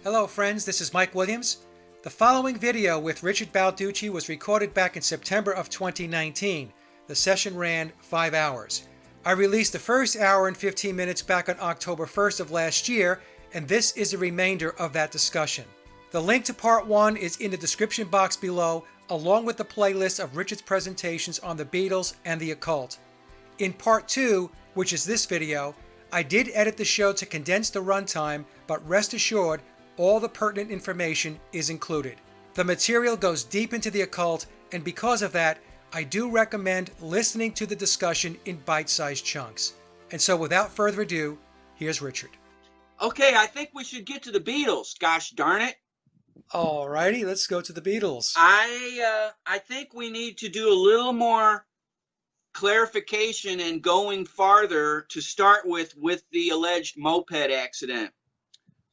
Hello friends, this is Mike Williams. The following video with Richard Balducci was recorded back in September of 2019. The session ran 5 hours. I released the first hour and 15 minutes back on October 1st of last year, and this is a remainder of that discussion. The link to part 1 is in the description box below, along with the playlist of Richard's presentations on the Beatles and the occult. In part 2, which is this video, I did edit the show to condense the runtime, but rest assured, all the pertinent information is included. The material goes deep into the occult, and because of that, I do recommend listening to the discussion in bite-sized chunks. And so without further ado, here's Richard. Okay, I think we should get to the Beatles, gosh darn it. Alrighty, let's go to the Beatles. I think we need to do a little more clarification and going farther to start with the alleged moped accident.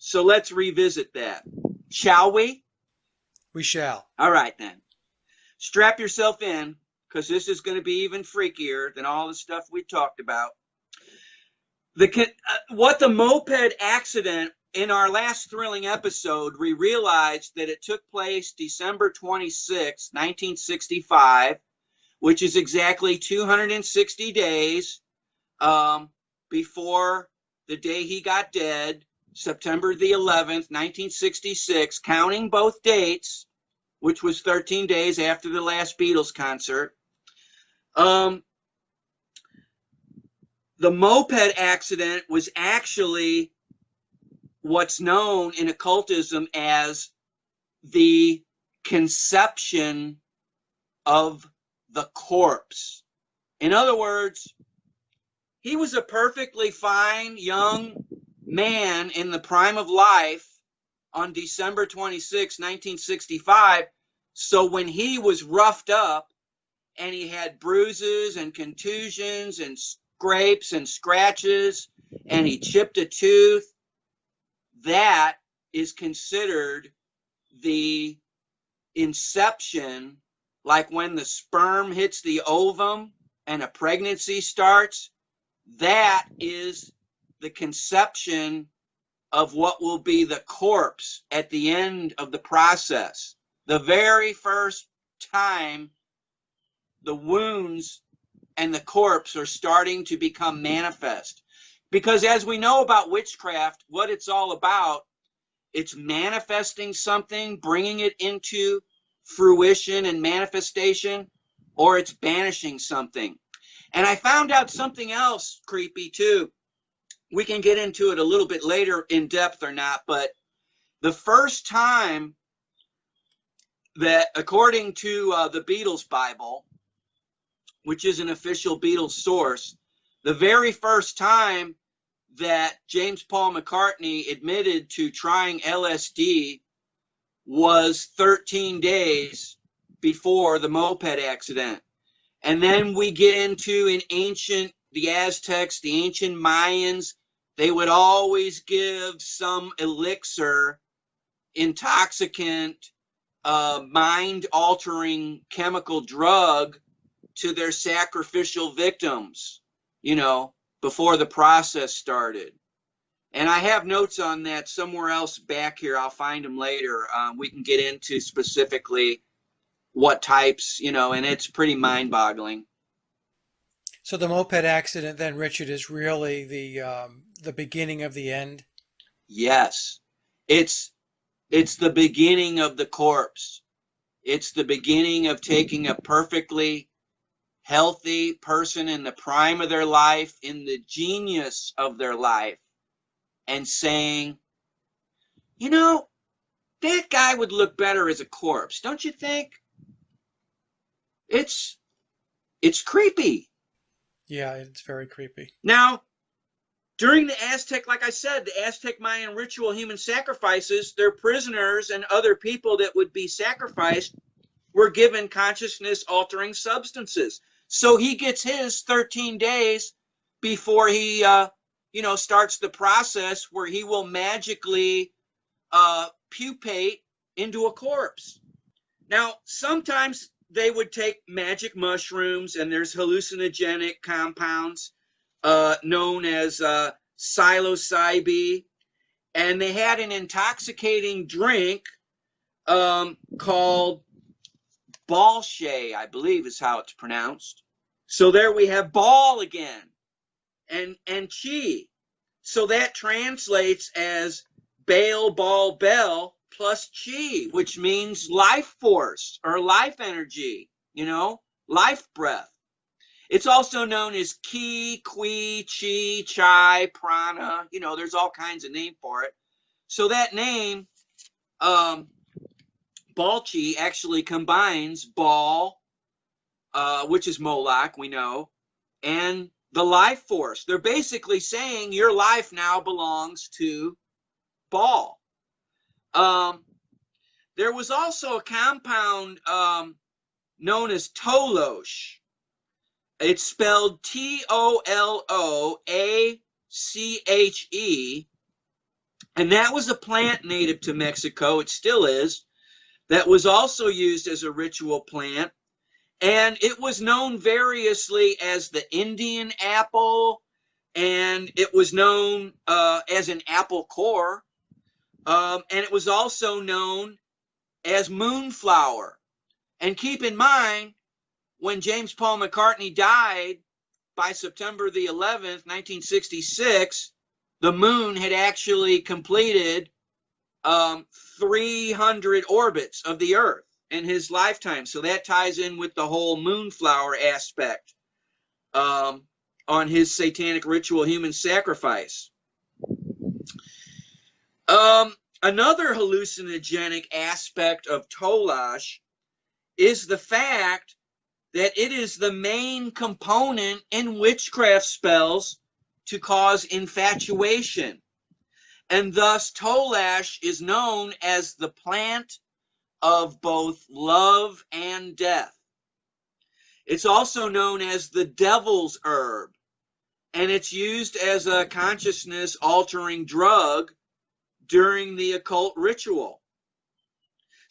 So let's revisit that. Shall we? We shall. All right, then. Strap yourself in, because this is going to be even freakier than all the stuff we talked about. What the moped accident, in our last thrilling episode, we realized that it took place December 26, 1965, which is exactly 260 days before the day he got dead, September the 11th, 1966, counting both dates, which was 13 days after the last Beatles concert. The moped accident was actually what's known in occultism as the conception of the corpse. In other words, he was a perfectly fine young man in the prime of life on December 26, 1965. So when he was roughed up and he had bruises and contusions and scrapes and scratches and he chipped a tooth, that is considered the inception, like when the sperm hits the ovum and a pregnancy starts. That is the conception of what will be the corpse at the end of the process. The very first time the wounds and the corpse are starting to become manifest. Because as we know about witchcraft, what it's all about, it's manifesting something, bringing it into fruition and manifestation, or it's banishing something. And I found out something else creepy too. We can get into it a little bit later in depth or not, but the first time that, according to the Beatles Bible, which is an official Beatles source, the very first time that James Paul McCartney admitted to trying LSD was 13 days before the moped accident. And then we get into the Aztecs, the ancient Mayans. They would always give some elixir, intoxicant, mind-altering chemical drug to their sacrificial victims, before the process started. And I have notes on that somewhere else back here. I'll find them later. We can get into specifically what types, and it's pretty mind-boggling. So the moped accident then, Richard, is really the beginning of the end? Yes. It's the beginning of the corpse. It's the beginning of taking a perfectly healthy person in the prime of their life, in the genius of their life, and saying, that guy would look better as a corpse, don't you think? It's creepy. Yeah, it's very creepy. Now, during the Aztec, like I said, the Aztec Mayan ritual human sacrifices, their prisoners and other people that would be sacrificed were given consciousness-altering substances. So he gets his 13 days before he, starts the process where he will magically pupate into a corpse. Now, sometimes they would take magic mushrooms, and there's hallucinogenic compounds known as psilocybin, and they had an intoxicating drink called Bolshe, I believe is how it's pronounced. So there we have ball again, and chi. So that translates as Baal, Ball, Bell plus chi, which means life force or life energy, life breath. It's also known as ki, qui, chi, chai, prana. There's all kinds of names for it. So that name, Balchi, actually combines Baal, which is Moloch, we know, and the life force. They're basically saying your life now belongs to Baal. There was also a compound known as Tolosh. It's spelled Toloache, and that was a plant native to Mexico. It still is. That was also used as a ritual plant. And it was known variously as the Indian apple, and it was known as an apple core. And it was also known as moonflower. And keep in mind, when James Paul McCartney died by September the 11th, 1966, the moon had actually completed 300 orbits of the Earth in his lifetime. So that ties in with the whole moonflower aspect on his satanic ritual human sacrifice. Another hallucinogenic aspect of Tolash is the fact that it is the main component in witchcraft spells to cause infatuation. And thus Tolash is known as the plant of both love and death. It's also known as the devil's herb, and it's used as a consciousness altering drug during the occult ritual.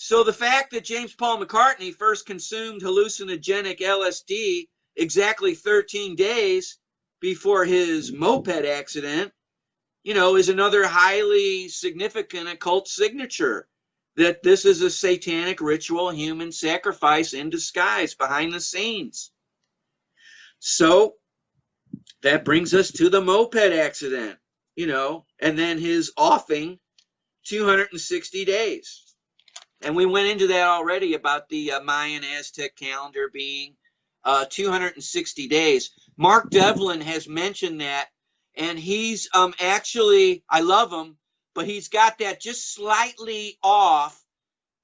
So the fact that James Paul McCartney first consumed hallucinogenic LSD exactly 13 days before his moped accident, is another highly significant occult signature that this is a satanic ritual human sacrifice in disguise behind the scenes. So that brings us to the moped accident, and then his offing 260 days. And we went into that already about the Mayan Aztec calendar being 260 days. Mark Devlin has mentioned that, and he's actually, I love him, but he's got that just slightly off.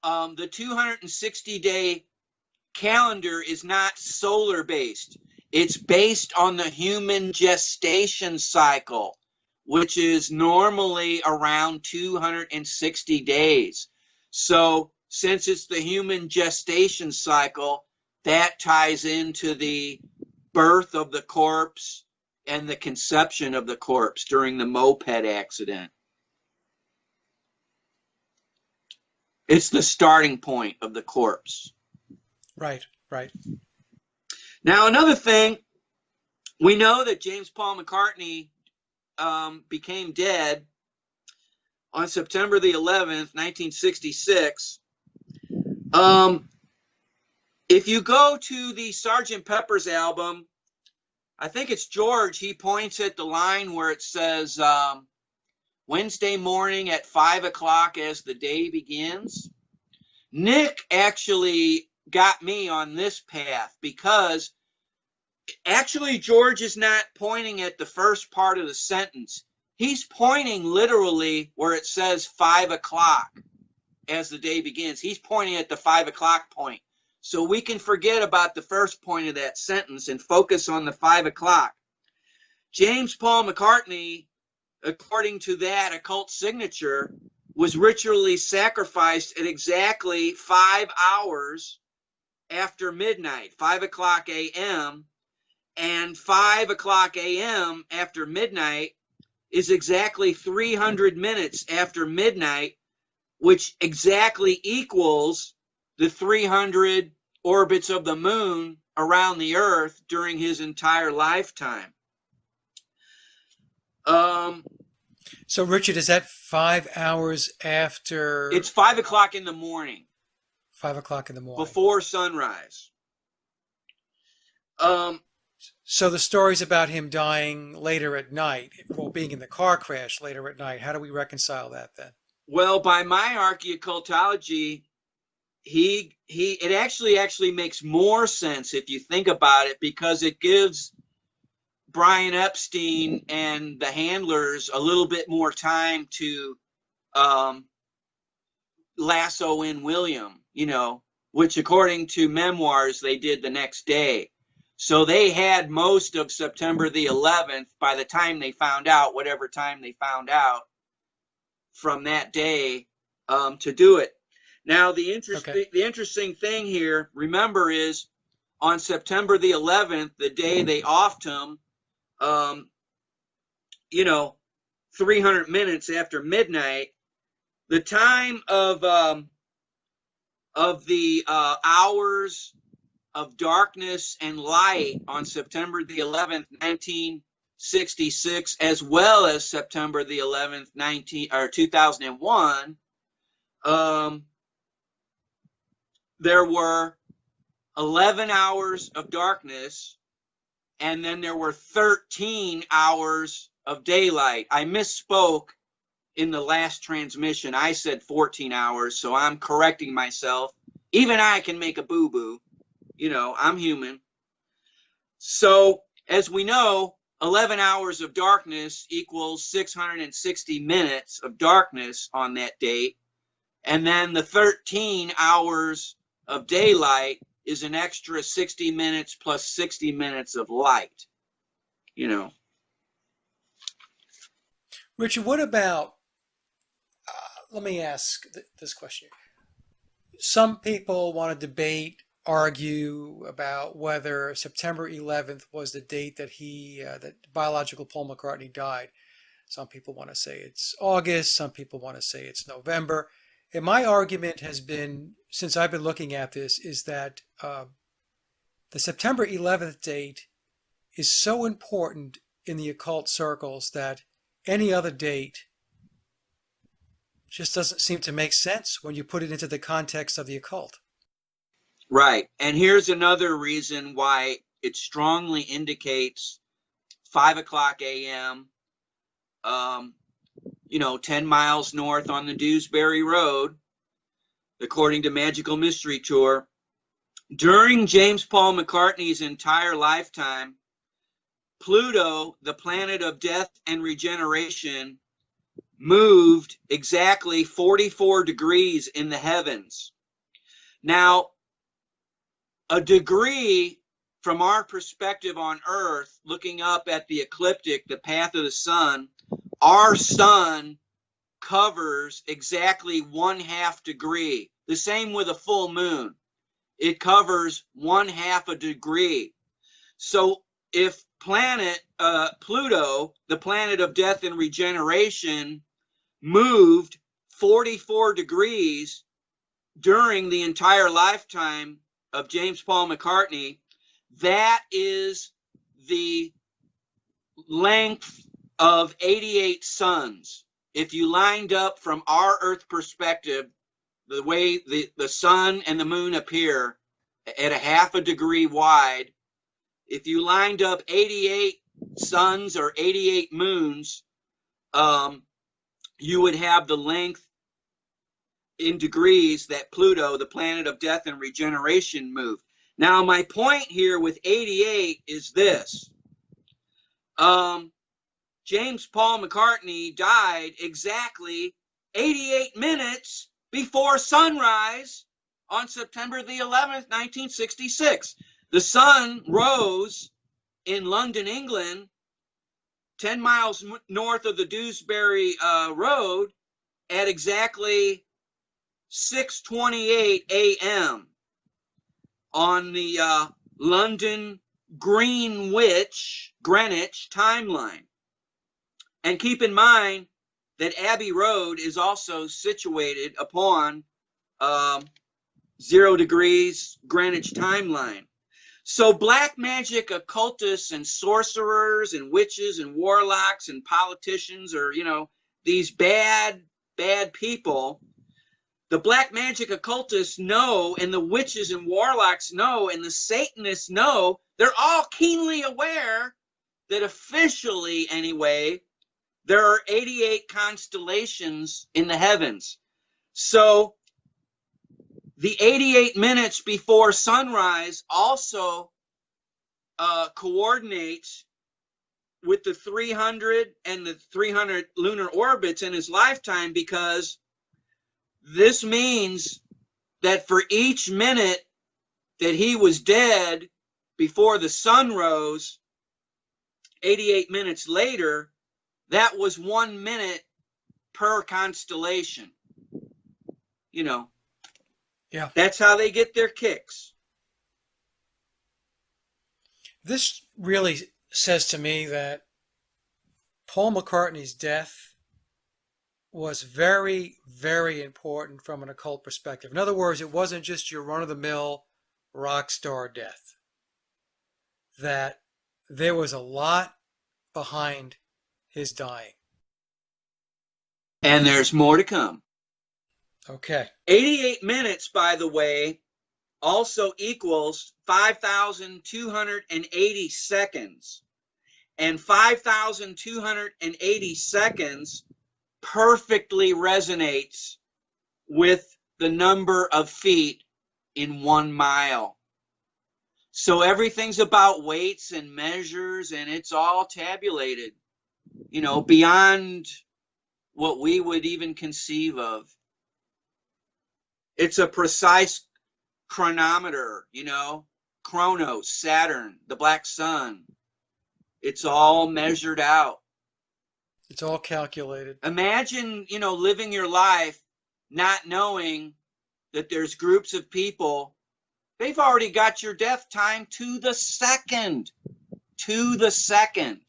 The 260-day calendar is not solar based. It's based on the human gestation cycle, which is normally around 260 days. So since it's the human gestation cycle, that ties into the birth of the corpse and the conception of the corpse during the moped accident. It's the starting point of the corpse. Right. Now, another thing, we know that James Paul McCartney became dead on September the 11th, 1966. If you go to the Sgt. Pepper's album, I think it's George, he points at the line where it says, Wednesday morning at 5 o'clock as the day begins. Nick actually got me on this path because actually George is not pointing at the first part of the sentence. He's pointing literally where it says 5 o'clock as the day begins. He's pointing at the 5 o'clock point. So we can forget about the first point of that sentence and focus on the 5 o'clock. James Paul McCartney, according to that occult signature, was ritually sacrificed at exactly 5 hours after midnight, 5 o'clock a.m. And 5 o'clock a.m. after midnight is exactly 300 minutes after midnight, which exactly equals the 300 orbits of the moon around the Earth during his entire lifetime. So, Richard, is that 5 hours It's after 5 o'clock in the morning, 5 o'clock in the morning? before sunrise. Um, So the stories about him dying later at night, well, being in the car crash later at night, how do we reconcile that then? well, by my occultology, it actually makes more sense if you think about it, because it gives Brian Epstein and the handlers a little bit more time to um, lasso in William, which according to memoirs they did the next day. So they had most of September the 11th by the time they found out, whatever time they found out from that day, to do it. Now, Okay. the interesting thing here, remember, is on September the 11th, the day they offed him, um, 300 minutes after midnight, the time of the hours of darkness and light on September the 11th, 1966, as well as September the 11th, 2001, there were 11 hours of darkness, and then there were 13 hours of daylight. I misspoke in the last transmission. I said 14 hours, so I'm correcting myself. Even I can make a boo-boo. I'm human. So, as we know, 11 hours of darkness equals 660 minutes of darkness on that date. And then the 13 hours of daylight is an extra 60 minutes plus 60 minutes of light. Richard, what about, let me ask this question. Some people want to debate, argue about whether September 11th was the date that biological Paul McCartney died. Some people want to say it's August. Some people want to say it's November. And my argument has been, since I've been looking at this, is that the September 11th date is so important in the occult circles that any other date just doesn't seem to make sense when you put it into the context of the occult. Right. And here's another reason why it strongly indicates 5 o'clock a.m., 10 miles north on the Dewsbury Road, according to Magical Mystery Tour. During James Paul McCartney's entire lifetime, Pluto, the planet of death and regeneration, moved exactly 44 degrees in the heavens. Now, a degree from our perspective on Earth, looking up at the ecliptic, the path of the sun, our sun covers exactly 1/2 degree. The same with a full moon. It covers 1/2 a degree. So if planet Pluto, the planet of death and regeneration, moved 44 degrees during the entire lifetime of James Paul McCartney, that is the length of 88 suns. If you lined up from our Earth perspective, the way the sun and the moon appear at 1/2 degree wide, if you lined up 88 suns or 88 moons, you would have the length in degrees that Pluto, the planet of death and regeneration, moved. Now, my point here with 88 is this. James Paul McCartney died exactly 88 minutes before sunrise on September the 11th, 1966. The sun rose in London, England, 10 miles north of the Dewsbury Road at exactly 6:28 a.m. on the London Greenwich timeline. And keep in mind that Abbey Road is also situated upon 0 degrees Greenwich timeline. So black magic occultists and sorcerers and witches and warlocks and politicians, or, these bad people, the black magic occultists know, and the witches and warlocks know, and the Satanists know, they're all keenly aware that officially, anyway, there are 88 constellations in the heavens. So the 88 minutes before sunrise also coordinates with the 300 and the 300 lunar orbits in his lifetime, because this means that for each minute that he was dead before the sun rose, 88 minutes later, that was 1 minute per constellation. You know, Yeah. That's how they get their kicks. This really says to me that Paul McCartney's death was very, very important from an occult perspective. In other words, it wasn't just your run-of-the-mill rock star death. That there was a lot behind his dying. And there's more to come. Okay. 88 minutes, by the way, also equals 5,280 seconds. And 5,280 seconds perfectly resonates with the number of feet in 1 mile. So everything's about weights and measures, and it's all tabulated, you know, beyond what we would even conceive of. It's a precise chronometer, you know, Chronos, Saturn, the black sun. It's all measured out. It's all calculated. Imagine, you know, living your life not knowing that there's groups of people, they've already got your death time to the second. To the second.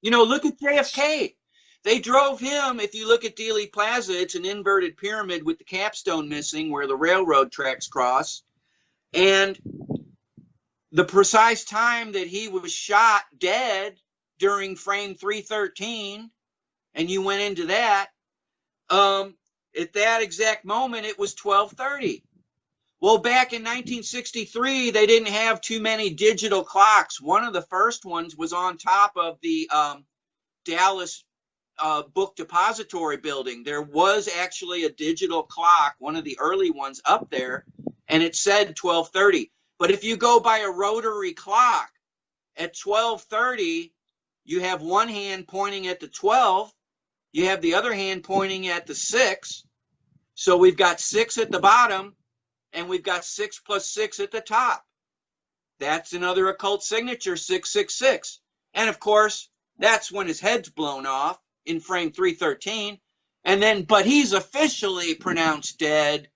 You know, look at JFK. They drove him, if you look at Dealey Plaza, it's an inverted pyramid with the capstone missing where the railroad tracks cross. And the precise time that he was shot dead during frame 313, and you went into that, at that exact moment, it was 12:30. Well, back in 1963, they didn't have too many digital clocks. One of the first ones was on top of the Dallas book depository building. There was actually a digital clock, one of the early ones up there, and it said 12:30. But if you go by a rotary clock at 12:30, you have one hand pointing at the 12, you have the other hand pointing at the 6. So we've got 6 at the bottom, and we've got 6 plus 6 at the top. That's another occult signature, 666. And of course, that's when his head's blown off in frame 313. And then, but he's officially pronounced dead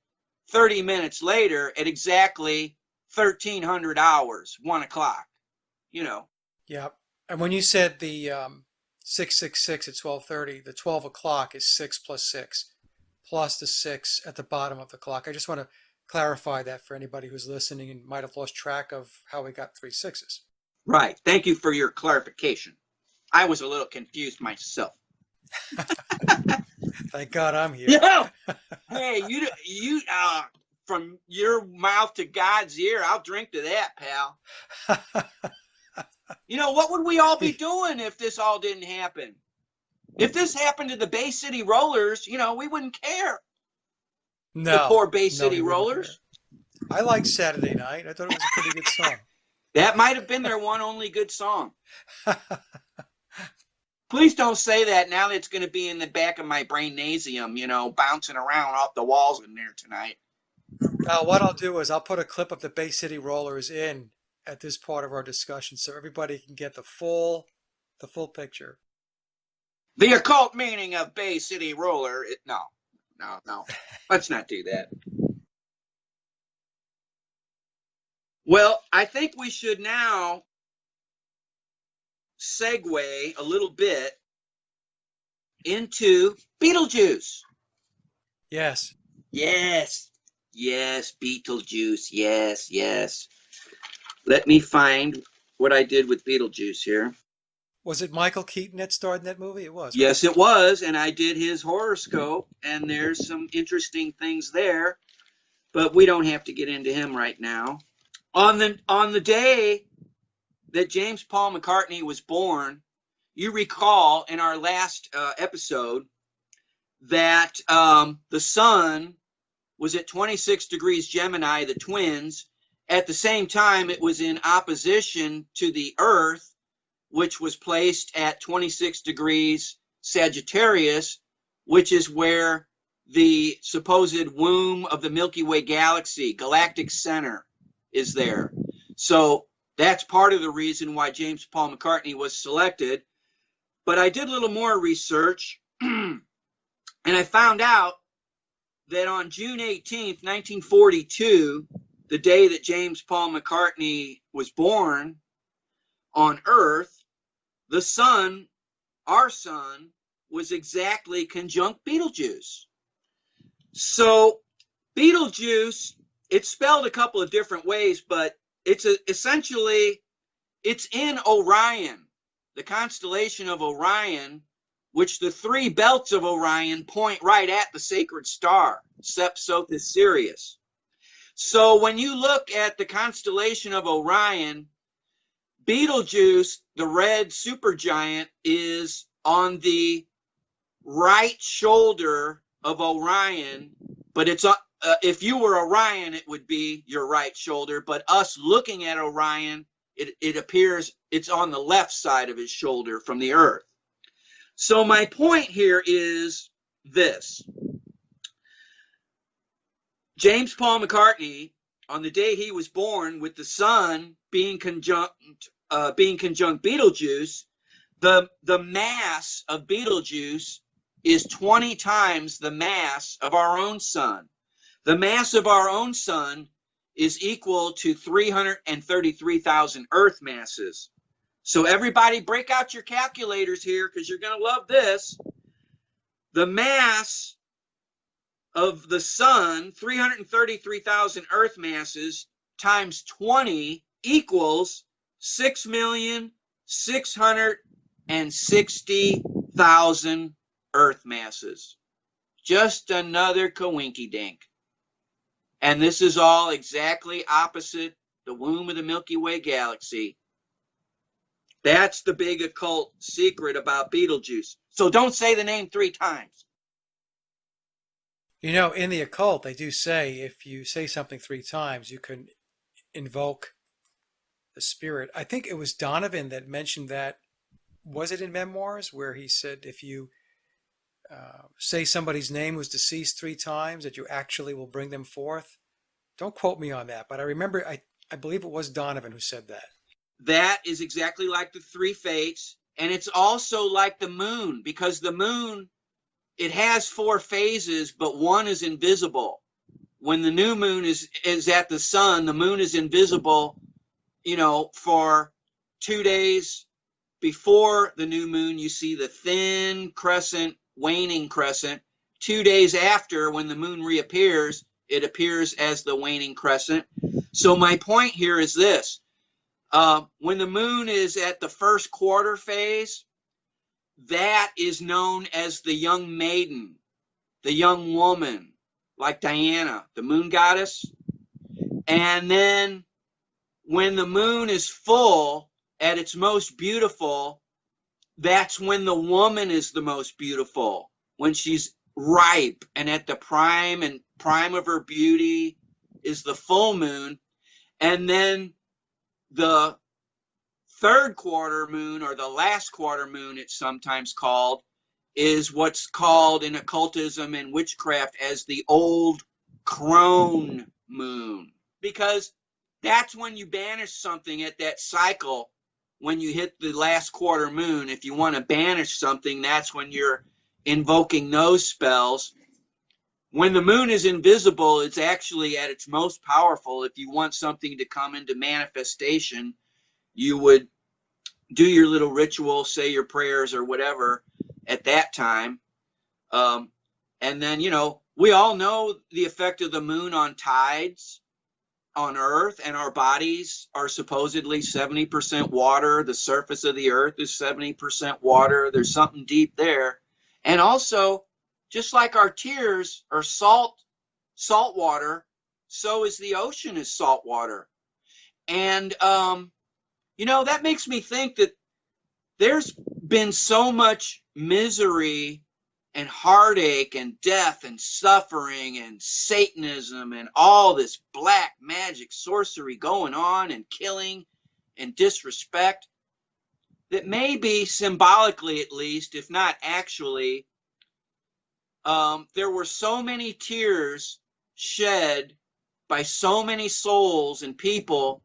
30 minutes later at exactly 1300 hours, 1 o'clock, you know. Yeah. And when you said the 666 at 12:30, the 12 o'clock is 6 plus 6, plus the 6 at the bottom of the clock. I just want to clarify that for anybody who's listening and might have lost track of how we got 3 6s. Right. Thank you for your clarification. I was a little confused myself. Thank God I'm here. Yeah. Hey, you from your mouth to God's ear, I'll drink to that, pal. You know, what would we all be doing if this all didn't happen? If this happened to the Bay City Rollers, you know, we wouldn't care. No. The poor Bay No, City we wouldn't Rollers. care. I liked Saturday Night. I thought it was a pretty good song. That might have been their one only good song. Please don't say that now that it's going to be in the back of my brainasium, you know, bouncing around off the walls in there tonight. What I'll do is I'll put a clip of the Bay City Rollers in at this part of our discussion so everybody can get the full picture. The occult meaning of Bay City Roller. No. Let's not do that. Well, I think we should now segue a little bit into Beetlejuice. Yes. Yes, Beetlejuice. Yes. Let me find what I did with Beetlejuice here. Was it Michael Keaton that starred in that movie? It was, right? Yes, it was, and I did his horoscope, and there's some interesting things there, but we don't have to get into him right now. On the day that James Paul McCartney was born, you recall in our last episode that the sun was at 26 degrees Gemini, the twins. At the same time, it was in opposition to the Earth, which was placed at 26 degrees Sagittarius, which is where the supposed womb of the Milky Way galaxy, galactic center, is there. So that's part of the reason why James Paul McCartney was selected. But I did a little more research, and I found out that on June 18th, 1942, the day that James Paul McCartney was born on Earth, the sun, our sun, was exactly conjunct Betelgeuse. So Betelgeuse, it's spelled a couple of different ways, but essentially it's in Orion, the constellation of Orion, which the three belts of Orion point right at the sacred star, Sepsothis Sirius. So when you look at the constellation of Orion, Betelgeuse, the red supergiant, is on the right shoulder of Orion, but it's if you were Orion, it would be your right shoulder, but us looking at Orion, it appears it's on the left side of his shoulder from the Earth. So my point here is this. James Paul McCartney, on the day he was born, with the sun being conjunct Betelgeuse, the mass of Betelgeuse is 20 times the mass of our own sun. The mass of our own sun is equal to 333,000 Earth masses. So everybody break out your calculators here, because you're going to love this. The mass of the sun, 333,000 Earth masses, times 20 equals 6,660,000 Earth masses. Just another coinky-dink. And this is all exactly opposite the womb of the Milky Way galaxy. That's the big occult secret about Betelgeuse. So don't say the name 3 times. You know, in the occult, they do say if you say something 3 times, you can invoke the spirit. I think it was Donovan that mentioned that. Was it in Memoirs where he said if you say somebody's name was deceased 3 times, that you actually will bring them forth? Don't quote me on that, but I remember, I believe it was Donovan who said that. That is exactly like the 3 fates. And it's also like the moon, because the moon, it has 4 phases, but one is invisible. When the new moon is at the sun, the moon is invisible, for 2 days before the new moon. You see the thin crescent, waning crescent. 2 days after, when the moon reappears, it appears as the waning crescent. So my point here is this. When the moon is at the first quarter phase, that is known as the young maiden, the young woman, like Diana, the moon goddess. And then when the moon is full, at its most beautiful, that's when the woman is the most beautiful, when she's ripe and at the prime of her beauty is the full moon. And then the third quarter moon, or the last quarter moon it's sometimes called, is what's called in occultism and witchcraft as the old crone moon, because that's when you banish something at that cycle. When you hit the last quarter moon, if you want to banish something, that's when you're invoking those spells. When the moon is invisible, it's actually at its most powerful. If you want something to come into manifestation, you would do your little ritual, say your prayers or whatever at that time. And then, we all know the effect of the moon on tides. on Earth, and our bodies are supposedly 70% water. The surface of the Earth is 70% water. There's something deep there. And also, just like our tears are salt water, so is the ocean is salt water. And, that makes me think that there's been so much misery and heartache and death and suffering and Satanism and all this black magic sorcery going on and killing and disrespect that maybe symbolically, at least, if not actually, there were so many tears shed by so many souls and people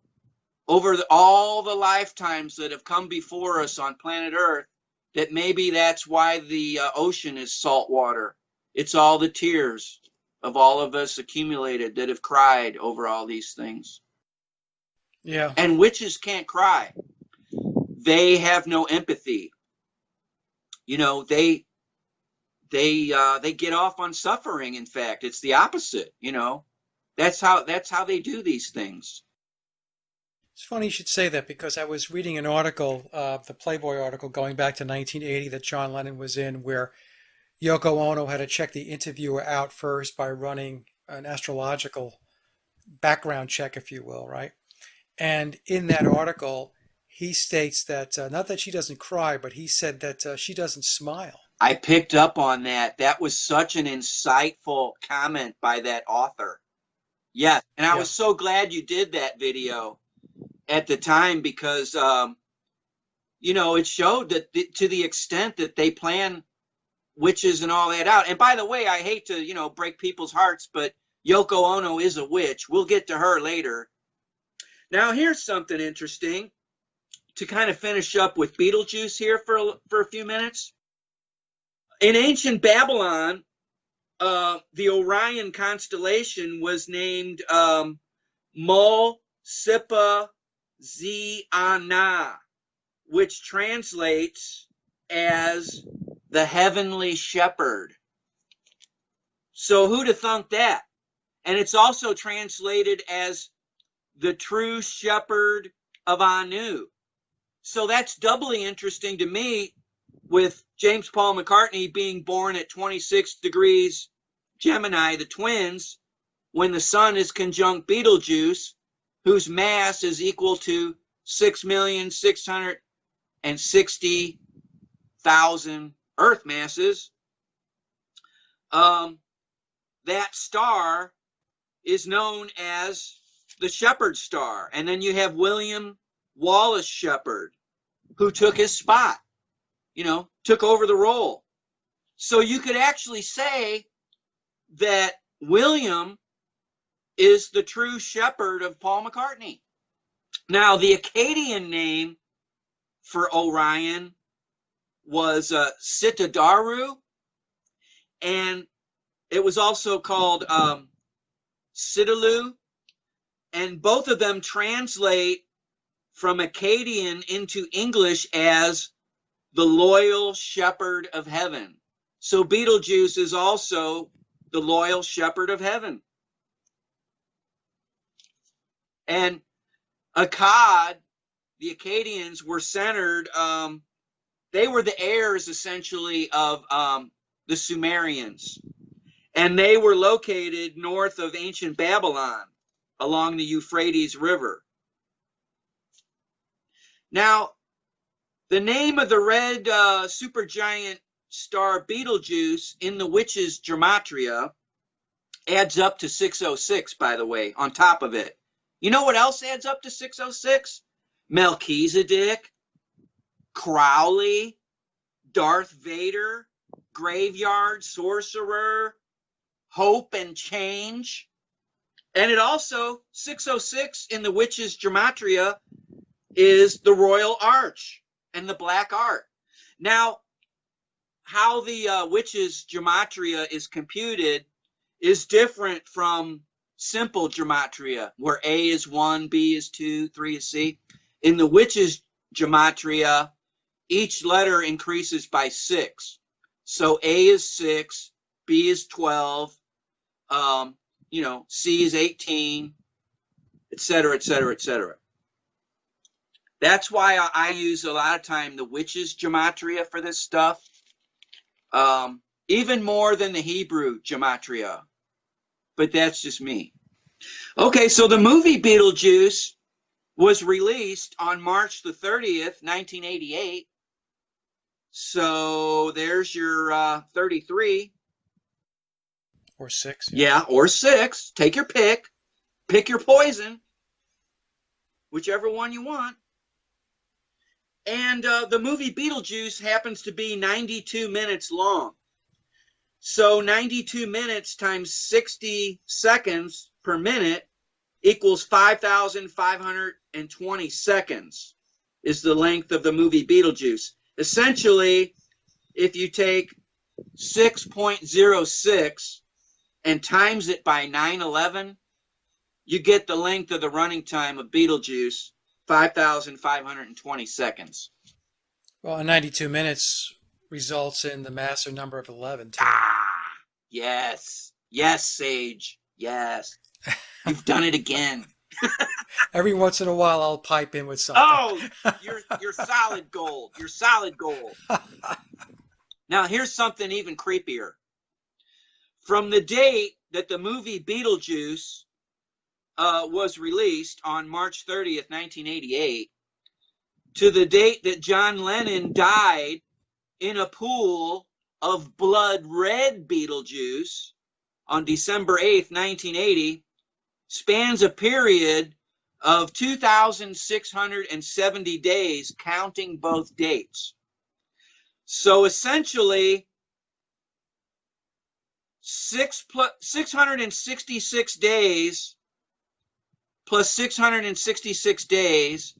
over all the lifetimes that have come before us on planet Earth, that maybe that's why the ocean is salt water. It's all the tears of all of us accumulated that have cried over all these things. Yeah. And witches can't cry. They have no empathy. They get off on suffering. In fact, it's the opposite. That's how they do these things. It's funny you should say that, because I was reading an article, the Playboy article going back to 1980 that John Lennon was in, where Yoko Ono had to check the interviewer out first by running an astrological background check, if you will, right? And in that article, he states that, not that she doesn't cry, but he said that she doesn't smile. I picked up on that. That was such an insightful comment by that author. Yes, and I was so glad you did that video at the time, because it showed that to the extent that they plan witches and all that out. And by the way, I hate to break people's hearts, but Yoko Ono is a witch. We'll get to her later. Now here's something interesting to kind of finish up with Beetlejuice here for a few minutes. In ancient Babylon, the Orion constellation was named Mo-Sipa Ziana, which translates as the heavenly shepherd. So who'd have thunk that? And it's also translated as the true shepherd of Anu. So that's doubly interesting to me, with James Paul McCartney being born at 26 degrees Gemini, the twins, when the sun is conjunct Beetlejuice, whose mass is equal to 6,660,000 Earth masses. That star is known as the Shepherd Star. And then you have William Wallace Shepherd, who took his spot, took over the role. So you could actually say that William is the true shepherd of Paul McCartney. Now, the Akkadian name for Orion was Sitadaru, and it was also called Sidalu, and both of them translate from Akkadian into English as the loyal shepherd of heaven. So Beetlejuice is also the loyal shepherd of heaven. And Akkad, the Akkadians, were centered, they were the heirs essentially of the Sumerians. And they were located north of ancient Babylon along the Euphrates River. Now, the name of the red supergiant star Beetlejuice in the witches' gematria adds up to 606, by the way, on top of it. You know what else adds up to 606? Melchizedek, Crowley, Darth Vader, Graveyard Sorcerer, Hope and Change. And it also, 606 in the witches' gematria is the Royal Arch and the Black Art. Now, how the witches' gematria is computed is different from simple gematria, where A is 1, B is 2, 3 is C. In the witches' gematria, each letter increases by 6. So A is 6, B is 12, C is 18, etc., etc., etc. That's why I use a lot of time the witches' gematria for this stuff, even more than the Hebrew gematria. But that's just me. Okay, so the movie Beetlejuice was released on March the 30th, 1988. So there's your 33. Or 6. Yeah, or 6. Take your pick. Pick your poison. Whichever one you want. And the movie Beetlejuice happens to be 92 minutes long. So 92 minutes times 60 seconds per minute equals 5,520 seconds is the length of the movie Beetlejuice. Essentially, if you take 6.06 and times it by 911, you get the length of the running time of Beetlejuice, 5,520 seconds. Well, 92 minutes results in the master number of 11, too. Yes. Yes, Sage. Yes. You've done it again. Every once in a while, I'll pipe in with something. Oh, you're solid gold. You're solid gold. Now, here's something even creepier. From the date that the movie Beetlejuice was released on March 30th, 1988, to the date that John Lennon died in a pool of blood red Beetlejuice on December 8th, 1980, spans a period of 2,670 days, counting both dates. So essentially, 666 days plus 666 days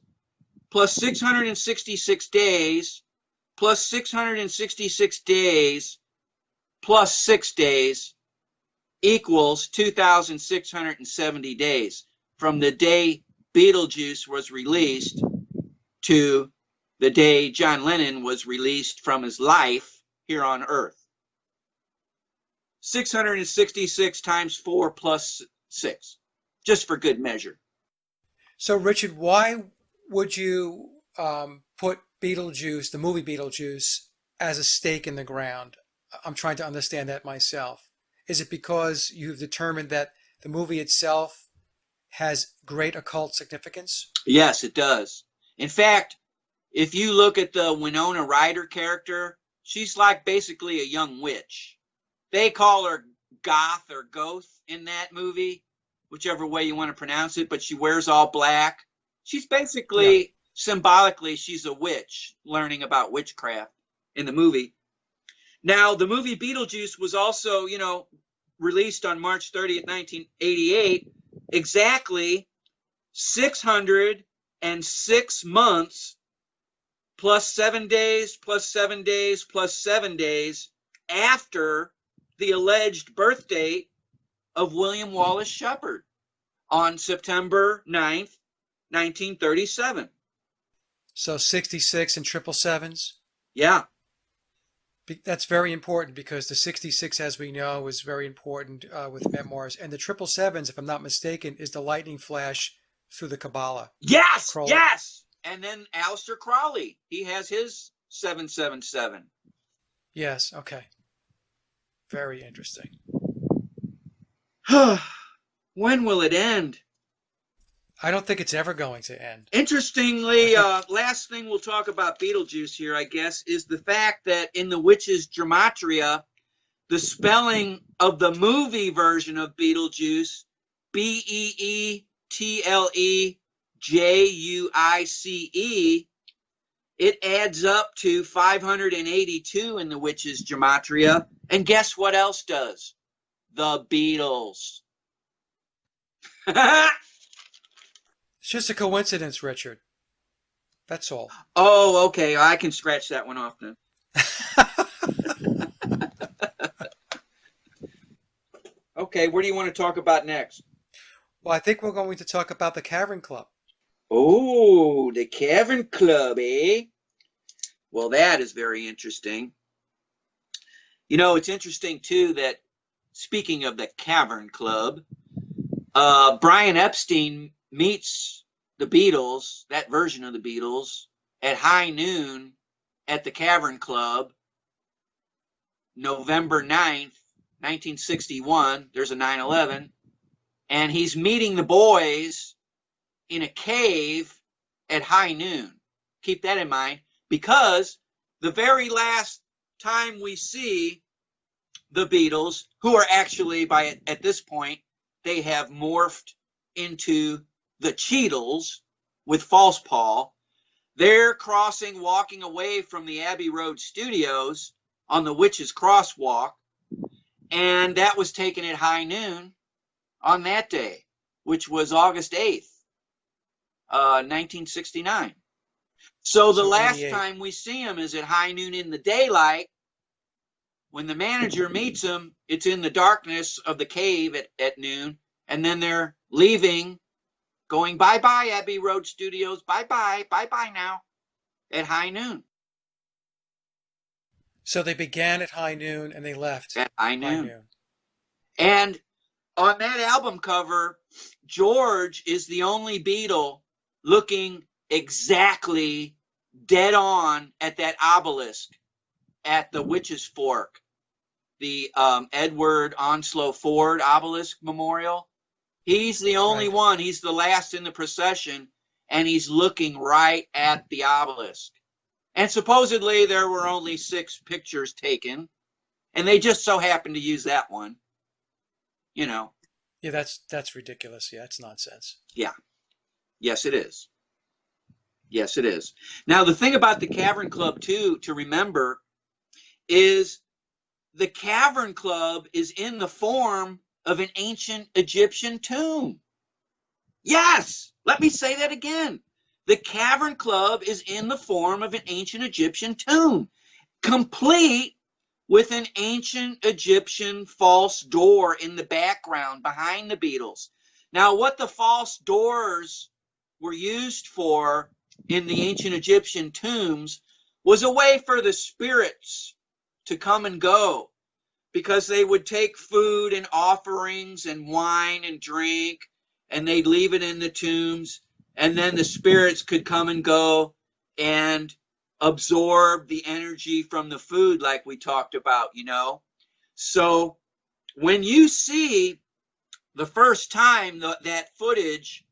plus 666 days plus 666 days plus 6 days equals 2,670 days from the day Beetlejuice was released to the day John Lennon was released from his life here on Earth. 666 times 4 plus 6, just for good measure. So, Richard, why would you put Beetlejuice, the movie Beetlejuice, as a stake in the ground? I'm trying to understand that myself. Is it because you've determined that the movie itself has great occult significance? Yes, it does. In fact, if you look at the Winona Ryder character, she's like basically a young witch. They call her goth or goth in that movie, whichever way you want to pronounce it, but she wears all black. She's basically, symbolically, she's a witch learning about witchcraft in the movie. Now, the movie Beetlejuice was also, released on March 30th, 1988, exactly 606 months plus 7 days plus 7 days plus 7 days after the alleged birth date of William Wallace Shepard on September 9th, 1937. So 66 and triple sevens? Yeah. That's very important because the 66, as we know, is very important with memoirs. And the triple sevens, if I'm not mistaken, is the lightning flash through the Kabbalah. Yes, Crowley. yes. And then Aleister Crowley, he has his 777. Yes, okay. Very interesting. When will it end? I don't think it's ever going to end. Interestingly, last thing we'll talk about Beetlejuice here, I guess, is the fact that in the witches' gematria, the spelling of the movie version of Beetlejuice, Beetlejuice, it adds up to 582 in the witches' gematria. And guess what else does? The Beatles. It's just a coincidence, Richard. That's all. Oh, okay. I can scratch that one off then. Okay, where do you want to talk about next? Well, I think we're going to talk about the Cavern Club. Oh, the Cavern Club, eh? Well, that is very interesting. It's interesting, too, that speaking of the Cavern Club, Brian Epstein meets the Beatles, that version of the Beatles, at high noon at the Cavern Club, November 9th, 1961. There's a 9/11. And he's meeting the boys in a cave at high noon. Keep that in mind, because the very last time we see the Beatles, who are actually, at this point, they have morphed into the Cheetles with False Paul. They're walking away from the Abbey Road studios on the Witch's Crosswalk, and that was taken at high noon on that day, which was August 8th, 1969. So the last time we see him is at high noon in the daylight. When the manager meets him, it's in the darkness of the cave at noon, and then they're leaving, going bye-bye, Abbey Road Studios, bye-bye, bye-bye now, at high noon. So they began at high noon and they left at high noon. And on that album cover, George is the only Beatle looking exactly dead on at that obelisk at the Witch's Fork, the Edward Onslow Ford obelisk memorial. He's the only one. He's the last in the procession, and he's looking right at the obelisk. And supposedly there were only 6 pictures taken, and they just so happened to use that one. You know. Yeah, that's ridiculous. Yeah, it's nonsense. Yeah. Yes, it is. Yes, it is. Now, the thing about the Cavern Club, too, to remember, is the Cavern Club is in the form of an ancient Egyptian tomb. Yes! Let me say that again. The Cavern Club is in the form of an ancient Egyptian tomb, complete with an ancient Egyptian false door in the background behind the Beatles. Now, what the false doors were used for in the ancient Egyptian tombs was a way for the spirits to come and go, because they would take food and offerings and wine and drink, and they'd leave it in the tombs, and then the spirits could come and go and absorb the energy from the food, like we talked about, you know. So when you see the first time that footage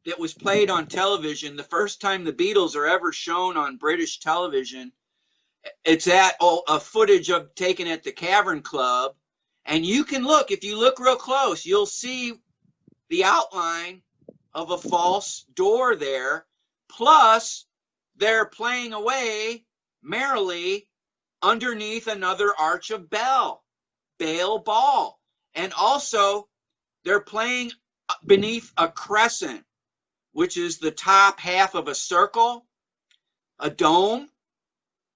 that was played on television, the first time the Beatles are ever shown on British television, it's a footage of taken at the Cavern Club. And you can look, if you look real close, you'll see the outline of a false door there. Plus, they're playing away merrily underneath another arch of Baal Ball. And also, they're playing beneath a crescent, which is the top half of a circle, a dome.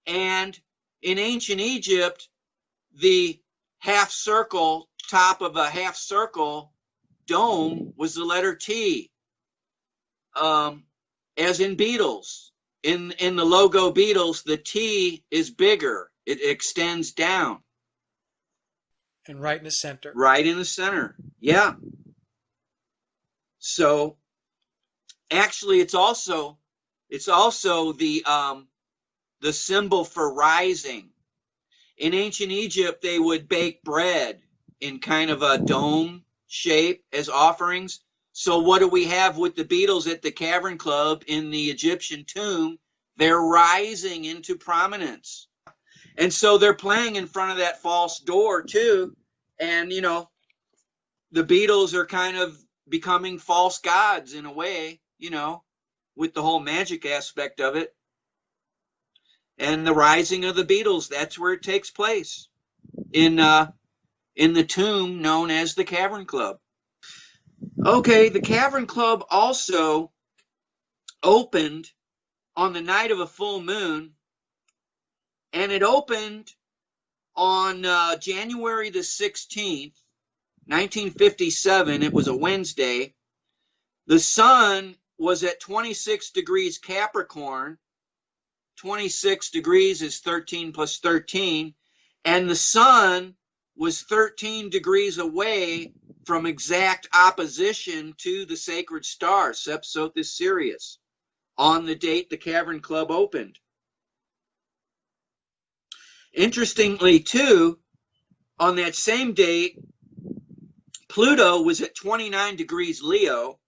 And in ancient Egypt, the half circle, top of a half circle dome was the letter T. As in Beatles. In the logo Beatles, the T is bigger. It extends down. And right in the center. Right in the center. Yeah. So actually it's also the symbol for rising. In ancient Egypt, they would bake bread in kind of a dome shape as offerings. So what do we have with the Beatles at the Cavern Club in the Egyptian tomb? They're rising into prominence. And so they're playing in front of that false door too. And, you know, the Beatles are kind of becoming false gods in a way, you know, with the whole magic aspect of it. And the rising of the Beatles, that's where it takes place, in the tomb known as the Cavern Club. Okay, the Cavern Club also opened on the night of a full moon, and it opened on January the 16th, 1957. It was a Wednesday. The sun was at 26 degrees Capricorn. 26 degrees is 13 plus 13. And the sun was 13 degrees away from exact opposition to the sacred star, Sepsothis Sirius, on the date the Cavern Club opened. Interestingly, too, on that same date, Pluto was at 29 degrees Leo,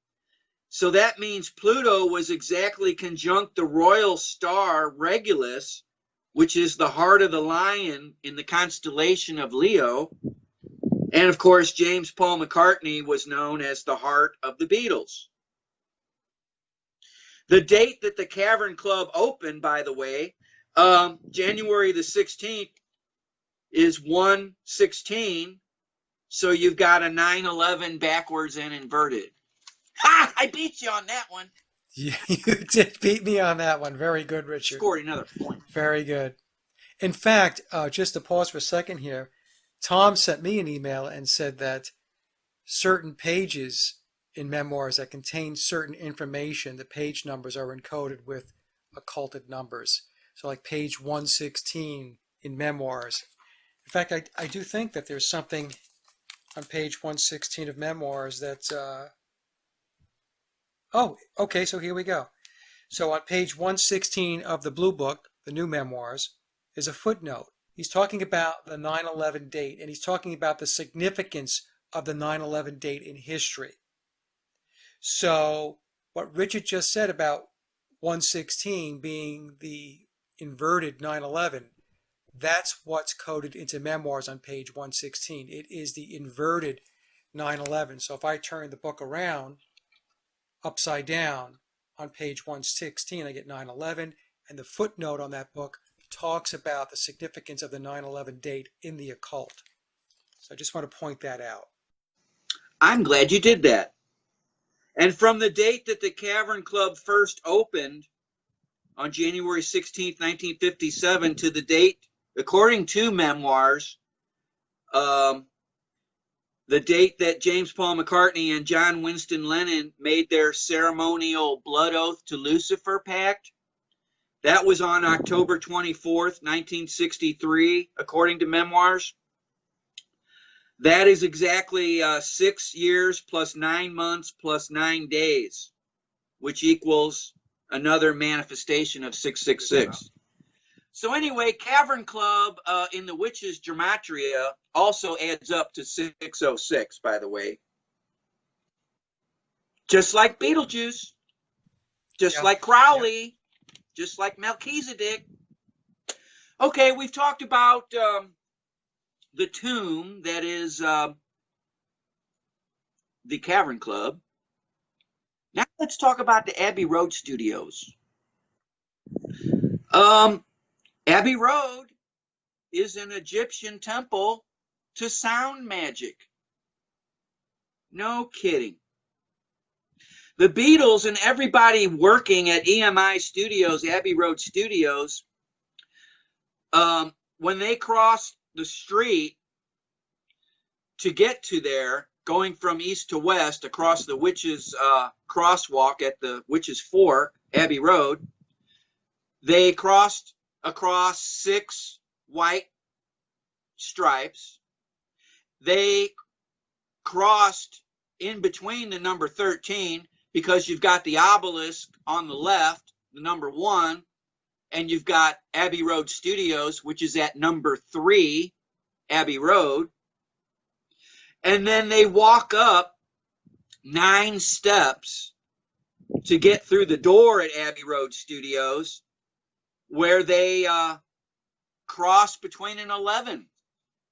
so that means Pluto was exactly conjunct the royal star Regulus, which is the heart of the lion in the constellation of Leo. And of course, James Paul McCartney was known as the heart of the Beatles. The date that the Cavern Club opened, by the way, January the 16th is 116. So you've got a 9/11 backwards and inverted. Ha! I beat you on that one. You did beat me on that one. Very good, Richard. Scored another point. Very good. In fact, just to pause for a second here, Tom sent me an email and said that certain pages in memoirs that contain certain information, the page numbers are encoded with occulted numbers. So like page 116 in memoirs. In fact, I do think that there's something on page 116 of memoirs that's... Oh, okay, so here we go. So on page 116 of the Blue Book, the new memoirs, is a footnote. He's talking about the 9/11 date, and he's talking about the significance of the 9/11 date in history. So what Richard just said about 116 being the inverted 9/11, that's what's coded into memoirs on page 116. It is the inverted 9/11. So if I turn the book around, upside down, on page 116, I get 9/11, and the footnote on that book talks about the significance of the 9/11 date in the occult. So I just want to point that out. I'm glad you did that. And from the date that the Cavern Club first opened on January 16th, 1957, to the date, according to memoirs, the date that James Paul McCartney and John Winston Lennon made their ceremonial blood oath to Lucifer pact, that was on October 24th, 1963, according to memoirs. That is exactly 6 years plus 9 months plus 9 days, which equals another manifestation of 666. So anyway, Cavern Club in the Witches' Gematria also adds up to 606, by the way. Just like Beetlejuice, just like Crowley, just like Melchizedek. Okay, we've talked about the tomb that is the Cavern Club. Now let's talk about the Abbey Road studios. Abbey Road is an Egyptian temple to sound magic. No kidding. The Beatles and everybody working at EMI Studios, Abbey Road Studios, when they crossed the street to get to there, going from east to west across the Witches' crosswalk at the Witches' Fork, Abbey Road, they crossed across 6 white stripes. They crossed in between the number 13 because you've got the obelisk on the left, the number 1, and you've got Abbey Road Studios, which is at number 3, Abbey Road. And then they walk up 9 steps to get through the door at Abbey Road Studios, where they cross between an 11.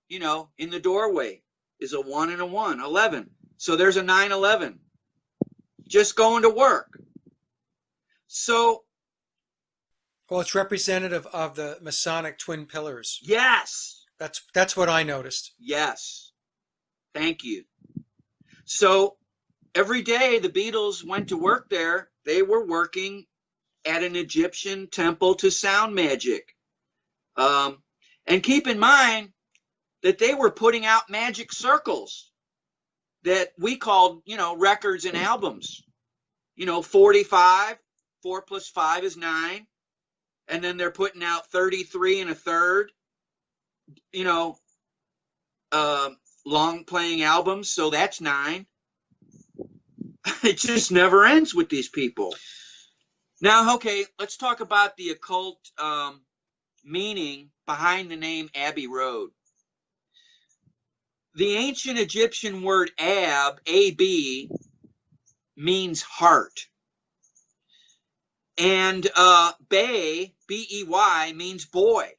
You know, in the doorway is a 1 and a 1, 11. So there's a 9/11. Just going to work. So, well, it's representative of the Masonic twin pillars. Yes. That's what I noticed. Yes. Thank you. So every day the Beatles went to work there. They were working at an Egyptian temple to sound magic. And keep in mind that they were putting out magic circles that we called, records and albums. 45, 4 plus 5 is 9. And then they're putting out 33 and a third, long playing albums, so that's 9. It just never ends with these people. Now, okay, let's talk about the occult meaning behind the name Abbey Road. The ancient Egyptian word ab, A-B, means heart. And Bay, B-E-Y, means boy.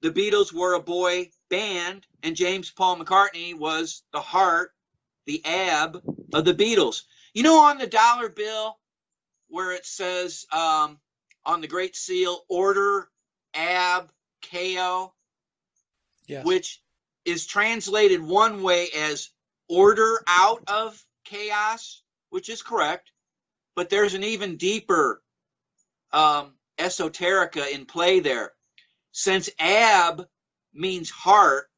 The Beatles were a boy band, and James Paul McCartney was the heart, the ab of the Beatles. You know, on the dollar bill where it says on the Great Seal, order, ab, KO, Yes. which is translated one way as order out of chaos, which is correct, but there's an even deeper esoterica in play there. Since ab means heart,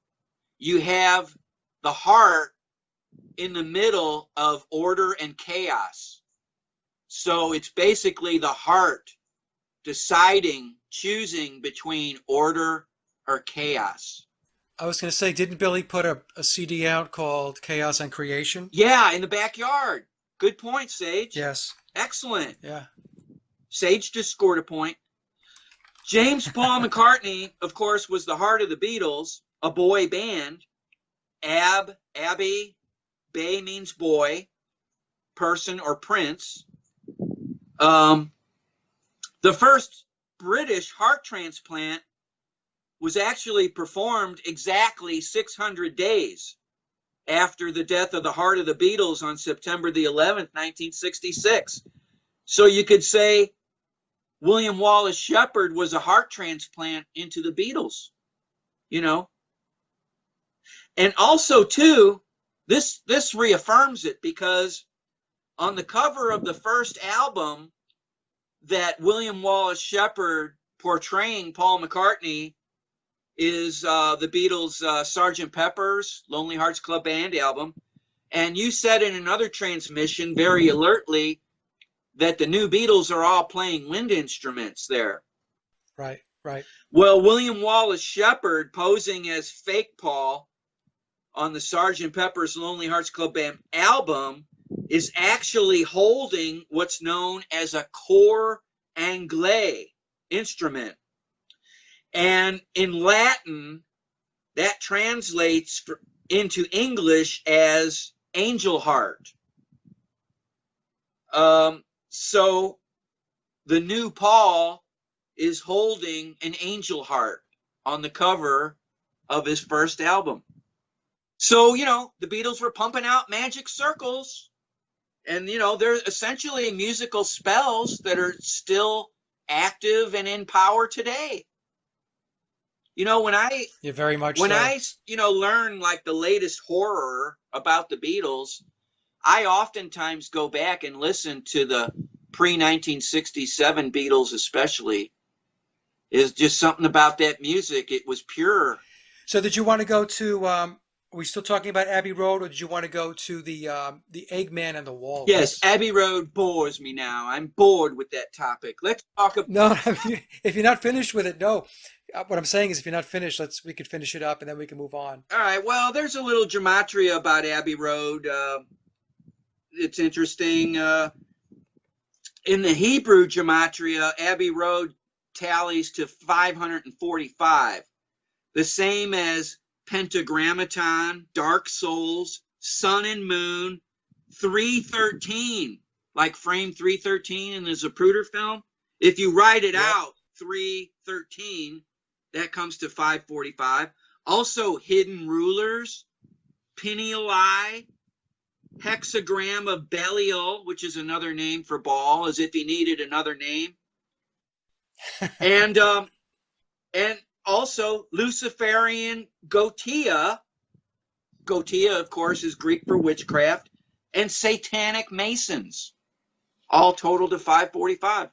you have the heart in the middle of order and chaos. So it's basically the heart deciding, choosing between order or chaos. I was going to say, didn't Billy put a CD out called Chaos and Creation? Yeah, in the backyard. Good point, Sage. Yes. Excellent. Yeah. Sage just scored a point. James Paul McCartney, of course, was the heart of the Beatles, a boy band. Abbey, Bay means boy, person, or prince. The first British heart transplant was actually performed exactly 600 days after the death of the heart of the Beatles on September the 11th, 1966. So you could say William Wallace Shepard was a heart transplant into the Beatles, you know. And also, too, this reaffirms it, because on the cover of the first album that William Wallace Shepard portraying Paul McCartney is the Beatles' Sgt. Pepper's Lonely Hearts Club Band album. And you said in another transmission very alertly that the new Beatles are all playing wind instruments there. Right, right. Well, William Wallace Shepard posing as fake Paul on the Sgt. Pepper's Lonely Hearts Club Band album is actually holding what's known as a cor anglais instrument. And in Latin, that translates into English as angel heart. So the new Paul is holding an angel heart on the cover of his first album. So, you know, the Beatles were pumping out magic circles, and, you know, they're essentially musical spells that are still active and in power today. You know, when I learn like the latest horror about the Beatles, I oftentimes go back and listen to the pre-1967 Beatles, especially. Is just something about that music. It was pure. So did you want to go to, are we still talking about Abbey Road, or did you want to go to the Eggman and the Walrus? Yes, Abbey Road bores me now. I'm bored with that topic. Let's talk about... No, if you're not finished with it, no. What I'm saying is, if you're not finished, we could finish it up and then we can move on. All right, well, there's a little gematria about Abbey Road. It's interesting. In the Hebrew gematria, Abbey Road tallies to 545, the same as Pentagrammaton, Dark Souls, Sun and Moon, 313, like frame 313 in the Zapruder film. If you write it out, 313, that comes to 545. Also, hidden rulers, pineal eye, hexagram of Belial, which is another name for Baal, as if he needed another name. And also Luciferian Gotia. Gotia, of course, is Greek for witchcraft. And Satanic Masons, all total to 545.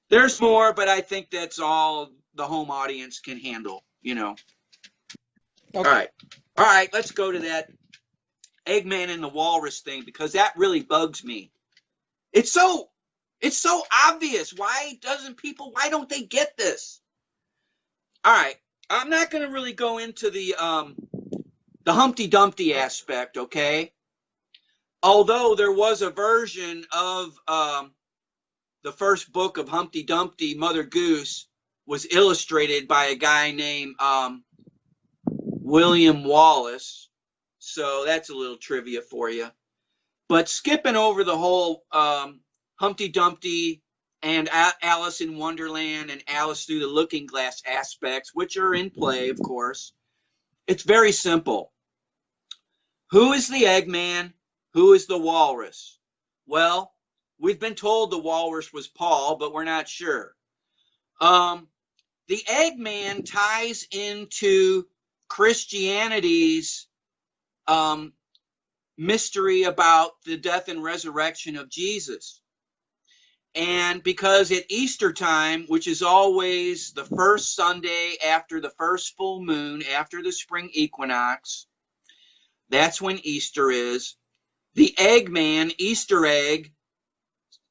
There's more, but I think that's all the home audience can handle, you know. Okay. All right, let's go to that Eggman and the Walrus thing, because that really bugs me. It's so obvious. Why don't they get this? All right, I'm not going to really go into the the Humpty Dumpty aspect, okay? Although there was a version of the first book of Humpty Dumpty, Mother Goose, was illustrated by a guy named William Wallace. So that's a little trivia for you. But skipping over the whole Humpty Dumpty and Alice in Wonderland and Alice Through the Looking Glass aspects, which are in play, of course, it's very simple. Who is the Eggman? Who is the Walrus? Well, we've been told the Walrus was Paul, but we're not sure. The Eggman ties into Christianity's mystery about the death and resurrection of Jesus. And because at Easter time, which is always the first Sunday after the first full moon, after the spring equinox, that's when Easter is. The Eggman, Easter egg,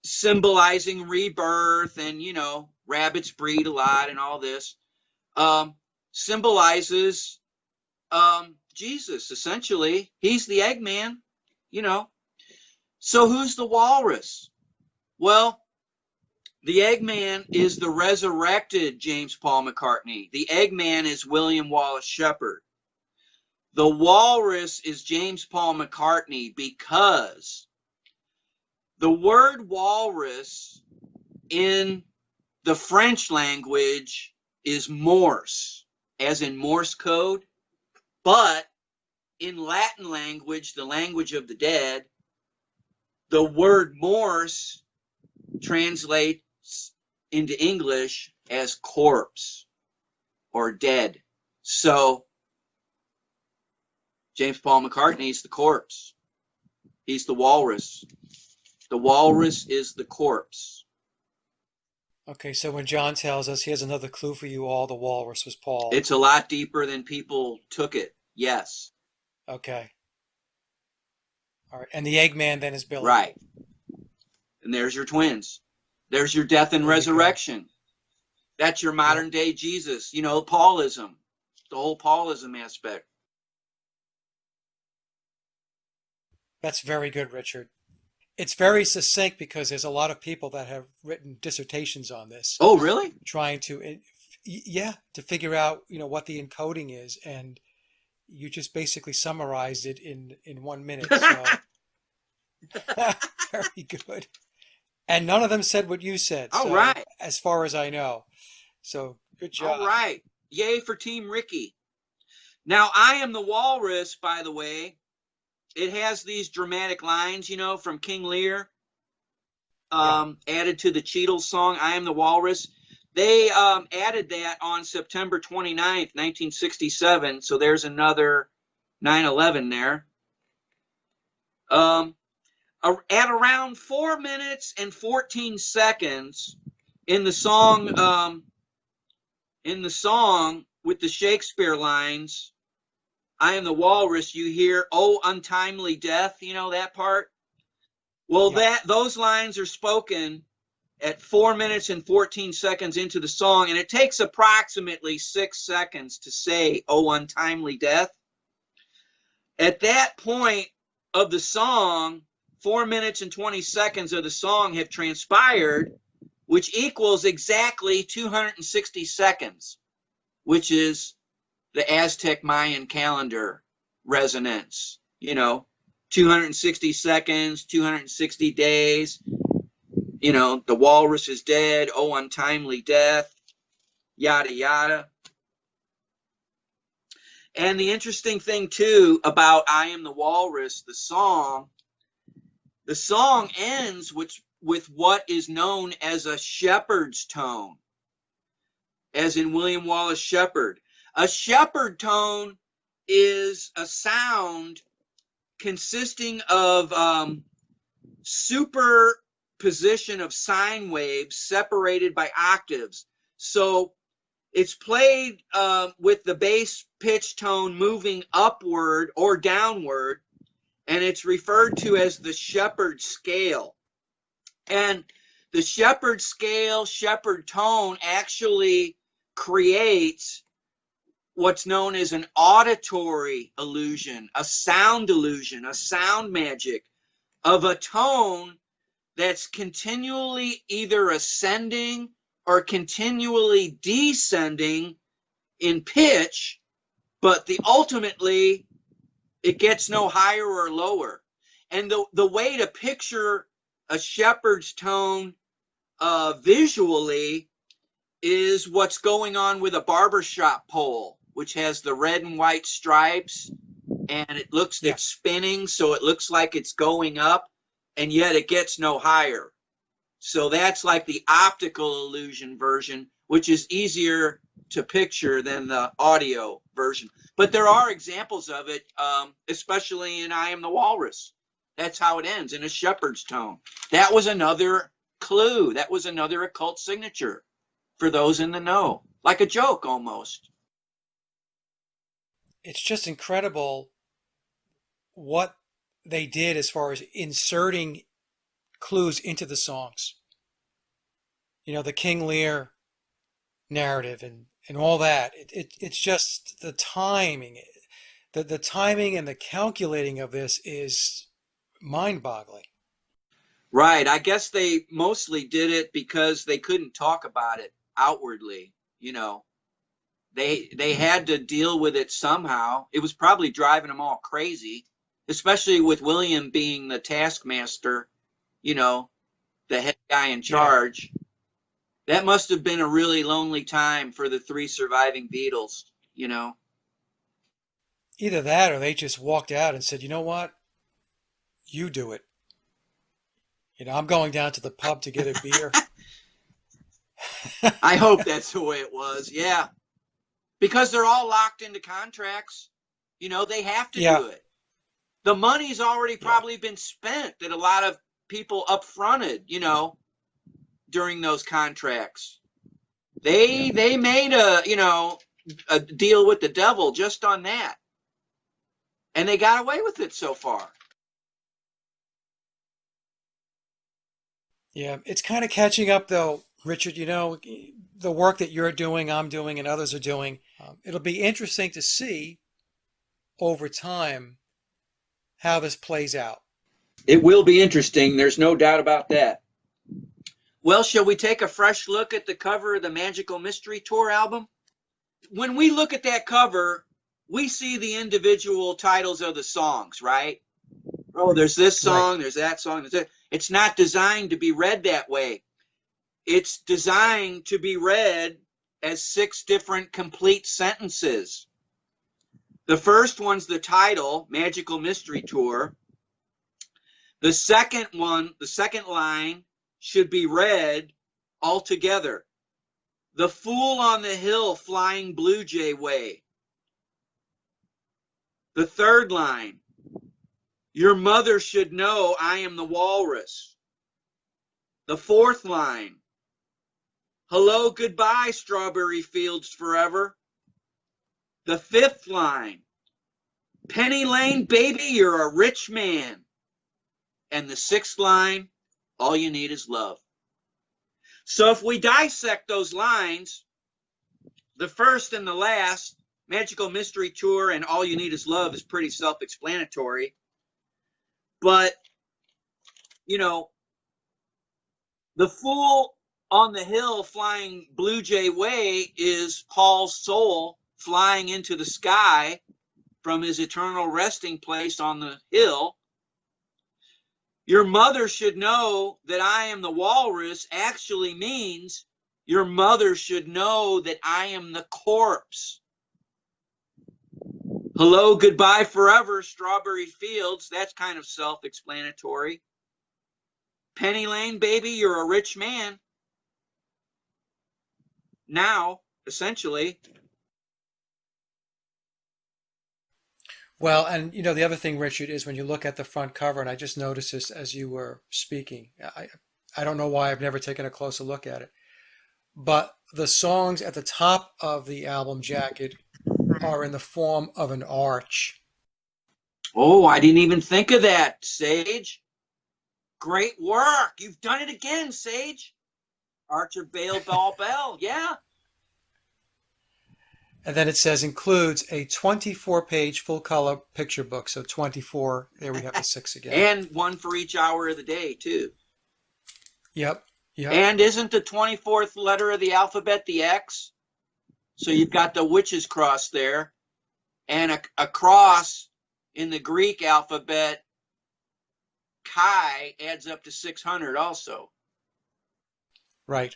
symbolizing rebirth, and, you know, rabbits breed a lot and all this, symbolizes Jesus, essentially. He's the Eggman, you know. So who's the Walrus? Well, the Eggman is the resurrected James Paul McCartney. The Eggman is William Wallace Shepard. The Walrus is James Paul McCartney because the word walrus in the French language is Morse, as in Morse code. But in Latin language, the language of the dead, the word Morse translates into English as corpse or dead. So James Paul McCartney is the corpse. He's the walrus. The walrus is the corpse. Okay, so when John tells us he has another clue for you all, the walrus was Paul. It's a lot deeper than people took it. Yes. Okay. All right. And the Eggman then is Billy. Right. And there's your twins. There's your death and resurrection. That's your modern day Jesus. You know, Paulism. The whole Paulism aspect. That's very good, Richard. It's very succinct because there's a lot of people that have written dissertations on this. Oh, really? Trying to, to figure out, what the encoding is. And you just basically summarized it in 1 minute. So very good. And none of them said what you said. All right. As far as I know. So good job. All right. Yay for Team Ricky. Now, I Am the Walrus, by the way, it has these dramatic lines, from King Lear, added to the Beatles song, I Am the Walrus. They added that on September 29th, 1967. So there's another 9/11 there. At around 4 minutes and 14 seconds in the song with the Shakespeare lines, I Am the Walrus, you hear, oh, untimely death, that part? Well, those lines are spoken at 4 minutes and 14 seconds into the song, and it takes approximately 6 seconds to say, oh, untimely death. At that point of the song, 4 minutes and 20 seconds of the song have transpired, which equals exactly 260 seconds, which is the Aztec Mayan calendar resonance, 260 seconds, 260 days, the walrus is dead, oh, untimely death, yada, yada. And the interesting thing, too, about I Am the Walrus, the song ends with what is known as a shepherd's tone, as in William Wallace Shepard. A shepherd tone is a sound consisting of superposition of sine waves separated by octaves. So it's played with the bass pitch tone moving upward or downward, and it's referred to as the shepherd scale. And the shepherd scale, shepherd tone actually creates what's known as an auditory illusion, a sound illusion, a sound magic of a tone that's continually either ascending or continually descending in pitch, but ultimately it gets no higher or lower. And the way to picture a shepherd's tone visually is what's going on with a barbershop pole, which has the red and white stripes, and it's spinning, so it looks like it's going up, and yet it gets no higher. So that's like the optical illusion version, which is easier to picture than the audio version. But there are examples of it, especially in I Am the Walrus. That's how it ends, in a shepherd's tone. That was another clue. That was another occult signature for those in the know, like a joke almost. It's just incredible what they did as far as inserting clues into the songs. You know, the King Lear narrative and all that. It's just the timing. The timing and the calculating of this is mind-boggling. Right. I guess they mostly did it because they couldn't talk about it outwardly. You know, they had to deal with it somehow. It was probably driving them all crazy, especially with William being the taskmaster, you know, the head guy in charge. Yeah. That must have been a really lonely time for the three surviving Beatles, you know. Either that or they just walked out and said, you know what? You do it. You know, I'm going down to the pub to get a beer. I hope that's the way it was. Yeah. Because they're all locked into contracts. You know, they have to do it. The money's already probably been spent that a lot of people upfronted, you know, during those contracts. They made a deal with the devil just on that. And they got away with it so far. Yeah, it's kind of catching up though, Richard. You know, the work that you're doing, I'm doing, and others are doing. It'll be interesting to see over time how this plays out. It will be interesting. There's no doubt about that. Well, shall we take a fresh look at the cover of the Magical Mystery Tour album? When we look at that cover, we see the individual titles of the songs, right? Oh, there's this song, there's that song, there's that. It's not designed to be read that way. It's designed to be read as 6 different complete sentences. The first one's the title, Magical Mystery Tour. The second one, the second line, should be read all together. The fool on the hill flying blue jay way. The third line, your mother should know I am the walrus. The fourth line, hello, goodbye, strawberry fields forever. The fifth line, Penny Lane, baby, you're a rich man. And the sixth line, all you need is love. So if we dissect those lines, the first and the last, Magical Mystery Tour and All You Need Is Love, is pretty self-explanatory. But, you know, the fool on the hill flying blue jay way is Paul's soul flying into the sky from his eternal resting place on the hill. Your mother should know that I am the walrus actually means your mother should know that I am the corpse. Hello, goodbye forever, strawberry fields. That's kind of self-explanatory. Penny Lane, baby, you're a rich man. Now, essentially. Well, and you know, the other thing, Richard, is when you look at the front cover, and I just noticed this as you were speaking. I don't know why I've never taken a closer look at it. But the songs at the top of the album jacket are in the form of an arch. Oh, I didn't even think of that, Sage. Great work. You've done it again, Sage. Archer Bale Ball Bell. Yeah. And then it says includes a 24-page full-color picture book. So 24, there we have the 6 again. And one for each hour of the day, too. Yep, yep. And isn't the 24th letter of the alphabet the X? So you've got the witch's cross there. And a cross in the Greek alphabet, Chi, adds up to 600 also. Right.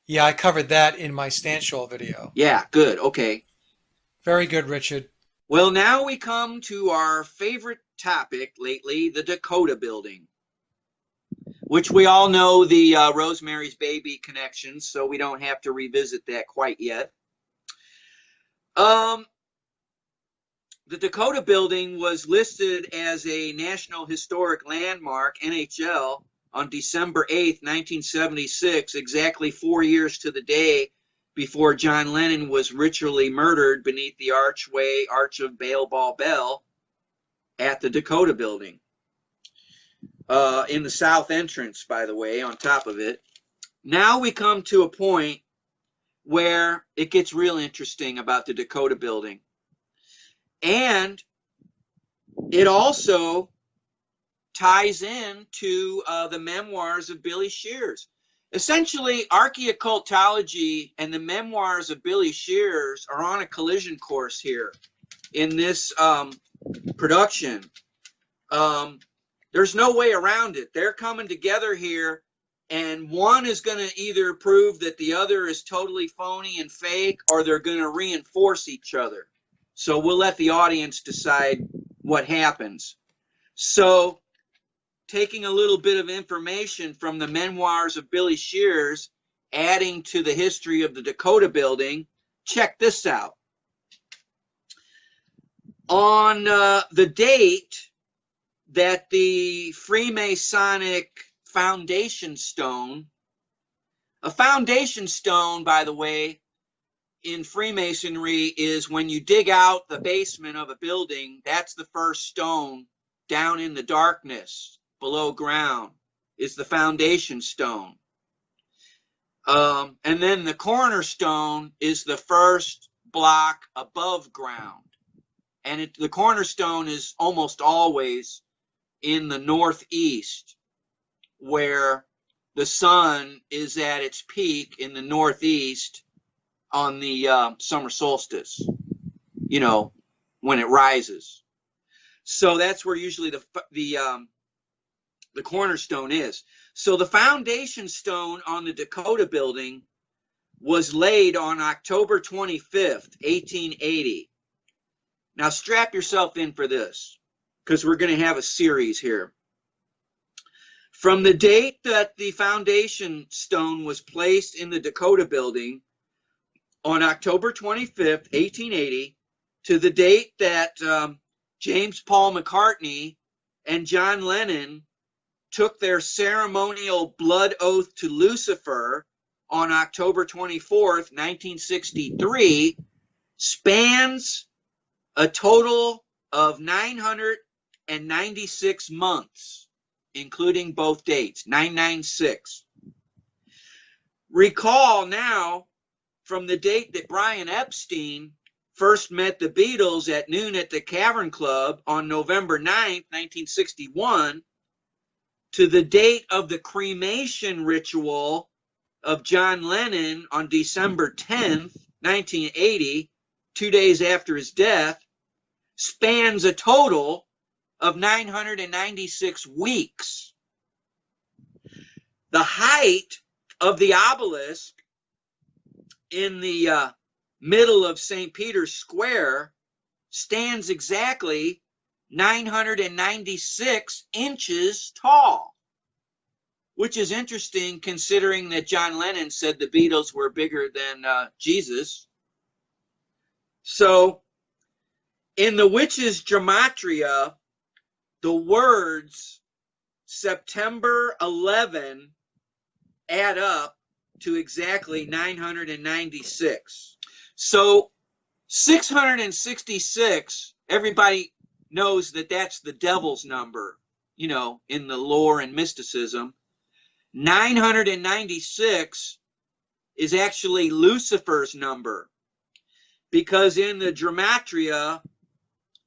Yeah, I covered that in my Stanshall video. Yeah, good. Okay. Very good, Richard. Well, now we come to our favorite topic lately, the Dakota building, which we all know the Rosemary's Baby connection, so we don't have to revisit that quite yet. The Dakota building was listed as a National Historic Landmark, NHL, on December 8th, 1976, exactly 4 years to the day before John Lennon was ritually murdered beneath the Arch of Baal Ball Bell at the Dakota building. In the south entrance, by the way, on top of it. Now we come to a point where it gets real interesting about the Dakota building. And it also ties in to the memoirs of Billy Shears. Essentially, archaeoccultology and the memoirs of Billy Shears are on a collision course here in this production. There's no way around it. They're coming together here, and one is going to either prove that the other is totally phony and fake, or they're going to reinforce each other. So we'll let the audience decide what happens. So, taking a little bit of information from the memoirs of Billy Shears, adding to the history of the Dakota building, check this out. On the date that the Freemasonic foundation stone, a foundation stone, by the way, in Freemasonry is when you dig out the basement of a building, that's the first stone down in the darkness below ground is the foundation stone. And then the cornerstone is the first block above ground. And the cornerstone is almost always in the northeast, where the sun is at its peak in the northeast on the summer solstice, you know, when it rises. So that's where usually the cornerstone is. So the foundation stone on the Dakota building was laid on October 25th, 1880. Now strap yourself in for this, because we're going to have a series here. From the date that the foundation stone was placed in the Dakota building on October 25th, 1880, to the date that James Paul McCartney and John Lennon took their ceremonial blood oath to Lucifer on October 24th, 1963, spans a total of 996 months, including both dates, 996. Recall now, from the date that Brian Epstein first met the Beatles at noon at the Cavern Club on November 9th, 1961, to the date of the cremation ritual of John Lennon on December 10th, 1980, 2 days after his death, spans a total of 996 weeks. The height of the obelisk in the middle of St. Peter's Square stands exactly 996 inches tall, which is interesting considering that John Lennon said the Beatles were bigger than Jesus. So, in the witch's gematria, the words September 11 add up to exactly 996. So 666, everybody knows that that's the devil's number, you know, in the lore and mysticism. 996 is actually Lucifer's number. because in the Gematria,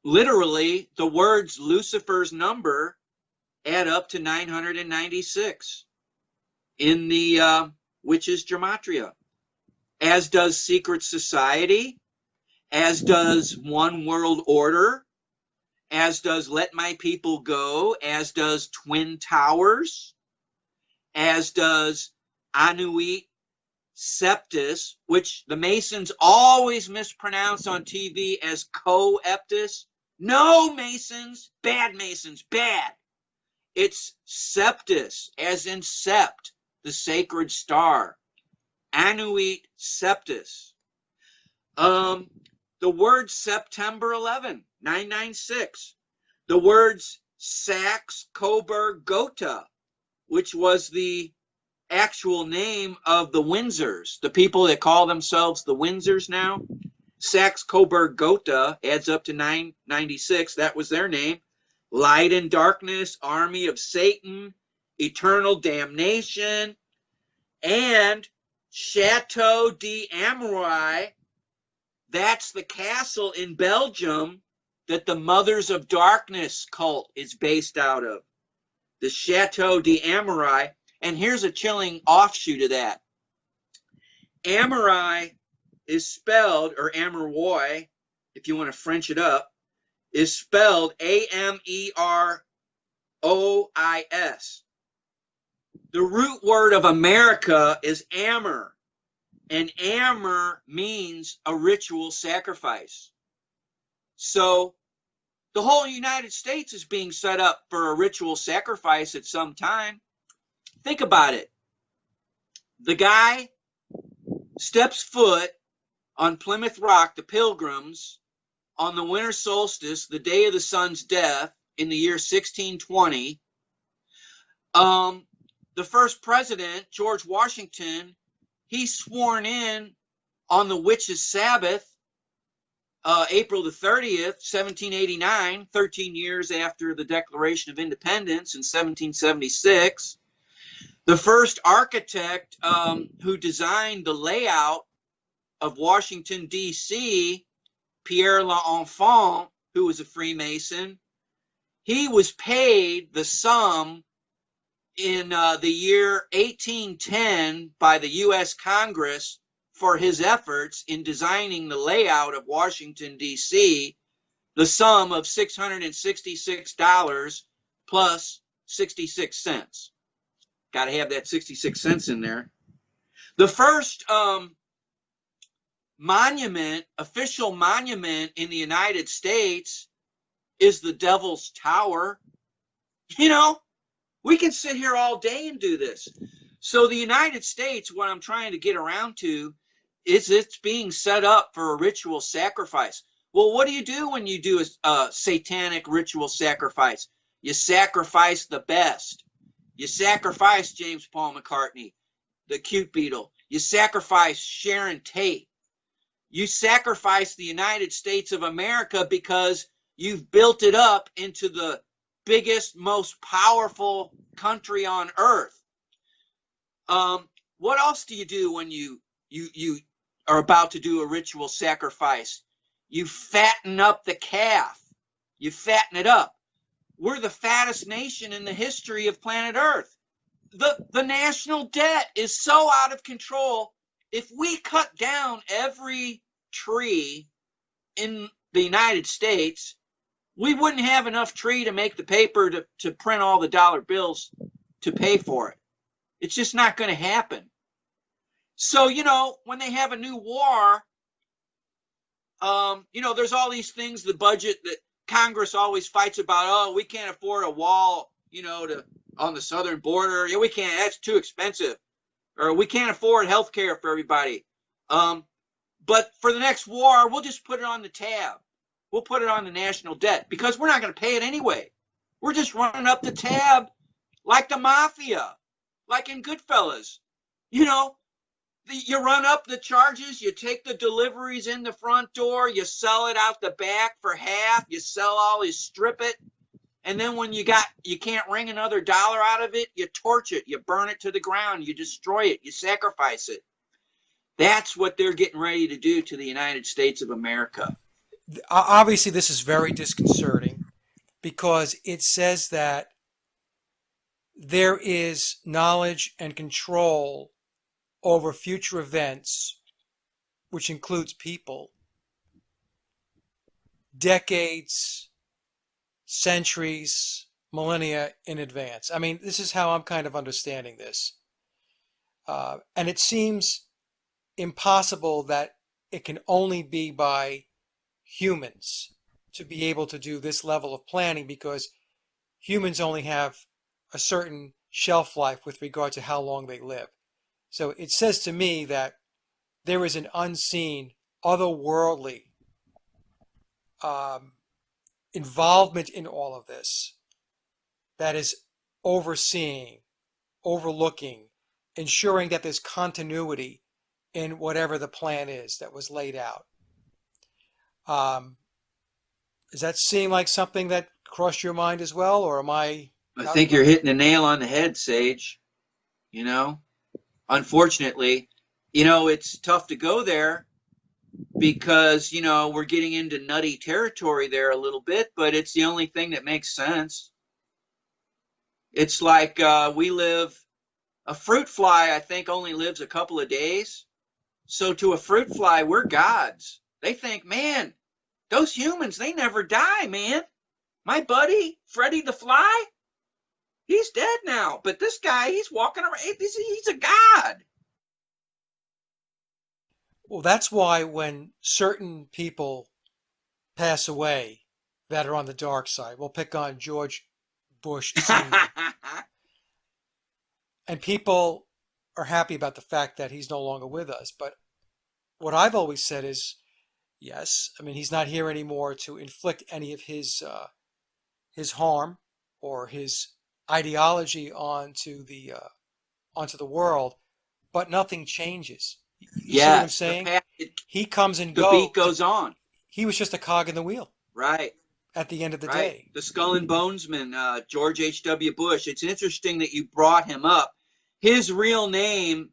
literally, the words Lucifer's number add up to 996 in the witches' Gematria, as does Secret Society, as does One World Order, as does Let My People Go, as does Twin Towers, as does Anuit Septis, which the Masons always mispronounce on TV as Coeptus. No, Masons, bad Masons, bad. It's Septis, as in Sept, the sacred star. Anuit Septis. The word September 11, 996. The words Saxe Coburg Gotha, which was the actual name of the Windsors, the people that call themselves the Windsors now. Saxe Coburg Gotha adds up to 996. That was their name. Light and Darkness, Army of Satan, Eternal Damnation, and Chateau d'Amory. That's the castle in Belgium that the Mothers of Darkness cult is based out of. The Chateau d'Amory. And here's a chilling offshoot of that. Amory is spelled, or Amory, if you want to French it up, is spelled Amerois. The root word of America is Ammer, and Ammer means a ritual sacrifice. So the whole United States is being set up for a ritual sacrifice at some time. Think about it. The guy steps foot on Plymouth Rock, the Pilgrims, on the winter solstice, the day of the sun's death, in the year 1620. The first president, George Washington, he's sworn in on the witches' Sabbath, April the 30th, 1789, 13 years after the Declaration of Independence in 1776. The first architect who designed the layout of Washington, D.C., Pierre L'Enfant, who was a Freemason, he was paid the sum in the year 1810 by the U.S. Congress for his efforts in designing the layout of Washington, D.C., the sum of $666 plus 66 cents. Got to have that 66 cents in there. The first monument, official monument in the United States is the Devil's Tower. You know, we can sit here all day and do this. So the United States, what I'm trying to get around to, is it's being set up for a ritual sacrifice. Well, what do you do when you do a satanic ritual sacrifice? You sacrifice the best. You sacrifice James Paul McCartney, the cute Beatle. You sacrifice Sharon Tate. You sacrifice the United States of America because you've built it up into the biggest, most powerful country on earth. What else do you do when you are about to do a ritual sacrifice? You fatten up the calf. You fatten it up. We're the fattest nation in the history of planet Earth. The national debt is so out of control. If we cut down every tree in the United States, we wouldn't have enough tree to make the paper to print all the dollar bills to pay for it. It's just not going to happen. So, you know, when they have a new war, you know, there's all these things, the budget that Congress always fights about. Oh, we can't afford a wall, you know, on the southern border. Yeah, we can't. That's too expensive. Or we can't afford health care for everybody. But for the next war, we'll just put it on the tab. We'll put it on the national debt because we're not going to pay it anyway. We're just running up the tab like the mafia, like in Goodfellas. You know, you run up the charges, you take the deliveries in the front door, you sell it out the back for half, you sell all, you strip it, and then when you can't wring another dollar out of it, you torch it, you burn it to the ground, you destroy it, you sacrifice it. That's what they're getting ready to do to the United States of America. Obviously, this is very disconcerting because it says that there is knowledge and control over future events, which includes people, decades, centuries, millennia in advance. I mean, this is how I'm kind of understanding this. And it seems impossible that it can only be by humans to be able to do this level of planning, because humans only have a certain shelf life with regard to how long they live. So it says to me that there is an unseen, otherworldly um, involvement in all of this that is overseeing, overlooking, ensuring that there's continuity in whatever the plan is that was laid out. Does that seem like something that crossed your mind as well, or am I I out think you're hitting the nail on the head, Sage. You know, unfortunately, it's tough to go there because, we're getting into nutty territory there a little bit, but it's the only thing that makes sense. It's like a fruit fly, I think, only lives a couple of days. So to a fruit fly, we're gods. They think, man, those humans, they never die, man. My buddy, Freddy the Fly, he's dead now. But this guy, he's walking around. He's a god. Well, that's why when certain people pass away that are on the dark side, we'll pick on George Bush Sr., and people are happy about the fact that he's no longer with us. But what I've always said is, yes, I mean, he's not here anymore to inflict any of his harm or his ideology onto the world, but nothing changes. You see what I'm Yes, saying? He comes and the goes. beat goes on. He was just a cog in the wheel. Right. At the end of the Right. day. The Skull and Bonesman, George H.W. Bush. It's interesting that you brought him up. His real name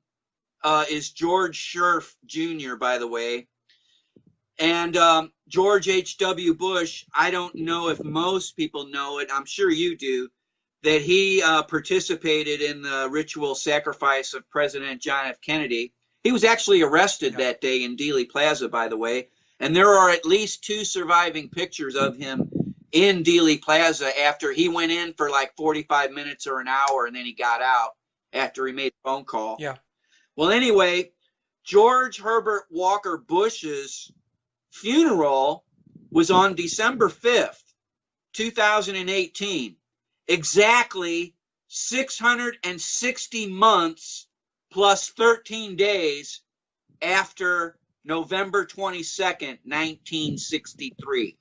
is George Scherf Jr., by the way. And George H.W. Bush, I don't know if most people know it. I'm sure you do, that he participated in the ritual sacrifice of President John F. Kennedy. He was actually arrested that day in Dealey Plaza, by the way. And there are at least 2 surviving pictures of him in Dealey Plaza after he went in for like 45 minutes or an hour, and then he got out after he made a phone call. Yeah. Well, anyway, George Herbert Walker Bush's funeral was on December 5th, 2018. Exactly 660 months plus 13 days after November 22nd, 1963.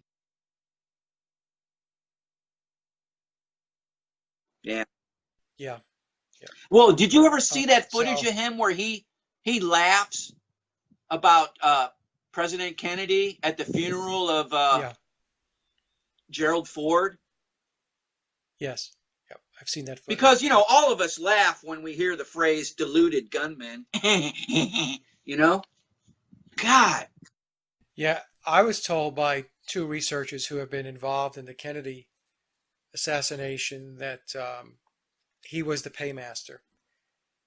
Yeah. Yeah. Well, did you ever see that footage of him where he laughs about President Kennedy at the funeral of Gerald Ford? Yes. Yep. I've seen that footage. Because, all of us laugh when we hear the phrase deluded gunman. God. Yeah. I was told by 2 researchers who have been involved in the Kennedy assassination that he was the paymaster.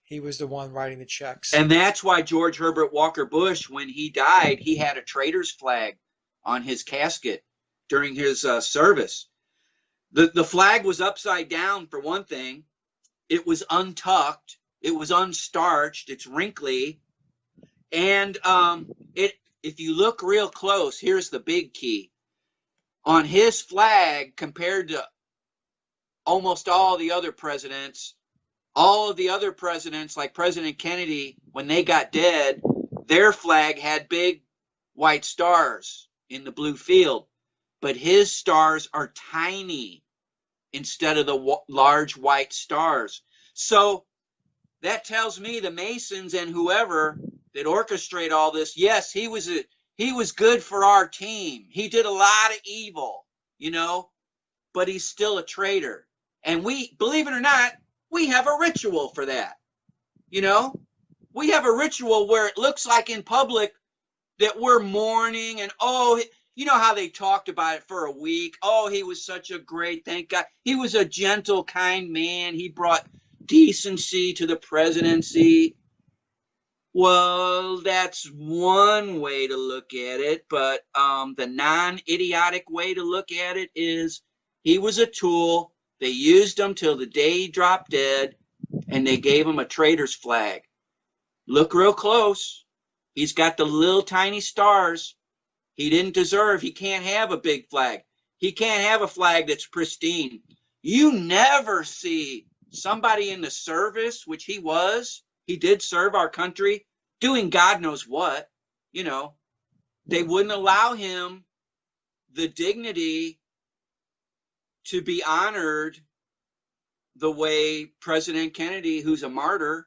He was the one writing the checks. And that's why George Herbert Walker Bush, when he died, he had a traitor's flag on his casket during his service. The flag was upside down, for one thing. It was untucked. It was unstarched. It's wrinkly. And if you look real close, here's the big key. On his flag, compared to almost all the other presidents, like President Kennedy, when they got dead, their flag had big white stars in the blue field. But his stars are tiny instead of the large white stars. So that tells me the Masons and whoever that orchestrate all this, yes, he was good for our team. He did a lot of evil, but he's still a traitor. And we, believe it or not, we have a ritual for that. we have a ritual where it looks like in public that we're mourning and, oh, you know how they talked about it for a week. Oh, he was such a great, thank God. He was a gentle, kind man. He brought decency to the presidency. Well, that's one way to look at it, but the non-idiotic way to look at it is he was a tool. They used him till the day he dropped dead, and they gave him a traitor's flag. Look real close. He's got the little tiny stars. He didn't deserve. He can't have a big flag. He can't have a flag that's pristine. You never see somebody in the service, which he was. He did serve our country, doing God knows what. You know, they wouldn't allow him the dignity to be honored the way President Kennedy, who's a martyr,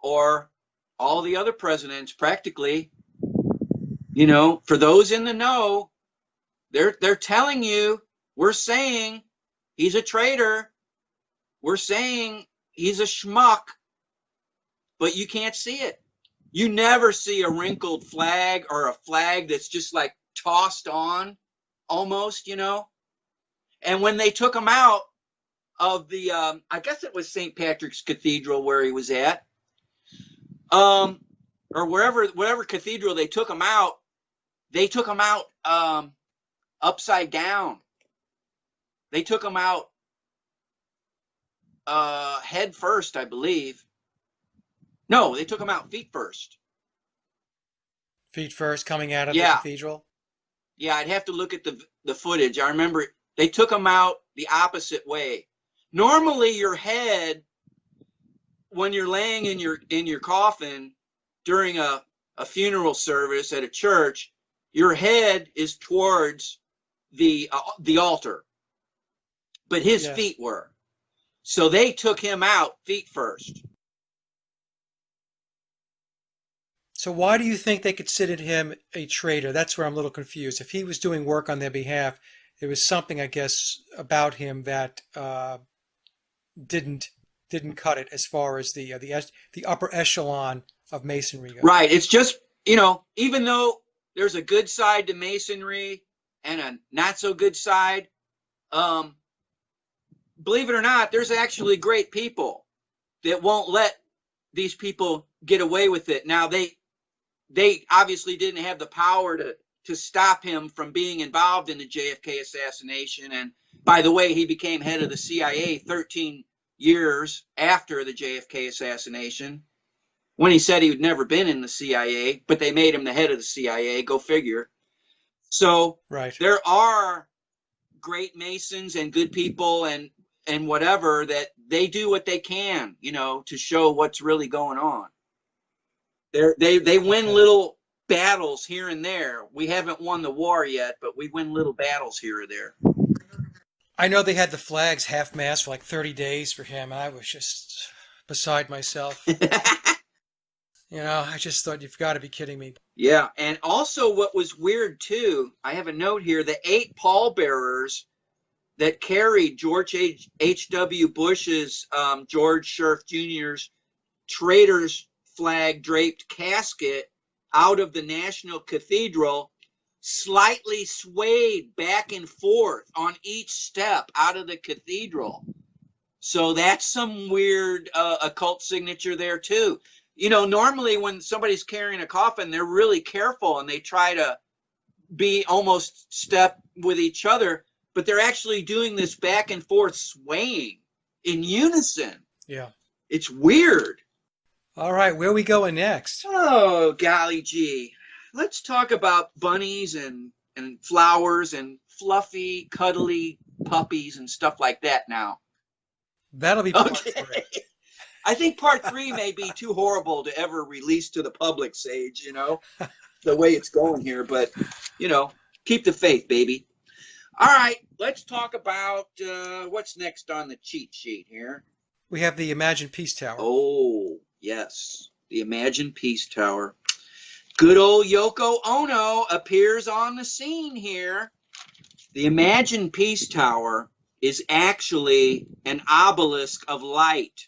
or all the other presidents practically. You know, for those in the know, they're telling you, we're saying he's a traitor. We're saying he's a schmuck, but you can't see it. You never see a wrinkled flag or a flag that's just like tossed on almost, you know. And when they took him out of the, I guess it was St. Patrick's Cathedral where he was at, or whatever cathedral they took him out upside down. They took him out head first, I believe. No, they took him out feet first. Feet first, coming out of the cathedral? Yeah, I'd have to look at the footage. I remember they took him out the opposite way. Normally, your head, when you're laying in your coffin during a funeral service at a church, your head is towards the altar. But his feet were. So they took him out feet first. So why do you think they considered him a traitor? That's where I'm a little confused. If he was doing work on their behalf, there was something, I guess, about him that didn't cut it as far as the upper echelon of Masonry goes. Right. It's just, you know, even though there's a good side to Masonry and a not so good side, believe it or not, there's actually great people that won't let these people get away with it. Now, they obviously didn't have the power to stop him from being involved in the JFK assassination. And by the way, he became head of the CIA 13 years after the JFK assassination, when he said he'd never been in the CIA, but they made him the head of the CIA. Go figure. So there are great Masons and good people and whatever, that they do what they can, you know, to show what's really going on. They win little battles here and there. We haven't won the war yet, but we win little battles here or there. I know they had the flags half-mast for like 30 days for him, and I was just beside myself. You know, I just thought, you've got to be kidding me. Yeah, and also what was weird too, I have a note here, the 8 pallbearers that carried George H.W. Bush's, George Sherf Jr.'s traitor's flag draped casket out of the National Cathedral slightly swayed back and forth on each step out of the cathedral. So that's some weird occult signature there too. You know, normally when somebody's carrying a coffin, they're really careful and they try to be almost step with each other, but they're actually doing this back and forth swaying in unison. Yeah. It's weird. All right, where are we going next? Oh, golly gee. Let's talk about bunnies and flowers and fluffy, cuddly puppies and stuff like that now. That'll be part 3. I think part 3 may be too horrible to ever release to the public, Sage, you know, the way it's going here. But, you know, keep the faith, baby. All right, let's talk about what's next on the cheat sheet here. We have the Imagined Peace Tower. Oh, yes, the Imagined Peace Tower. Good old Yoko Ono appears on the scene here. The Imagined Peace Tower is actually an obelisk of light.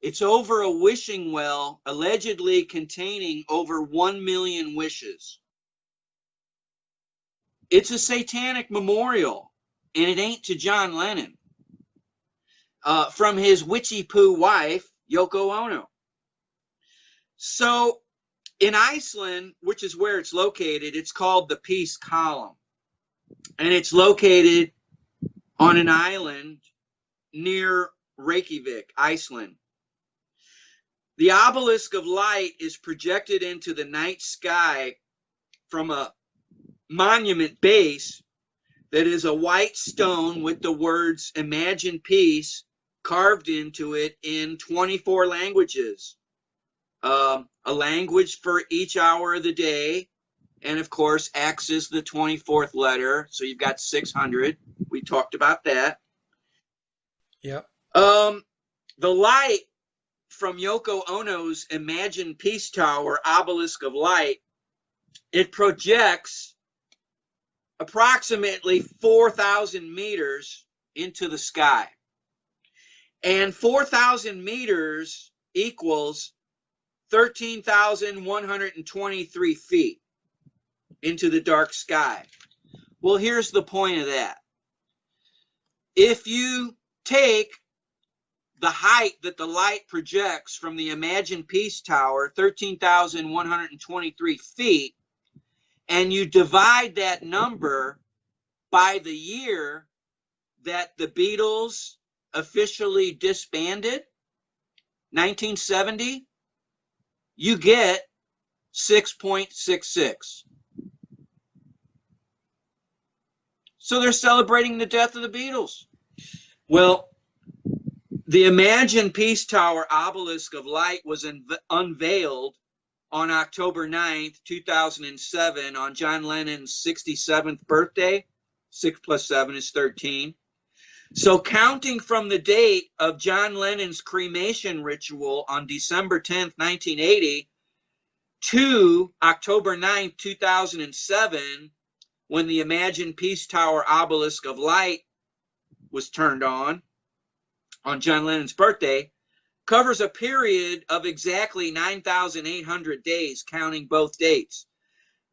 It's over a wishing well allegedly containing over 1 million wishes. It's a satanic memorial, and it ain't to John Lennon. From his witchy poo wife, Yoko Ono. So in Iceland, which is where it's located, it's called the Peace Column. And it's located on an island near Reykjavik, Iceland. The obelisk of light is projected into the night sky from a monument base that is a white stone with the words "Imagine Peace" carved into it in 24 languages. A language for each hour of the day. And of course, X is the 24th letter. So you've got 600. We talked about that. Yep. The light from Yoko Ono's Imagine Peace Tower, obelisk of light, it projects approximately 4,000 meters into the sky. And 4,000 meters equals 13,123 feet into the dark sky. Well, here's the point of that. If you take the height that the light projects from the Imagine Peace Tower, 13,123 feet, and you divide that number by the year that the Beatles officially disbanded, 1970, you get 6.66. So they're celebrating the death of the Beatles. Well, the Imagine Peace Tower obelisk of light was unveiled on October 9th, 2007, on John Lennon's 67th birthday. 6 plus 7 is 13. So counting from the date of John Lennon's cremation ritual on December 10th, 1980, to October 9th, 2007, when the Imagine Peace Tower obelisk of light was turned on John Lennon's birthday, covers a period of exactly 9,800 days, counting both dates.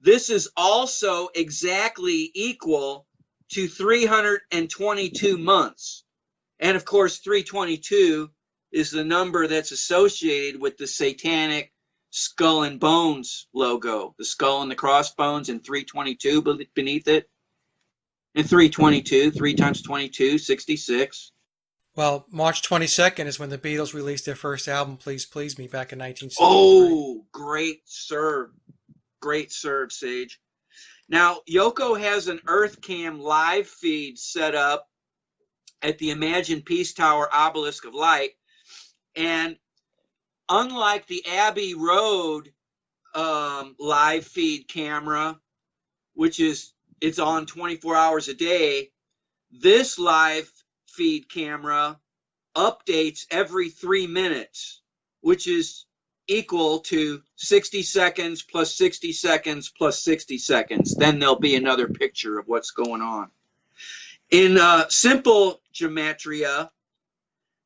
This is also exactly equal to 322 months. And of course, 322 is the number that's associated with the satanic skull and bones logo, the skull and the crossbones, and 322 beneath it. And 322, 3 times 22, 66. Well, March 22nd is when the Beatles released their first album, Please Please Me, back in 1963. Oh, great serve. Great serve, Sage. Now, Yoko has an EarthCam live feed set up at the Imagine Peace Tower obelisk of light. And unlike the Abbey Road live feed camera, which it's on 24 hours a day, this live feed camera updates every 3 minutes, which is equal to 60 seconds plus 60 seconds plus 60 seconds. Then there'll be another picture of what's going on. In simple gematria,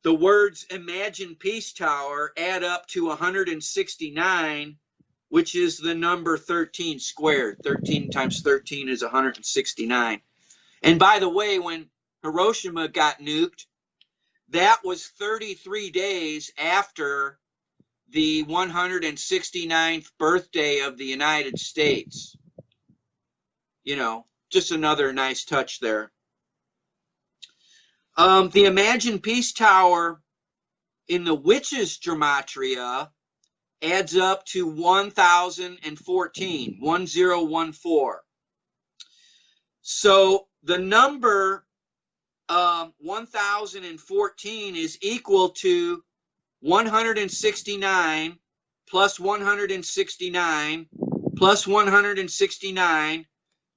the words Imagine Peace Tower add up to 169, which is the number 13 squared. 13 times 13 is 169. And by the way, when Hiroshima got nuked, that was 33 days after the 169th birthday of the United States. You know, just another nice touch there. The Imagine Peace Tower in the witches' gematria adds up to 1014, 1014. So the number 1014 is equal to 169 plus 169 plus 169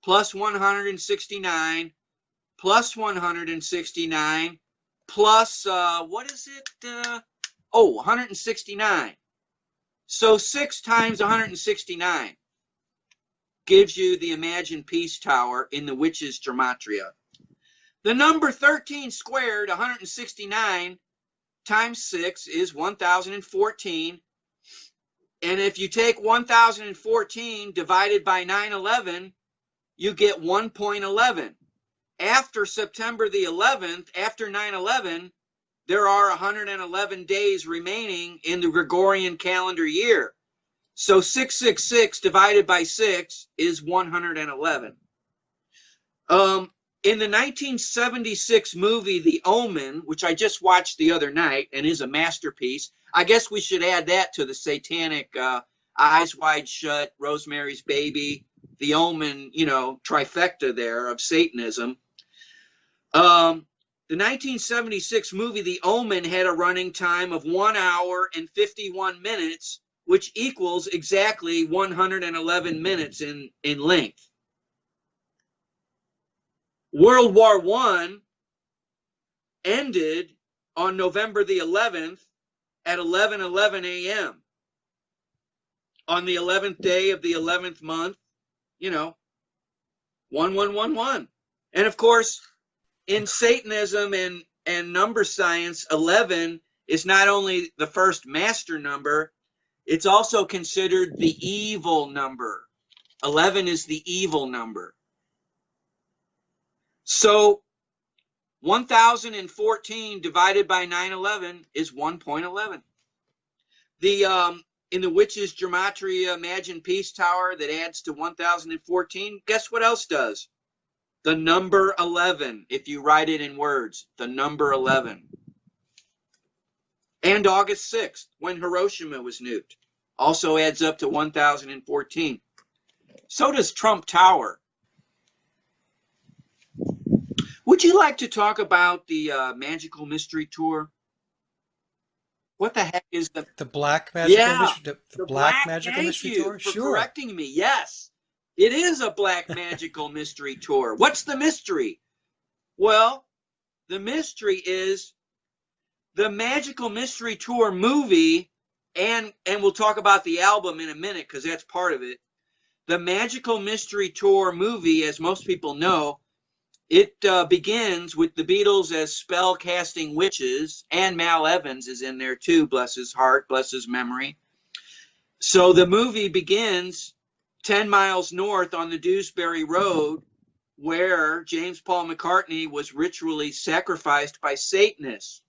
plus 169 plus 169 plus, what is it? 169. So 6 times 169 gives you the Imagine Peace Tower in the witches' gematria. The number 13 squared, 169, times 6 is 1014. And if you take 1014 divided by 9/11, you get 1.11. After September the 11th, after 9/11, there are 111 days remaining in the Gregorian calendar year. So 666 divided by 6 is 111. In the 1976 movie, The Omen, which I just watched the other night and is a masterpiece, I guess we should add that to the satanic Eyes Wide Shut, Rosemary's Baby, The Omen, trifecta there of Satanism. The 1976 movie, The Omen, had a running time of 1 hour and 51 minutes, which equals exactly 111 minutes in length. World War I ended on November the 11th at 11:11 a.m. on the 11th day of the 11th month, 1111. And of course, in Satanism and number science, 11 is not only the first master number, it's also considered the evil number. 11 is the evil number. So 1014 divided by 9/11 is 1.11. In the Witch's Gematria Imagine Peace Tower that adds to 1014, guess what else does? The number 11, if you write it in words, the number 11. And August 6th, when Hiroshima was nuked, also adds up to 1014. So does Trump Tower. Would you like to talk about the Magical Mystery Tour? What the heck is the Black Magical Yeah, Mystery the Black black. Magical Thank Mystery you Tour? for Sure. correcting me. Yes, it is a Black Magical Mystery Tour. What's the mystery? Well, the mystery is the Magical Mystery Tour movie, and we'll talk about the album in a minute because that's part of it. The Magical Mystery Tour movie, as most people know, it begins with the Beatles as spell-casting witches, and Mal Evans is in there too, bless his heart, bless his memory. So the movie begins 10 miles north on the Dewsbury Road, where James Paul McCartney was ritually sacrificed by Satanists.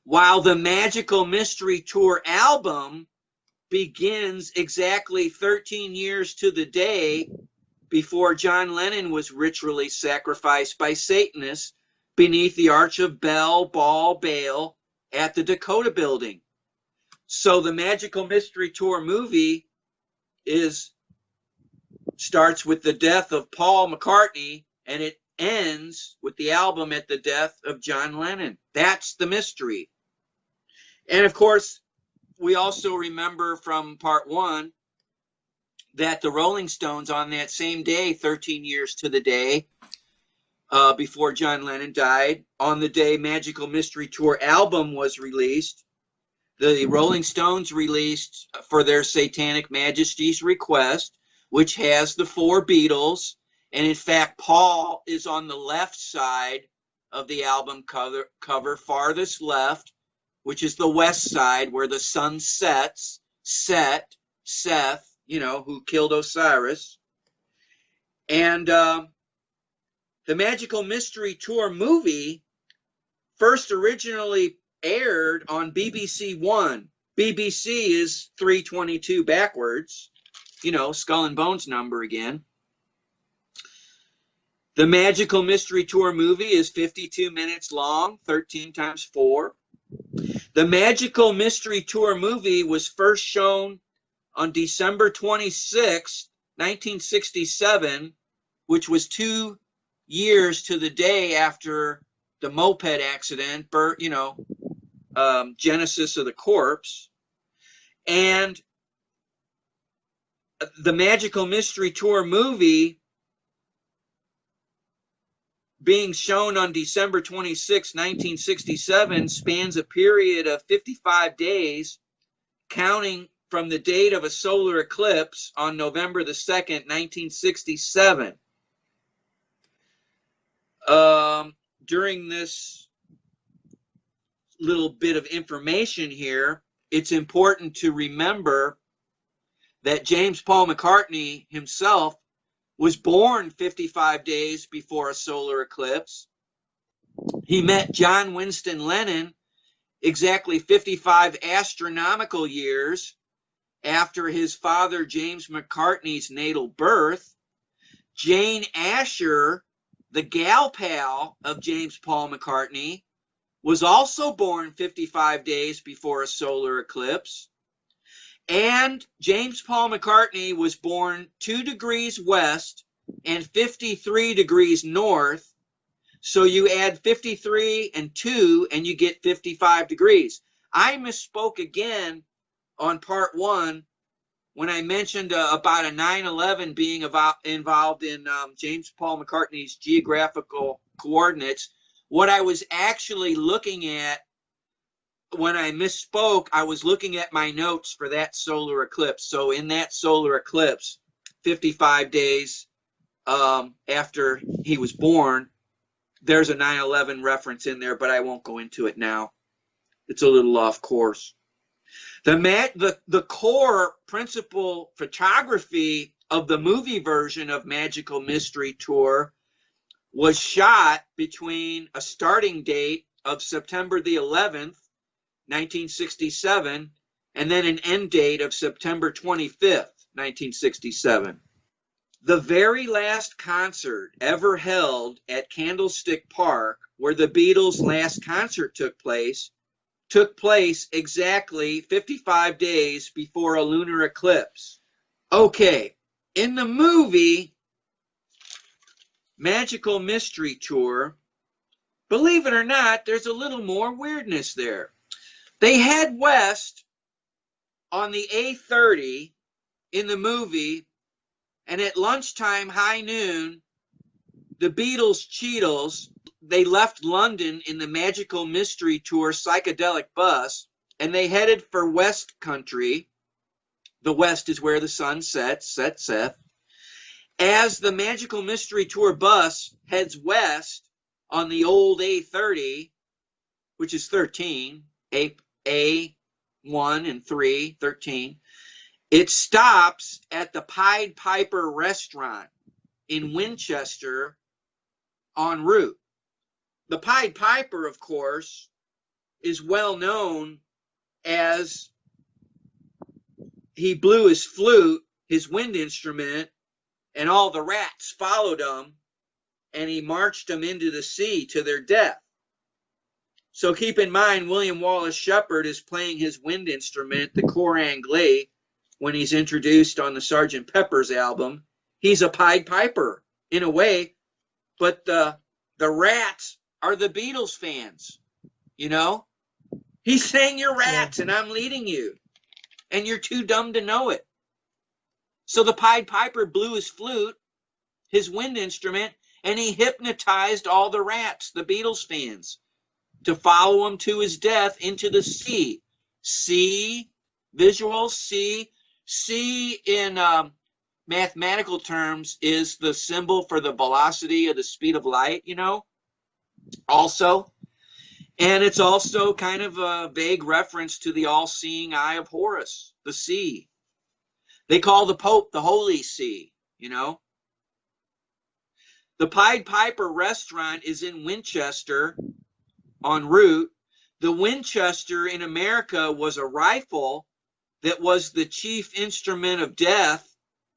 While the Magical Mystery Tour album begins exactly 13 years to the day before John Lennon was ritually sacrificed by Satanists beneath the Arch of Bell, Baal at the Dakota Building. So the Magical Mystery Tour movie starts with the death of Paul McCartney, and it ends with the album at the death of John Lennon. That's the mystery. And of course, we also remember from part 1 that the Rolling Stones on that same day, 13 years to the day before John Lennon died, on the day Magical Mystery Tour album was released, the Rolling Stones released For Their Satanic Majesty's Request, which has the 4 Beatles. And in fact, Paul is on the left side of the album cover, farthest left, which is the west side where the sun sets, Seth, who killed Osiris. And the Magical Mystery Tour movie first originally aired on BBC One. BBC is 322 backwards, Skull and Bones number again. The Magical Mystery Tour movie is 52 minutes long, 13 times 4. The Magical Mystery Tour movie was first shown on December 26, 1967, which was 2 years to the day after the Moped Accident, Genesis of the Corpse. And the Magical Mystery Tour movie being shown on December 26, 1967, spans a period of 55 days, counting from the date of a solar eclipse on November the 2nd, 1967. During this little bit of information here. It's important to remember that James Paul McCartney himself was born 55 days before a solar eclipse. He met John Winston Lennon exactly 55 astronomical years after his father James McCartney's natal birth. Jane Asher, the gal pal of James Paul McCartney, was also born 55 days before a solar eclipse. And James Paul McCartney was born 2 degrees west and 53 degrees north. So you add 53 and 2 and you get 55 degrees. I misspoke again on part 1 when I mentioned about a 9/11 being involved in James Paul McCartney's geographical coordinates. What I was actually looking at when I misspoke, I was looking at my notes for that solar eclipse. So in that solar eclipse, 55 days after he was born, there's a 9/11 reference in there, but I won't go into it now. It's a little off course. The core principal photography of the movie version of Magical Mystery Tour was shot between a starting date of September the 11th, 1967, and then an end date of September 25th, 1967. The very last concert ever held at Candlestick Park, where the Beatles' last concert took place exactly 55 days before a lunar eclipse. Okay, in the movie Magical Mystery Tour, believe it or not, there's a little more weirdness there. They head west on the A30 in the movie, and at lunchtime, high noon, the Beatles' Cheetles, they left London in the Magical Mystery Tour psychedelic bus, and they headed for West Country. The West is where the sun sets. As the Magical Mystery Tour bus heads west on the old A30, which is 13, A1 and 3, 13, it stops at the Pied Piper restaurant in Winchester en route. The Pied Piper, of course, is well known as he blew his flute, his wind instrument, and all the rats followed him, and he marched them into the sea to their death. So keep in mind, William Wallace Shepard is playing his wind instrument, the cor anglais, when he's introduced on the Sgt. Pepper's album. He's a Pied Piper in a way, but the rats are the Beatles fans, you know? He's saying you're rats and I'm leading you, and you're too dumb to know it. So the Pied Piper blew his flute, his wind instrument, and he hypnotized all the rats, the Beatles fans, to follow him to his death into the sea. Sea, visual, sea. Sea in mathematical terms is the symbol for the velocity of the speed of light, you know, also. And it's also kind of a vague reference to the all-seeing eye of Horus, the sea. They call the Pope the Holy See, you know. The Pied Piper restaurant is in Winchester en route. The Winchester in America was a rifle that was the chief instrument of death.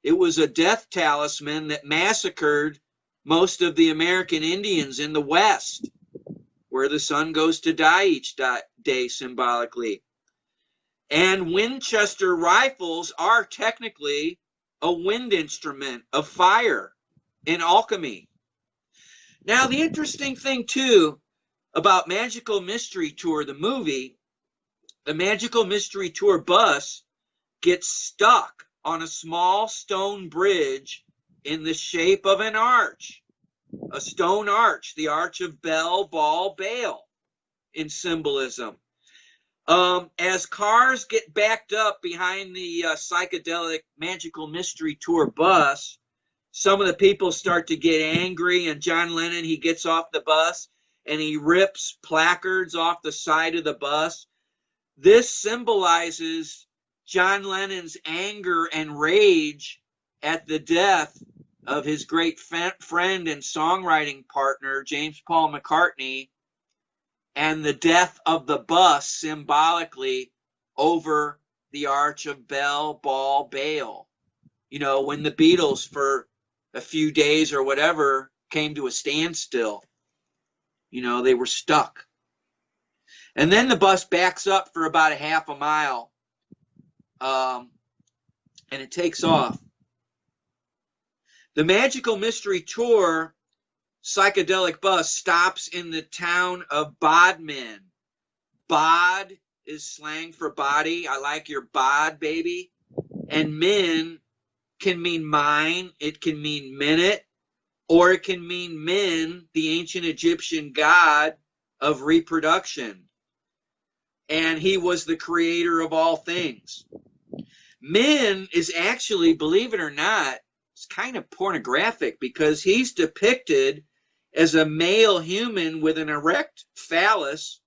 It was a death talisman that massacred most of the American Indians in the West, where the sun goes to die each day symbolically. And Winchester rifles are technically a wind instrument of fire in alchemy. Now, the interesting thing, too, about Magical Mystery Tour, the movie, the Magical Mystery Tour bus gets stuck on a small stone bridge in the shape of an arch, a stone arch, the Arch of Bell, Ball, Baal in symbolism. As cars get backed up behind the psychedelic Magical Mystery Tour bus, some of the people start to get angry, and John Lennon, he gets off the bus and he rips placards off the side of the bus. This symbolizes John Lennon's anger and rage at the death of his great friend and songwriting partner, James Paul McCartney, and the death of the bus symbolically over the Arch of Bell, Ball, Bail. You know, when the Beatles for a few days or whatever came to a standstill, you know, they were stuck. And then the bus backs up for about a half a mile, and it takes off. The Magical Mystery Tour psychedelic bus stops in the town of Bodmin. Bod is slang for body. I like your bod, baby. And min can mean mine, it can mean minute, or it can mean Min, the ancient Egyptian god of reproduction. And he was the creator of all things. Min is actually, believe it or not, it's kind of pornographic because he's depicted as a male human with an erect phallus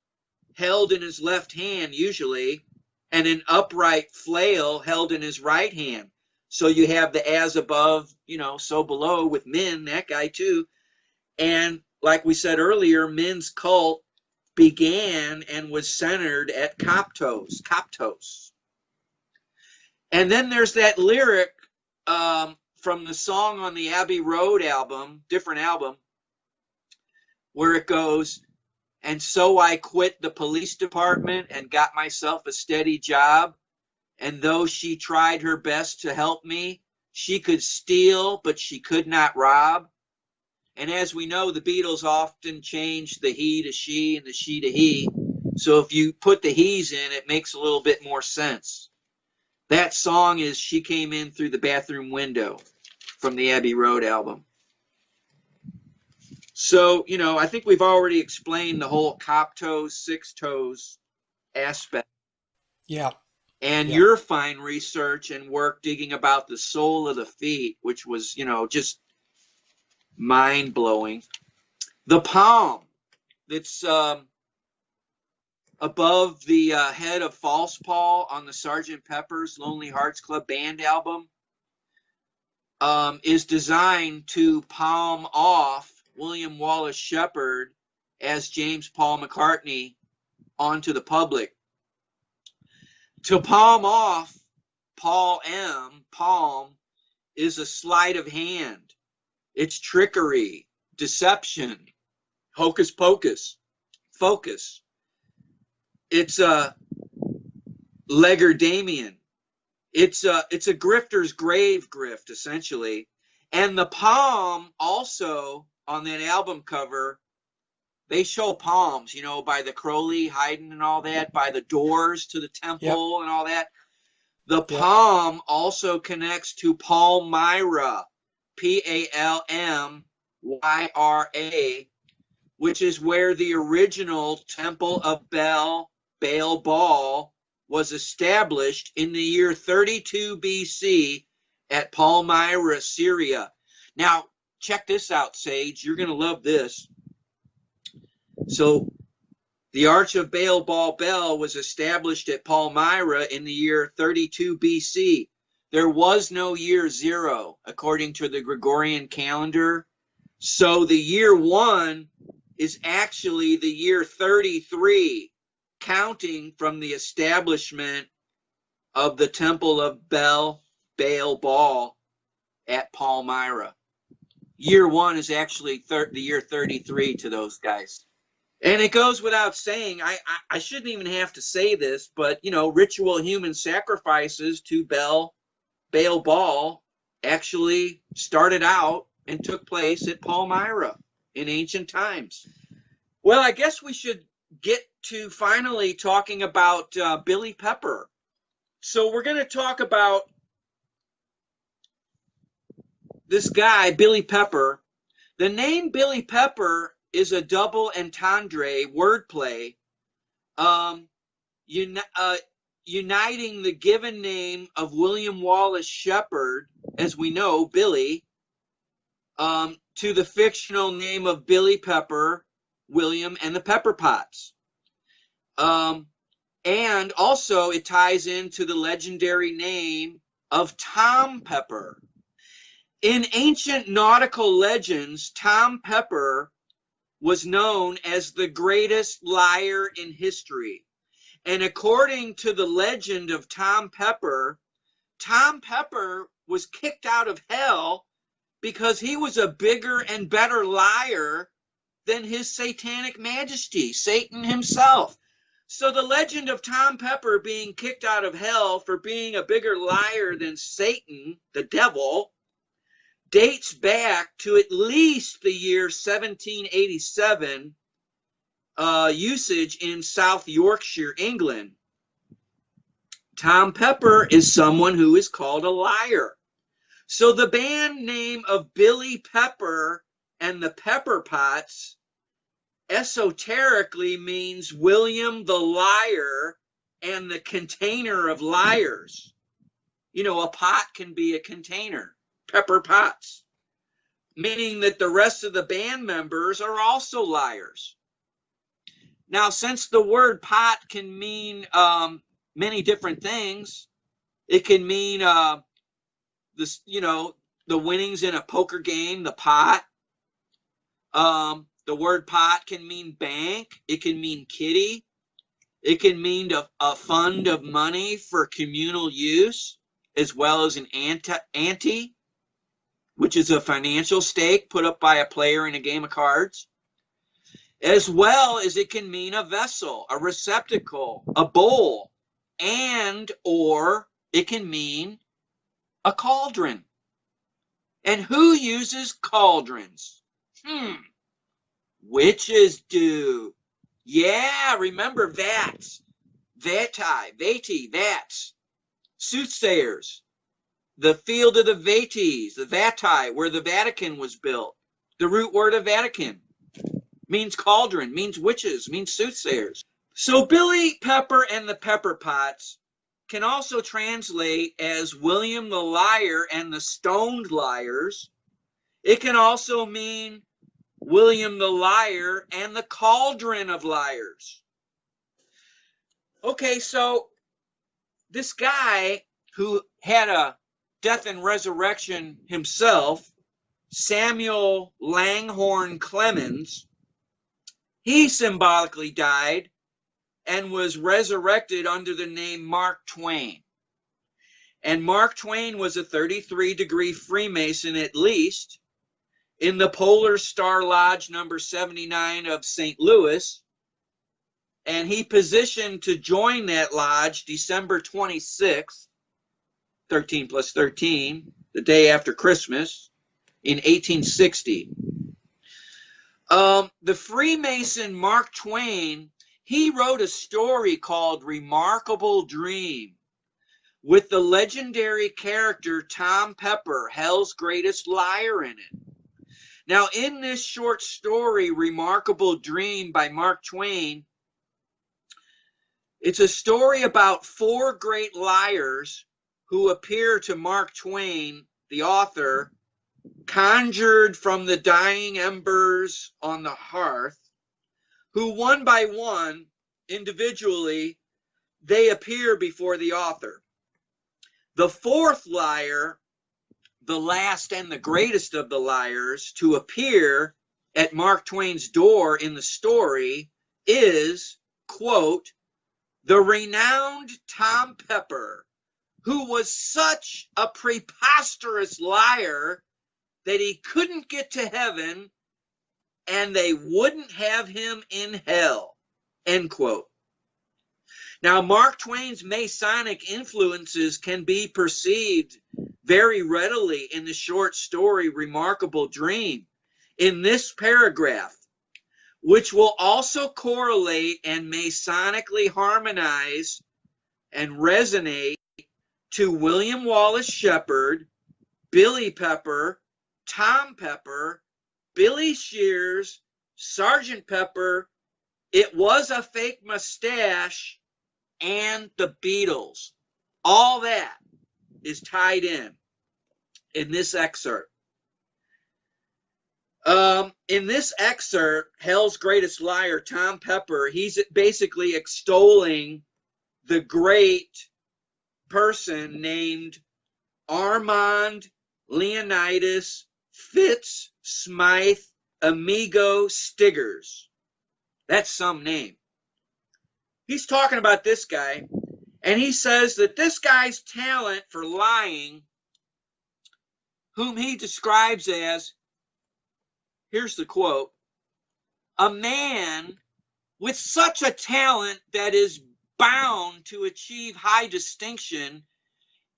held in his left hand usually, and an upright flail held in his right hand. So you have the as above, you know, so below with Min, that guy too. And like we said earlier, Min's cult began and was centered at Coptos. And then there's that lyric from the song on the Abbey Road album, different album, where it goes, and so I quit the police department and got myself a steady job. And though she tried her best to help me, she could steal, but she could not rob. And as we know, the Beatles often change the he to she and the she to he. So if you put the he's in, it makes a little bit more sense. That song is She Came In Through the Bathroom Window from the Abbey Road album. So, you know, I think we've already explained the whole Coptos, Six Toes aspect. Yeah. And your fine research and work digging about the sole of the feet, which was, you know, just mind-blowing. The palm that's above the head of False Paul on the Sgt. Pepper's Lonely Hearts Club Band album is designed to palm off William Wallace Shepard as James Paul McCartney onto the public. To palm off Paul M., palm, is a sleight of hand. It's trickery, deception, hocus pocus, focus. It's a legerdemain. It's a grifter's grave grift, essentially. And the palm also, on that album cover, they show palms, you know, by the Crowley, Haydn and all that, by the doors to the temple and all that. The palm also connects to Palmyra, Palmyra, which is where the original Temple of Baal Baal, was established in the year 32 BC at Palmyra, Syria. Now, check this out, Sage. You're going to love this. So, the Arch of Baal was established at Palmyra in the year 32 BC. There was no year 0, according to the Gregorian calendar. So, the year 1 is actually the year 33, counting from the establishment of the Temple of Baal at Palmyra. Year 1 is actually the year 33 to those guys. And it goes without saying, I shouldn't even have to say this, but, you know, ritual human sacrifices to Baal actually started out and took place at Palmyra in ancient times. Well, I guess we should get to finally talking about Billy Pepper. So we're going to talk about this guy, Billy Pepper. The name Billy Pepper is a double entendre wordplay, uniting the given name of William Wallace Shepard, as we know, Billy, to the fictional name of Billy Pepper, William and the Pepper Potts. And also it ties into the legendary name of Tom Pepper. In ancient nautical legends, Tom Pepper was known as the greatest liar in history. And according to the legend of Tom Pepper was kicked out of hell because he was a bigger and better liar than his satanic majesty, Satan himself. So the legend of Tom Pepper being kicked out of hell for being a bigger liar than Satan, the devil, dates back to at least the year 1787 usage in South Yorkshire, England. Tom Pepper is someone who is called a liar. So the band name of Billy Pepper and the Pepper Potts esoterically means William the Liar and the container of liars. You know, a pot can be a container, Pepper Potts, meaning that the rest of the band members are also liars. Now, since the word pot can mean many different things, it can mean the winnings in a poker game, the pot. The word pot can mean bank. It can mean kitty. It can mean a fund of money for communal use, as well as an ante, which is a financial stake put up by a player in a game of cards, as well as it can mean a vessel, a receptacle, a bowl, and or it can mean a cauldron. And who uses cauldrons? Witches do. Yeah, remember vats, vats, soothsayers, the field of the vates, the vati, where the Vatican was built. The root word of Vatican means cauldron, means witches, means soothsayers. So Billy Pepper and the Pepper Potts can also translate as William the Liar and the Stoned Liars. It can also mean William the Liar and the Cauldron of Liars. Okay, so this guy who had a death and resurrection himself, Samuel Langhorne Clemens, he symbolically died and was resurrected under the name Mark Twain. And Mark Twain was a 33-degree Freemason at least in the Polar Star Lodge number 79 of St. Louis. And he positioned to join that lodge December 26th, 13 plus 13, the day after Christmas, in 1860. The Freemason Mark Twain, he wrote a story called Remarkable Dream with the legendary character Tom Pepper, hell's greatest liar, in it. Now, in this short story, Remarkable Dream by Mark Twain, it's a story about 4 great liars who appear to Mark Twain, the author, conjured from the dying embers on the hearth, who one by one, individually, they appear before the author. The 4th liar, the last and the greatest of the liars to appear at Mark Twain's door in the story is, quote, the renowned Tom Pepper, who was such a preposterous liar that he couldn't get to heaven and they wouldn't have him in hell, end quote. Now, Mark Twain's Masonic influences can be perceived very readily in the short story Remarkable Dream in this paragraph, which will also correlate and Masonically harmonize and resonate to William Wallace Shepard, Billy Pepper, Tom Pepper, Billy Shears, Sergeant Pepper, It Was a Fake Mustache, and the Beatles. All that is tied in this excerpt. In this excerpt, Hell's Greatest Liar, Tom Pepper, he's basically extolling the great person named Armand Leonidas Fitz Smythe Amigo Stiggers. That's some name. He's talking about this guy, and he says that this guy's talent for lying, whom he describes as, here's the quote, a man with such a talent that is bound to achieve high distinction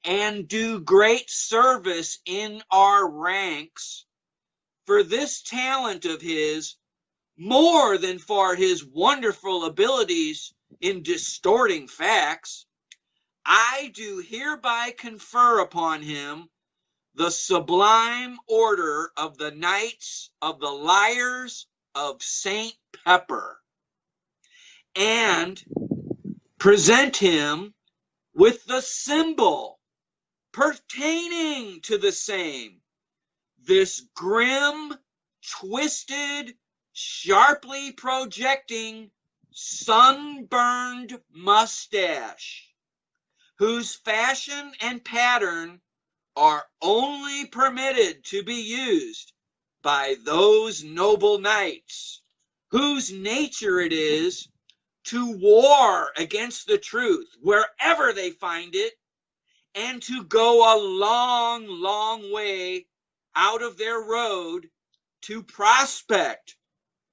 and do great service in our ranks. For this talent of his, more than for his wonderful abilities in distorting facts, I do hereby confer upon him the sublime order of the Knights of the Liars of St. Pepper, and present him with the symbol pertaining to the same, this grim, twisted, sharply projecting, sunburned mustache, whose fashion and pattern are only permitted to be used by those noble knights, whose nature it is to war against the truth wherever they find it, and to go a long, long way out of their road to prospect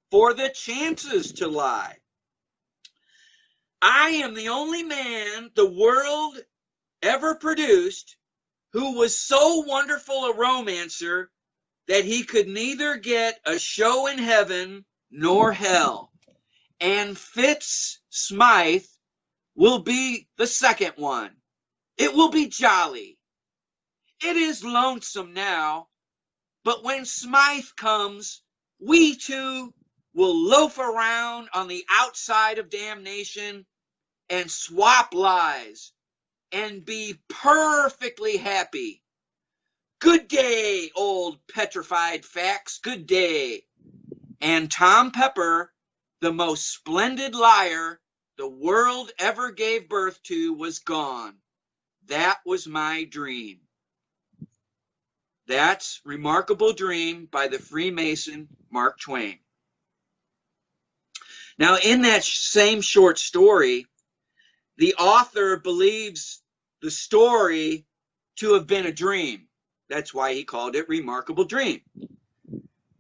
for the chances to lie. I am the only man the world ever produced who was so wonderful a romancer that he could neither get a show in heaven nor hell. And Fitz Smythe will be the second one. It will be jolly. It is lonesome now, but when Smythe comes, we two will loaf around on the outside of damnation and swap lies and be perfectly happy. Good day, old petrified facts, good day. And Tom Pepper, the most splendid liar the world ever gave birth to, was gone. That was my dream. That's Remarkable Dream by the Freemason Mark Twain. Now, in that same short story, the author believes the story to have been a dream. That's why he called it Remarkable Dream.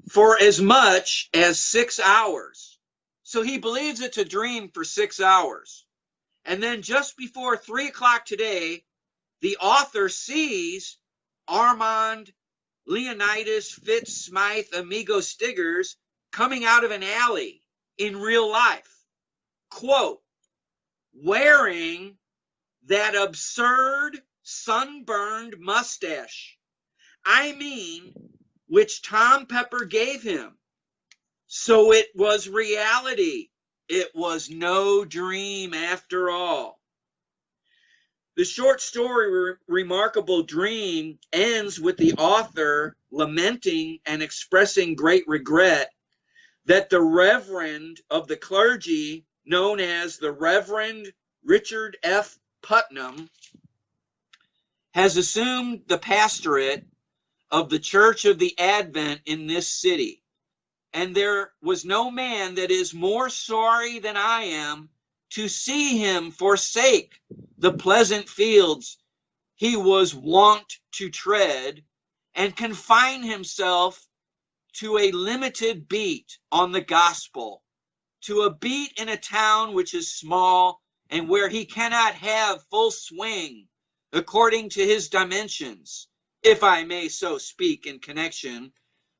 For as much as 6 hours. So he believes it's a dream for 6 hours. And then just before 3 o'clock today, the author sees Armand Leonidas Fitz Smythe Amigo Stiggers coming out of an alley in real life. Quote, wearing that absurd sunburned mustache. I mean, which Tom Pepper gave him. So it was reality. It was no dream after all. The short story, Remarkable Dream, ends with the author lamenting and expressing great regret that the Reverend of the clergy, known as the Reverend Richard F. Putnam, has assumed the pastorate of the Church of the Advent in this city. And there was no man that is more sorry than I am to see him forsake the pleasant fields he was wont to tread and confine himself to a limited beat on the gospel, to a beat in a town which is small and where he cannot have full swing according to his dimensions, if I may so speak, in connection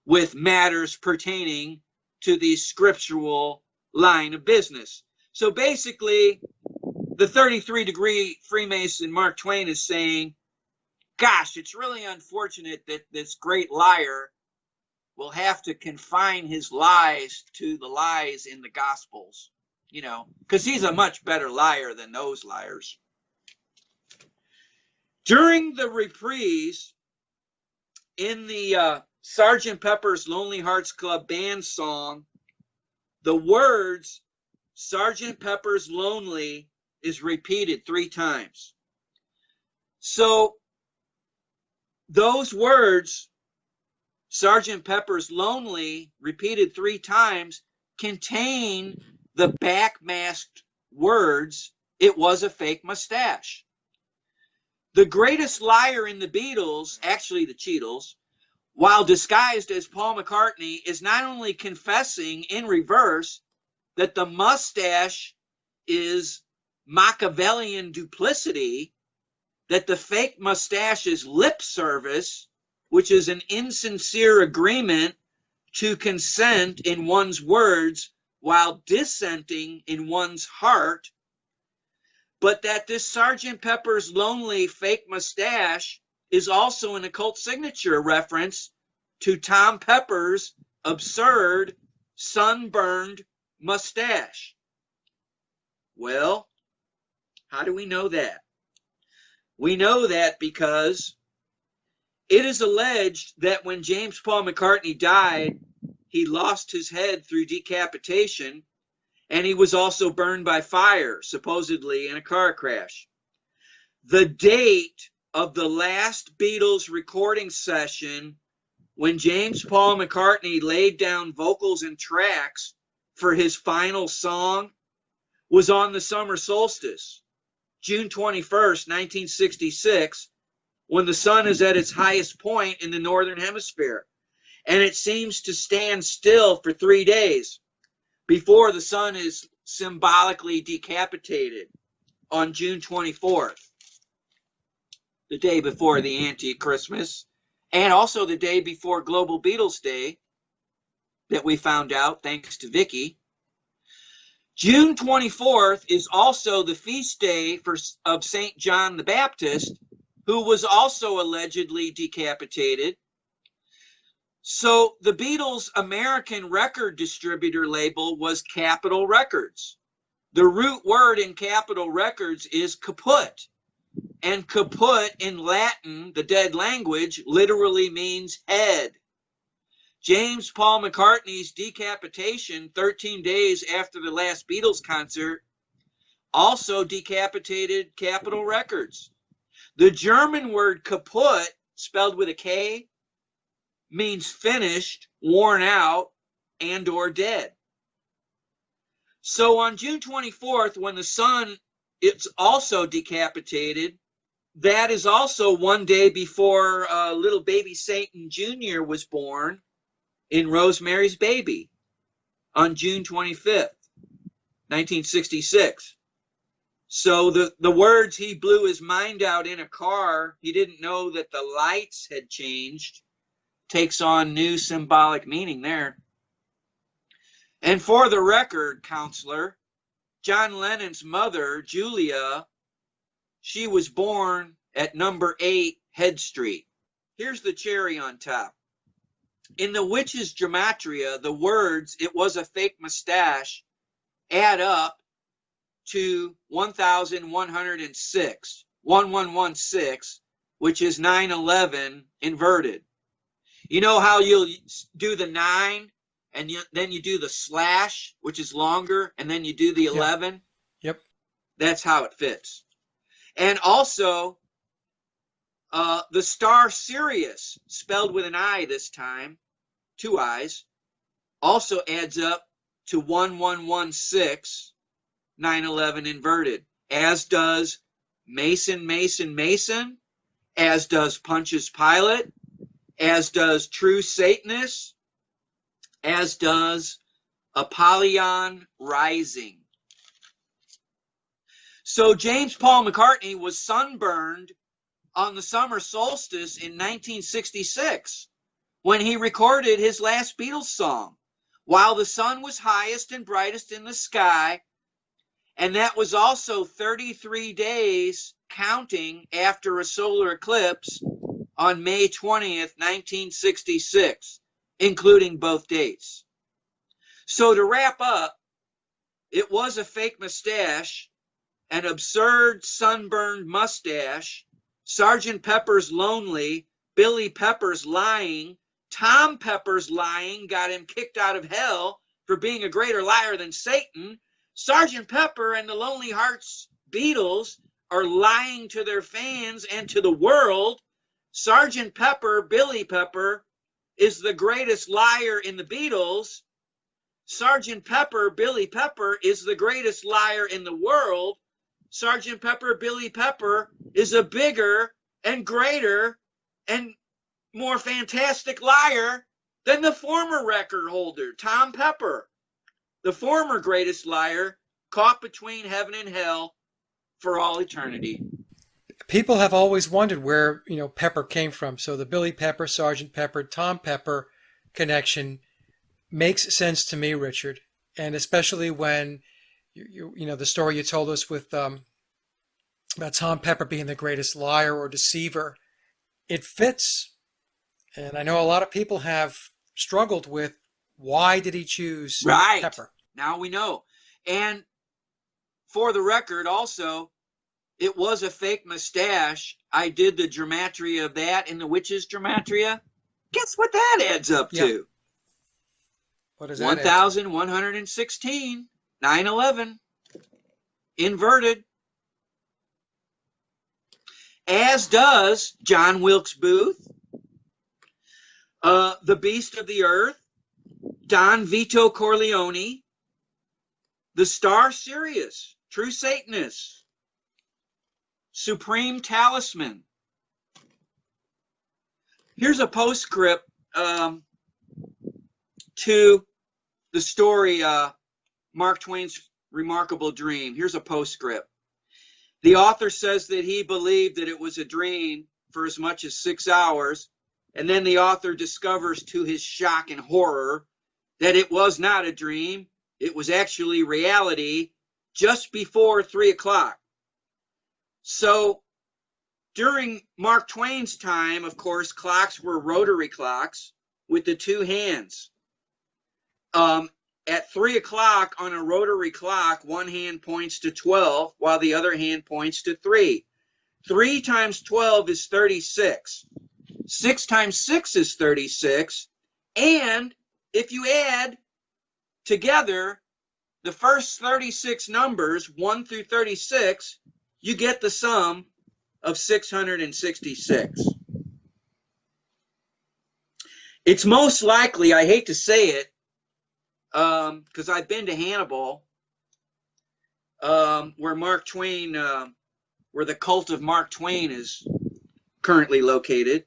with matters pertaining to the scriptural line of business. So basically, the 33-degree Freemason Mark Twain is saying, gosh, it's really unfortunate that this great liar will have to confine his lies to the lies in the Gospels, you know, because he's a much better liar than those liars. During the reprise in the Sgt. Pepper's Lonely Hearts Club Band song, the words Sgt. Pepper's Lonely is repeated 3 times. So those words, Sgt. Pepper's Lonely, repeated 3 times, contain the backmasked words, "It was a fake mustache." The greatest liar in the Beatles, actually the Cheatles, while disguised as Paul McCartney, is not only confessing in reverse that the mustache is Machiavellian duplicity, that the fake mustache is lip service, which is an insincere agreement to consent in one's words while dissenting in one's heart, but that this Sgt. Pepper's Lonely fake mustache is also an occult signature reference to Tom Pepper's absurd sunburned mustache. Well, how do we know that? We know that because it is alleged that when James Paul McCartney died, he lost his head through decapitation, and he was also burned by fire, supposedly in a car crash. The date of the last Beatles recording session, when James Paul McCartney laid down vocals and tracks for his final song, was on the summer solstice, June 21st, 1966, when the sun is at its highest point in the northern hemisphere, and it seems to stand still for 3 days before the sun is symbolically decapitated on June 24th, the day before the anti-Christmas, and also the day before Global Beatles Day that we found out thanks to Vicky. June 24th is also the feast day of St. John the Baptist, who was also allegedly decapitated. So the Beatles' American record distributor label was Capitol Records. The root word in Capitol Records is kaput. And kaput in Latin, the dead language, literally means head. James Paul McCartney's decapitation 13 days after the last Beatles concert also decapitated Capitol Records. The German word kaput, spelled with a K, means finished, worn out, and or dead. So on June 24th, when the sun is also decapitated, that is also one day before little baby Satan Jr. was born in Rosemary's Baby on June 25th, 1966. So the words, "he blew his mind out in a car, he didn't know that the lights had changed," takes on new symbolic meaning there. And for the record, counselor, John Lennon's mother, Julia, she was born at number 8 Head Street. Here's the cherry on top. In the witch's gematria, the words "it was a fake mustache" add up to 1116, 1116, which is 911 inverted. You know how you'll do the 9 and then you do the slash, which is longer, and then you do the 11? Yep. That's how it fits. And also, the star Sirius, spelled with an I this time, 2 I's, also adds up to 1116, 911 inverted, as does Mason, Mason, Mason, as does Pontius Pilate, as does True Satanist, as does Apollyon Rising. So James Paul McCartney was sunburned on the summer solstice in 1966 when he recorded his last Beatles song, while the sun was highest and brightest in the sky, and that was also 33 days counting after a solar eclipse on May 20th, 1966, including both dates. So to wrap up, it was a fake mustache, an absurd sunburned mustache, Sgt. Pepper's Lonely, Billy Pepper's Lying, Tom Pepper's lying got him kicked out of hell for being a greater liar than Satan. Sergeant Pepper and the Lonely Hearts Beatles are lying to their fans and to the world. Sergeant Pepper, Billy Pepper, is the greatest liar in the Beatles. Sergeant Pepper, Billy Pepper, is the greatest liar in the world. Sergeant Pepper, Billy Pepper is a bigger and greater and more fantastic liar than the former record holder, Tom Pepper, the former greatest liar, caught between heaven and hell for all eternity. People have always wondered where, Pepper came from. So the Billy Pepper, Sergeant Pepper, Tom Pepper connection makes sense to me, Richard. And especially when, the story you told us with about Tom Pepper being the greatest liar or deceiver, it fits. And I know a lot of people have struggled with, why did he choose Pepper? Now we know. And for the record, also, it was a fake mustache. I did the gematria of that in the witches' gematria. Guess what that adds up to? What does that 1,116, 9/11, inverted. As does John Wilkes Booth, the Beast of the Earth, Don Vito Corleone, the Star Sirius, True Satanist, Supreme Talisman. Here's a postscript to the story, Mark Twain's Remarkable Dream. Here's a postscript. The author says that he believed that it was a dream for as much as 6 hours, and then the author discovers to his shock and horror that it was not a dream. It was actually reality just before 3 o'clock. So during Mark Twain's time, of course, clocks were rotary clocks with the two hands. At 3 o'clock on a rotary clock, one hand points to 12 while the other hand points to 3. 3 times 12 is 36. 6 times 6 is 36. And if you add together the first 36 numbers, 1 through 36, you get the sum of 666. It's most likely, I hate to say it, because I've been to Hannibal, where Mark Twain, where the cult of Mark Twain is currently located.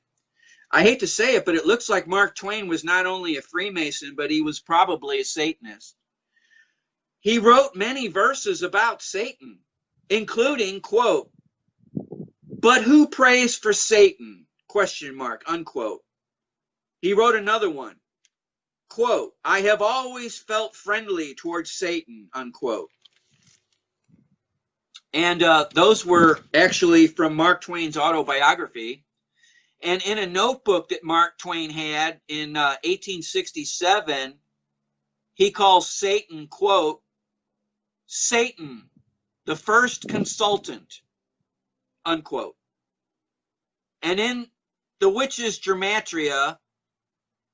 I hate to say it, but it looks like Mark Twain was not only a Freemason, but he was probably a Satanist. He wrote many verses about Satan, including, quote, "But who prays for Satan?" Question mark, unquote. He wrote another one, quote, "I have always felt friendly towards Satan," unquote. And those were actually from Mark Twain's autobiography. And in a notebook that Mark Twain had in 1867, he calls Satan, quote, "Satan, the first consultant," unquote. And in the Witches' Gematria,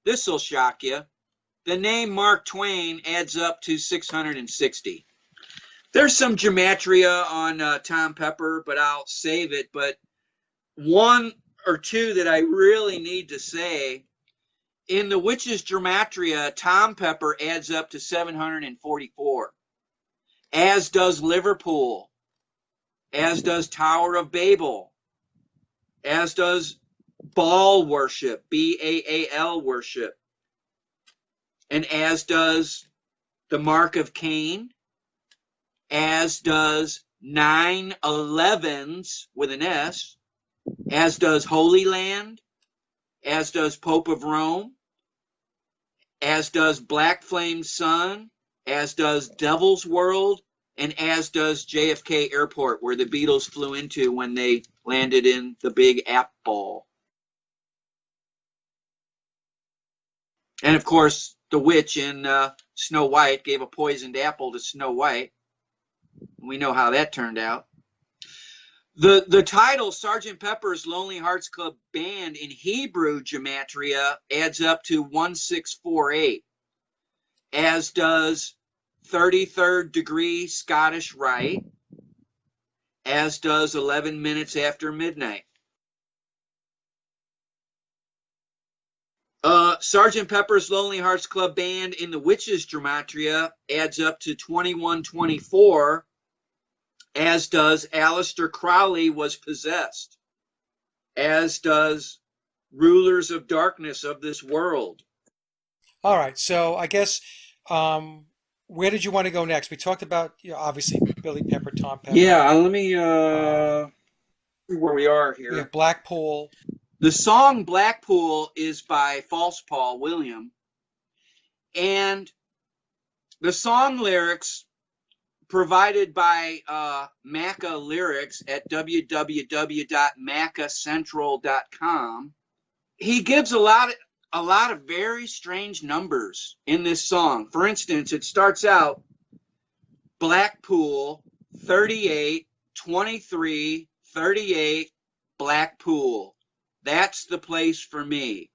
this will shock you, the name Mark Twain adds up to 660. There's some gematria on Tom Pepper, but I'll save it. But one or two that I really need to say, in the Witches' Gematria, Tom Pepper adds up to 744, as does Liverpool, as does Tower of Babel, as does Baal worship, Baal worship, and as does the Mark of Cain, as does 9/11s with an S, as does Holy Land, as does Pope of Rome, as does Black Flame Sun, as does Devil's World, and as does JFK Airport, where the Beatles flew into when they landed in the Big Apple. And of course, the witch in Snow White gave a poisoned apple to Snow White. We know how that turned out. The title Sgt. Pepper's Lonely Hearts Club Band in Hebrew gematria adds up to 1648, as does 33rd degree Scottish Rite, as does 11 minutes after midnight. Sgt. Pepper's Lonely Hearts Club Band in the Witches gematria adds up to 2124, as does Aleister Crowley Was Possessed, as does Rulers of Darkness of This World. All right, so I guess where did you want to go next? We talked about, obviously Billy Pepper, Tom Pepper. Yeah, let me see where we are We here. have Blackpool. The song Blackpool is by False Paul William, and the song lyrics provided by Macca Lyrics at www.maccacentral.com. He gives a lot of very strange numbers in this song. For instance, it starts out Blackpool 38 23 38 Blackpool. That's the place for me.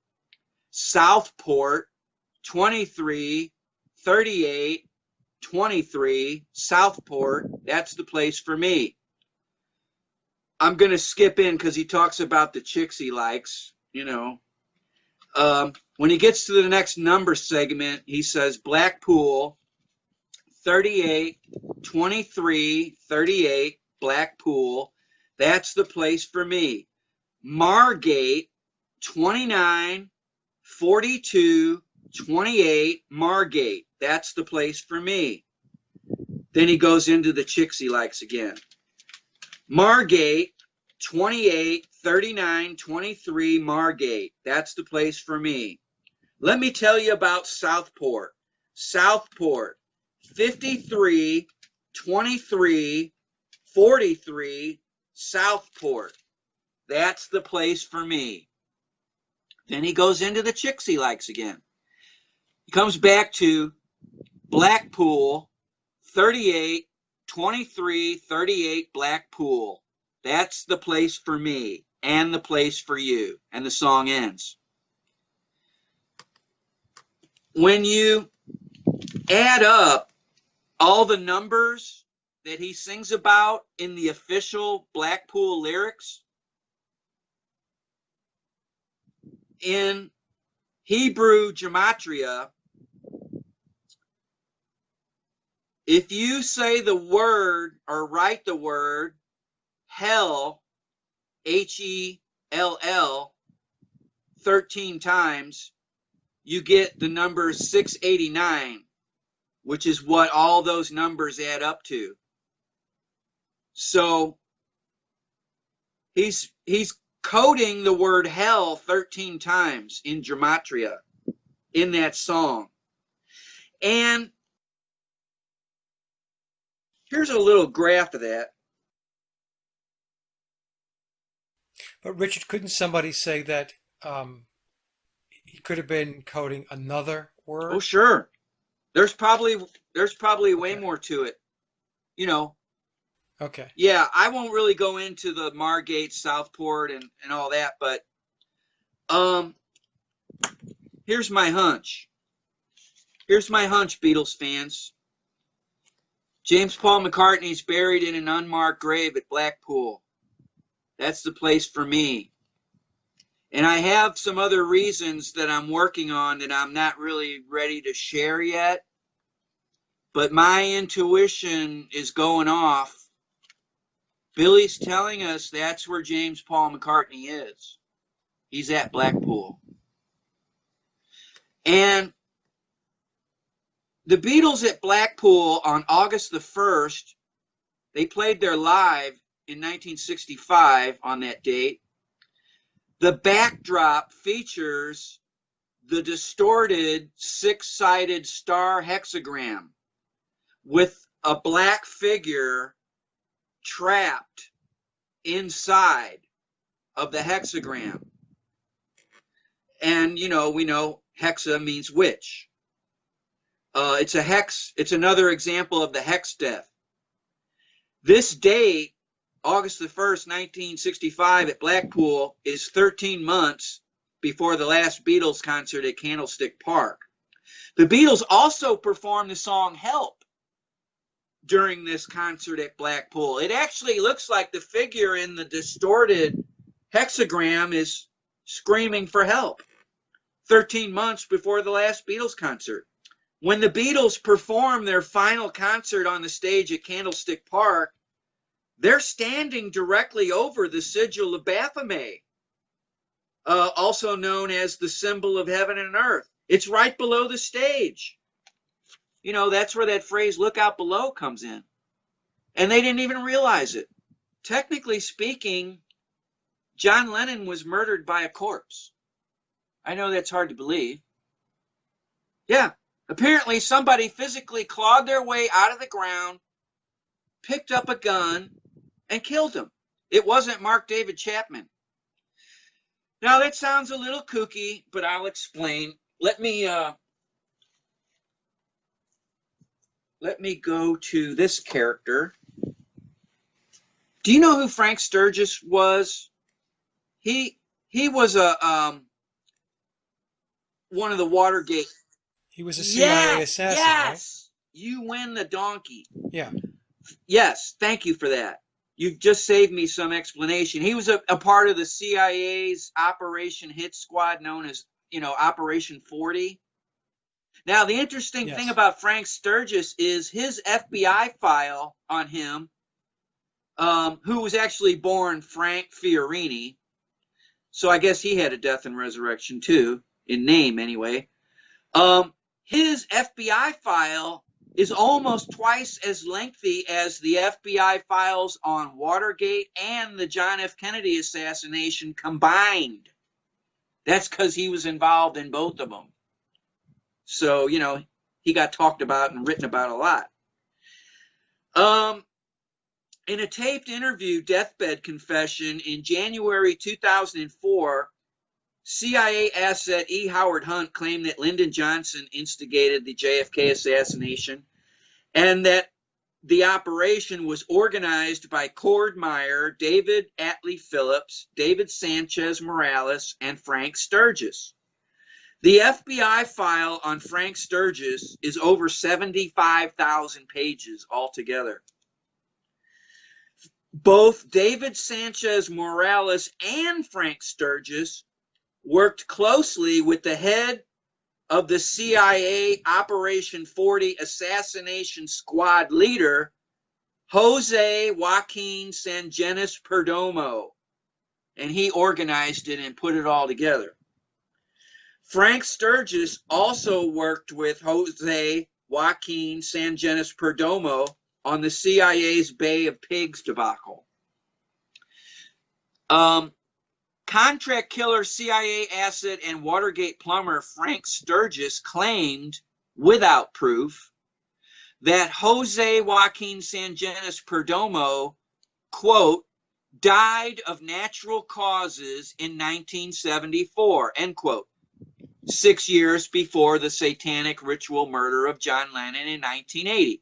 Southport 23 38 23 Southport. That's the place for me. I'm going to skip in because he talks about the chicks he likes, When he gets to the next number segment, he says Blackpool 38 23 38 Blackpool. That's the place for me. Margate 29 42 28 Margate. That's the place for me. Then he goes into the chicks he likes again. Margate 28 39 23 Margate. That's the place for me. Let me tell you about Southport. Southport 53 23 43 Southport. That's the place for me. Then he goes into the chicks he likes again. He comes back to Blackpool 38 23 38 Blackpool. That's the place for me and the place for you. And the song ends. When you add up all the numbers that he sings about in the official Blackpool lyrics, in Hebrew gematria, if you say the word or write the word hell, Hell, 13 times, you get the number 689, which is what all those numbers add up to. So he's coding the word hell 13 times in gematria in that song. And here's a little graph of that. But Richard, couldn't somebody say that he could have been coding another word? Oh, sure. There's probably way more to it. Okay. Yeah, I won't really go into the Margate, Southport, and all that, but here's my hunch. Here's my hunch, Beatles fans. James Paul McCartney's buried in an unmarked grave at Blackpool. That's the place for me. And I have some other reasons that I'm working on that I'm not really ready to share yet. But my intuition is going off. Billy's telling us that's where James Paul McCartney is. He's at Blackpool. And the Beatles at Blackpool on August the 1st, they played their live in 1965 on that date. The backdrop features the distorted six-sided star hexagram with a black figure trapped inside of the hexagram. And, we know hexa means witch. It's a hex. It's another example of the hex death. This date, August the 1st, 1965 at Blackpool is 13 months before the last Beatles concert at Candlestick Park. The Beatles also performed the song Help during this concert at Blackpool. It actually looks like the figure in the distorted hexagram is screaming for help 13 months before the last Beatles concert. When the Beatles perform their final concert on the stage at Candlestick Park, they're standing directly over the sigil of Baphomet, also known as the symbol of heaven and earth. It's right below the stage. You know, that's where that phrase, look out below, comes in. And they didn't even realize it. Technically speaking, John Lennon was murdered by a corpse. I know that's hard to believe. Yeah, apparently somebody physically clawed their way out of the ground, picked up a gun, and killed him. It wasn't Mark David Chapman. Now, that sounds a little kooky, but I'll explain. Let me go to this character. Do you know who Frank Sturgis was? He was a one of the Watergate. He was a CIA assassin, yes. Right? You win the donkey. Yeah. Yes, thank you for that. You've just saved me some explanation. He was a part of the CIA's Operation Hit Squad, known as, Operation 40. Now, the interesting thing about Frank Sturgis is his FBI file on him, who was actually born Frank Fiorini. So I guess he had a death and resurrection too, in name anyway. His FBI file is almost twice as lengthy as the FBI files on Watergate and the John F. Kennedy assassination combined. That's because he was involved in both of them. So, he got talked about and written about a lot. In a taped interview, deathbed confession in January 2004, CIA asset E. Howard Hunt claimed that Lyndon Johnson instigated the JFK assassination and that the operation was organized by Cord Meyer, David Atlee Phillips, David Sanchez Morales, and Frank Sturgis. The FBI file on Frank Sturgis is over 75,000 pages altogether. Both David Sanchez Morales and Frank Sturgis worked closely with the head of the CIA Operation 40 assassination squad leader, Jose Joaquin Sangenis Perdomo, and he organized it and put it all together. Frank Sturgis also worked with Jose Joaquin Sangenis Perdomo on the CIA's Bay of Pigs debacle. Contract killer, CIA asset, and Watergate plumber Frank Sturgis claimed, without proof, that Jose Joaquin Sangenis Perdomo, quote, died of natural causes in 1974, end quote, 6 years before the satanic ritual murder of John Lennon in 1980.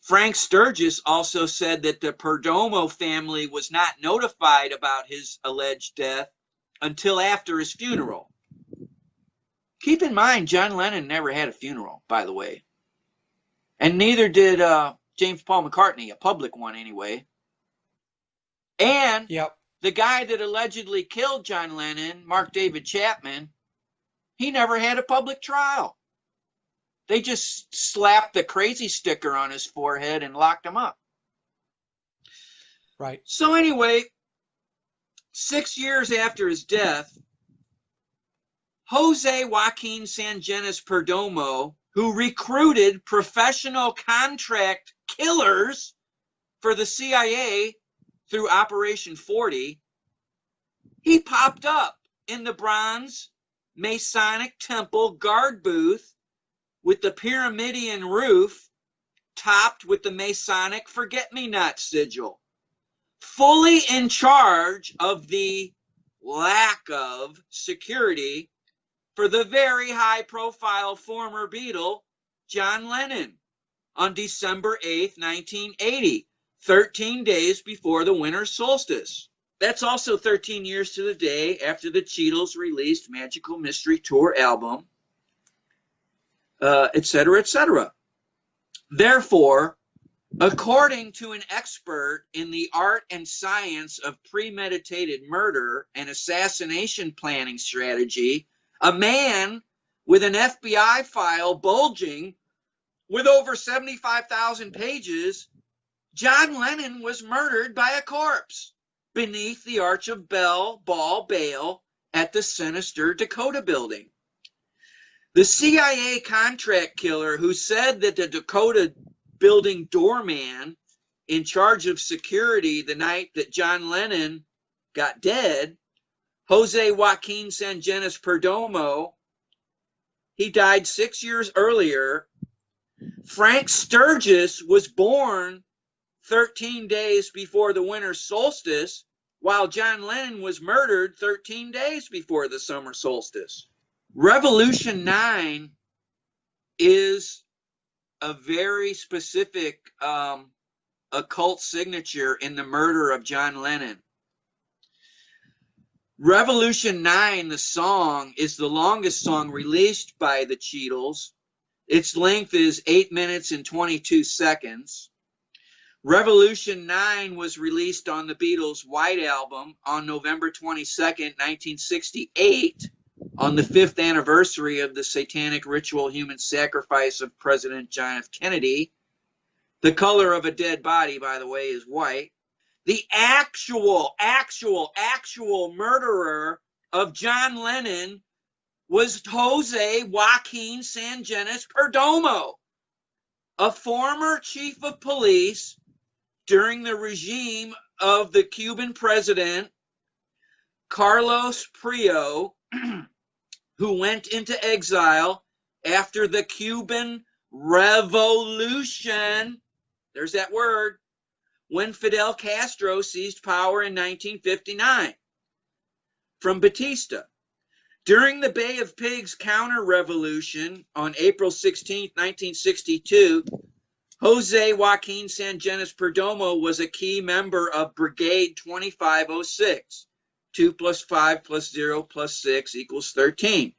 Frank Sturgis also said that the Perdomo family was not notified about his alleged death until after his funeral. Keep in mind, John Lennon never had a funeral, by the way. And neither did James Paul McCartney, a public one anyway. And the guy that allegedly killed John Lennon, Mark David Chapman, he never had a public trial. They just slapped the crazy sticker on his forehead and locked him up. Right. So anyway, 6 years after his death, Jose Joaquin Sangenis Perdomo, who recruited professional contract killers for the CIA through Operation 40, he popped up in the bronze Masonic Temple guard booth with the pyramidion roof topped with the Masonic forget-me-not sigil, fully in charge of the lack of security for the very high-profile former Beatle, John Lennon, on December 8th, 1980, 13 days before the winter solstice. That's also 13 years to the day after the Beatles released Magical Mystery Tour album, etc., etc. Therefore, according to an expert in the art and science of premeditated murder and assassination planning strategy, a man with an FBI file bulging with over 75,000 pages, John Lennon was murdered by a corpse beneath the Arch of Ball Bale at the sinister Dakota building. The CIA contract killer who said that the Dakota building doorman in charge of security the night that John Lennon got dead, Jose Joaquin Sangenis Perdomo, he died 6 years earlier. Frank Sturgis was born 13 days before the winter solstice, while John Lennon was murdered 13 days before the summer solstice. Revolution 9 is a very specific occult signature in the murder of John Lennon. Revolution 9, the song, is the longest song released by the Beatles. Its length is 8 minutes and 22 seconds. Revolution 9 was released on the Beatles' White Album on November 22nd, 1968, on the 5th anniversary of the satanic ritual human sacrifice of President John F. Kennedy. The color of a dead body, by the way, is white. The actual murderer of John Lennon was Jose Joaquin Sangenis Perdomo, a former chief of police during the regime of the Cuban president Carlos Prio, who went into exile after the Cuban Revolution. There's that word. When Fidel Castro seized power in 1959 from Batista. During the Bay of Pigs counter-revolution on April 16, 1962, Jose Joaquin Sangenis Perdomo was a key member of Brigade 2506. 2 plus 5 plus 0 plus 6 equals 13.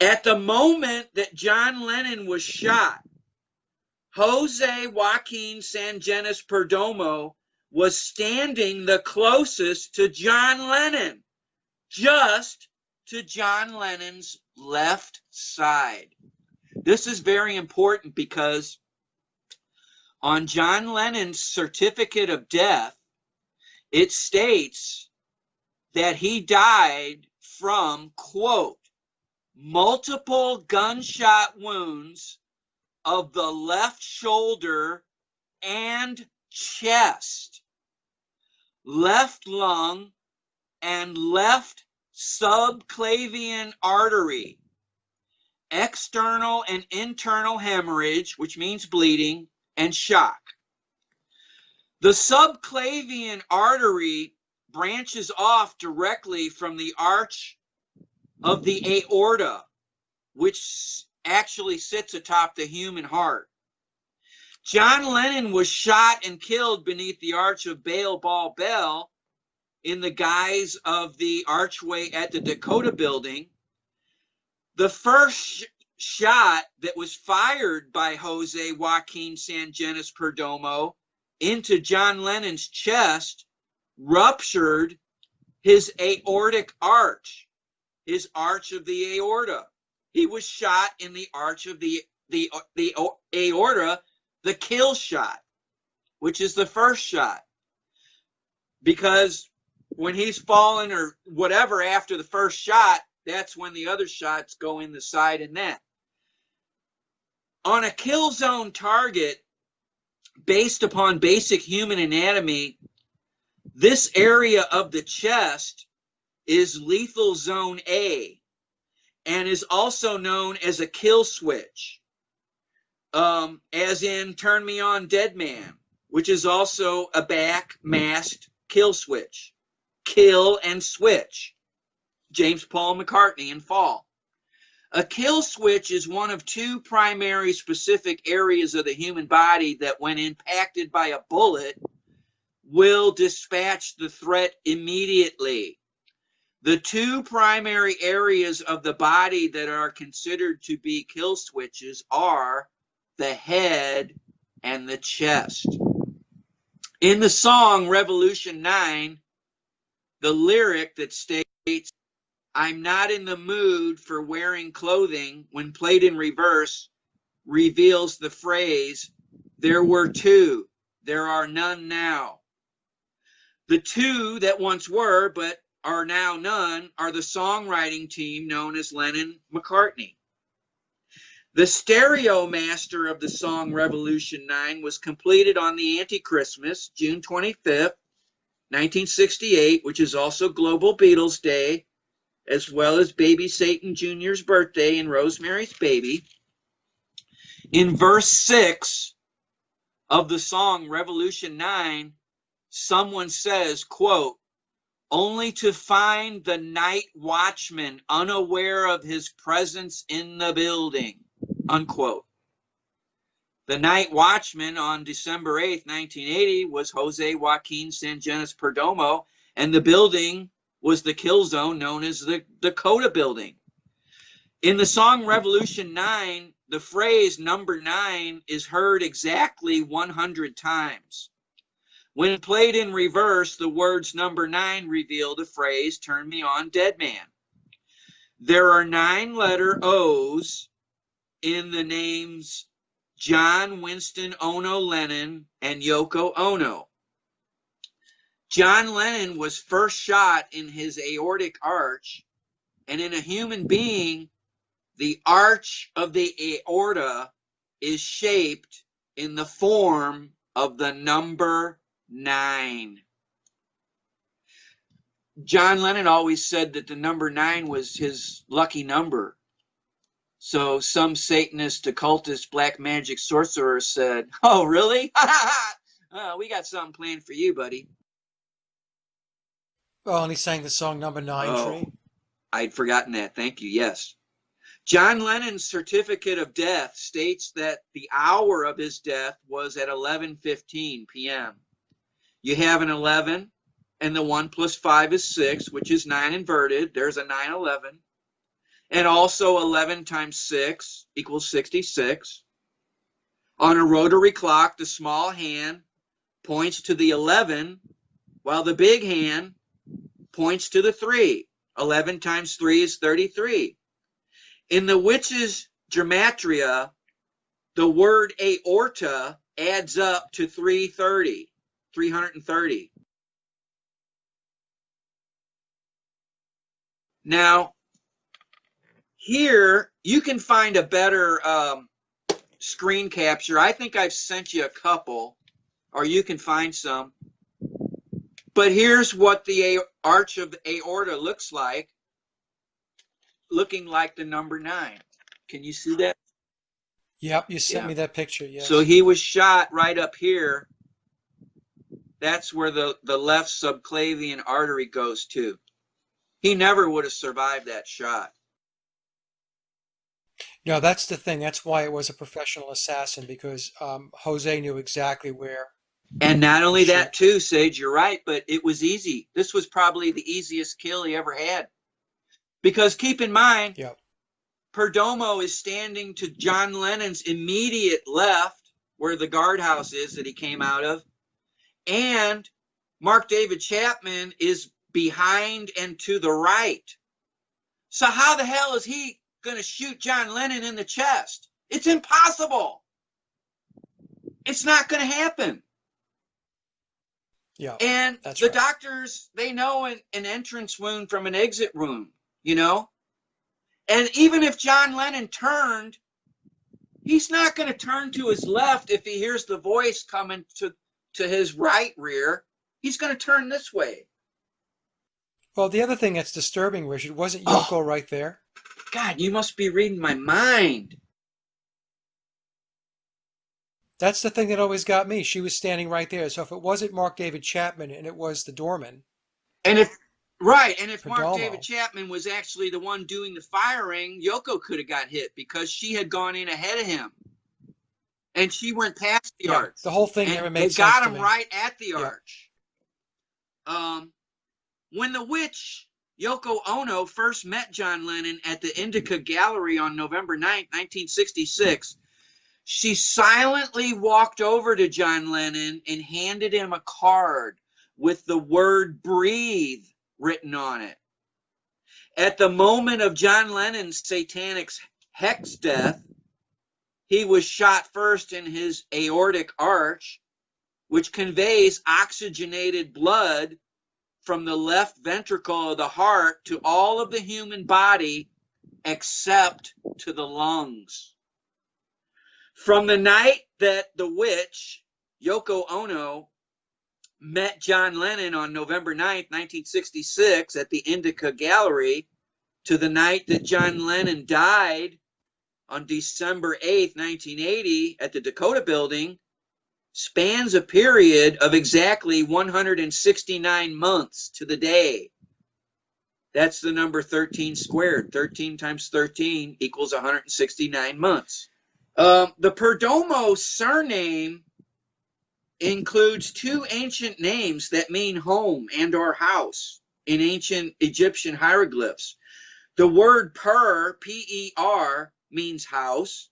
At the moment that John Lennon was shot, Jose Joaquin Sangenis Perdomo was standing the closest to John Lennon, just to John Lennon's left side. This is very important because on John Lennon's certificate of death, it states that he died from, quote, multiple gunshot wounds of the left shoulder and chest, left lung, and left subclavian artery, external and internal hemorrhage, which means bleeding, and shock. The subclavian artery branches off directly from the arch of the aorta, which actually sits atop the human heart. John Lennon was shot and killed beneath the arch of Ball Bell in the guise of the archway at the Dakota building. The first shot that was fired by Jose Joaquin Sangenis Perdomo into John Lennon's chest ruptured his aortic arch, his arch of the aorta. He was shot in the arch of the aorta, the kill shot, which is the first shot. Because when he's fallen or whatever after the first shot, that's when the other shots go in the side and neck. On a kill zone target, based upon basic human anatomy, this area of the chest is lethal zone A and is also known as a kill switch, as in Turn Me On Dead Man, which is also a back masked kill switch. Kill and switch. James Paul McCartney in Fall. A kill switch is one of two primary specific areas of the human body that, when impacted by a bullet, will dispatch the threat immediately. The two primary areas of the body that are considered to be kill switches are the head and the chest. In the song Revolution 9, the lyric that states, "I'm not in the mood for wearing clothing," when played in reverse, reveals the phrase, "There were two, there are none now." The two that once were, but are now none, are the songwriting team known as Lennon-McCartney. The stereo master of the song Revolution 9 was completed on the anti-Christmas, June 25th, 1968, which is also Global Beatles Day, as well as Baby Satan Jr.'s birthday and Rosemary's Baby. In verse 6 of the song Revolution 9, someone says, quote, "Only to find the night watchman unaware of his presence in the building," unquote. The night watchman on December 8th, 1980 was Jose Joaquin Sangenis Perdomo, and the building was the kill zone known as the Dakota Building. In the song Revolution 9, the phrase number 9 is heard exactly 100 times. When played in reverse, the words number 9 reveal the phrase, "Turn me on, dead man." There are 9-letter O's in the names John Winston Ono Lennon and Yoko Ono. John Lennon was first shot in his aortic arch, and in a human being, the arch of the aorta is shaped in the form of the number 9. John Lennon always said that the number 9 was his lucky number. So some Satanist, occultist, black magic sorcerer said, "Oh, really? Oh, we got something planned for you, buddy." Oh, and he sang the song number 9, Tree. I'd forgotten that. Thank you. Yes. John Lennon's certificate of death states that the hour of his death was at 11:15 p.m. You have an 11, and the 1 plus 5 is 6, which is 9 inverted. There's a 9/11. And also 11 times 6 equals 66. On a rotary clock, the small hand points to the 11, while the big hand points to the 3. 11 times 3 is 33. In the witch's gematria, the word aorta adds up to 330. Now, here you can find a better screen capture. I think I've sent you a couple, or you can find some. But here's what the arch of the aorta looks like, looking like the number 9. Can you see that? Yep, you sent me that picture, yes. So he was shot right up here. That's where the left subclavian artery goes to. He never would have survived that shot. No, that's the thing. That's why it was a professional assassin, because Jose knew exactly where. And not only that, too, Sage, you're right, but it was easy. This was probably the easiest kill he ever had. Because keep in mind, Perdomo is standing to John Lennon's immediate left, where the guardhouse is that he came out of, and Mark David Chapman is behind and to the right. So how the hell is he going to shoot John Lennon in the chest? It's impossible. It's not going to happen. Yeah, and the doctors, they know an entrance wound from an exit wound, you know? And even if John Lennon turned, he's not going to turn to his left if he hears the voice coming to his right rear. He's going to turn this way. Well, the other thing that's disturbing, Richard, wasn't Yoko right there? God, you must be reading my mind. That's the thing that always got me. She was standing right there. So if it wasn't Mark David Chapman and it was the doorman. And Right, and if Mark David Perdomo. Chapman was actually the one doing the firing, Yoko could have got hit because she had gone in ahead of him, and she went past the Yeah, the arch, whole thing and never they made sense got to him me. right at the Yeah. arch. When the witch Yoko Ono first met John Lennon at the Indica Gallery on November 9th, 1966, she silently walked over to John Lennon and handed him a card with the word breathe written on it. At the moment of John Lennon's satanic hex death, he was shot first in his aortic arch, which conveys oxygenated blood from the left ventricle of the heart to all of the human body except to the lungs. From the night that the witch, Yoko Ono, met John Lennon on November 9th, 1966 at the Indica Gallery to the night that John Lennon died on December 8th, 1980 at the Dakota Building spans a period of exactly 169 months to the day. That's the number 13 squared. 13 times 13 equals 169 months. The Perdomo surname includes two ancient names that mean home and or house in ancient Egyptian hieroglyphs. The word per, P-E-R, means house,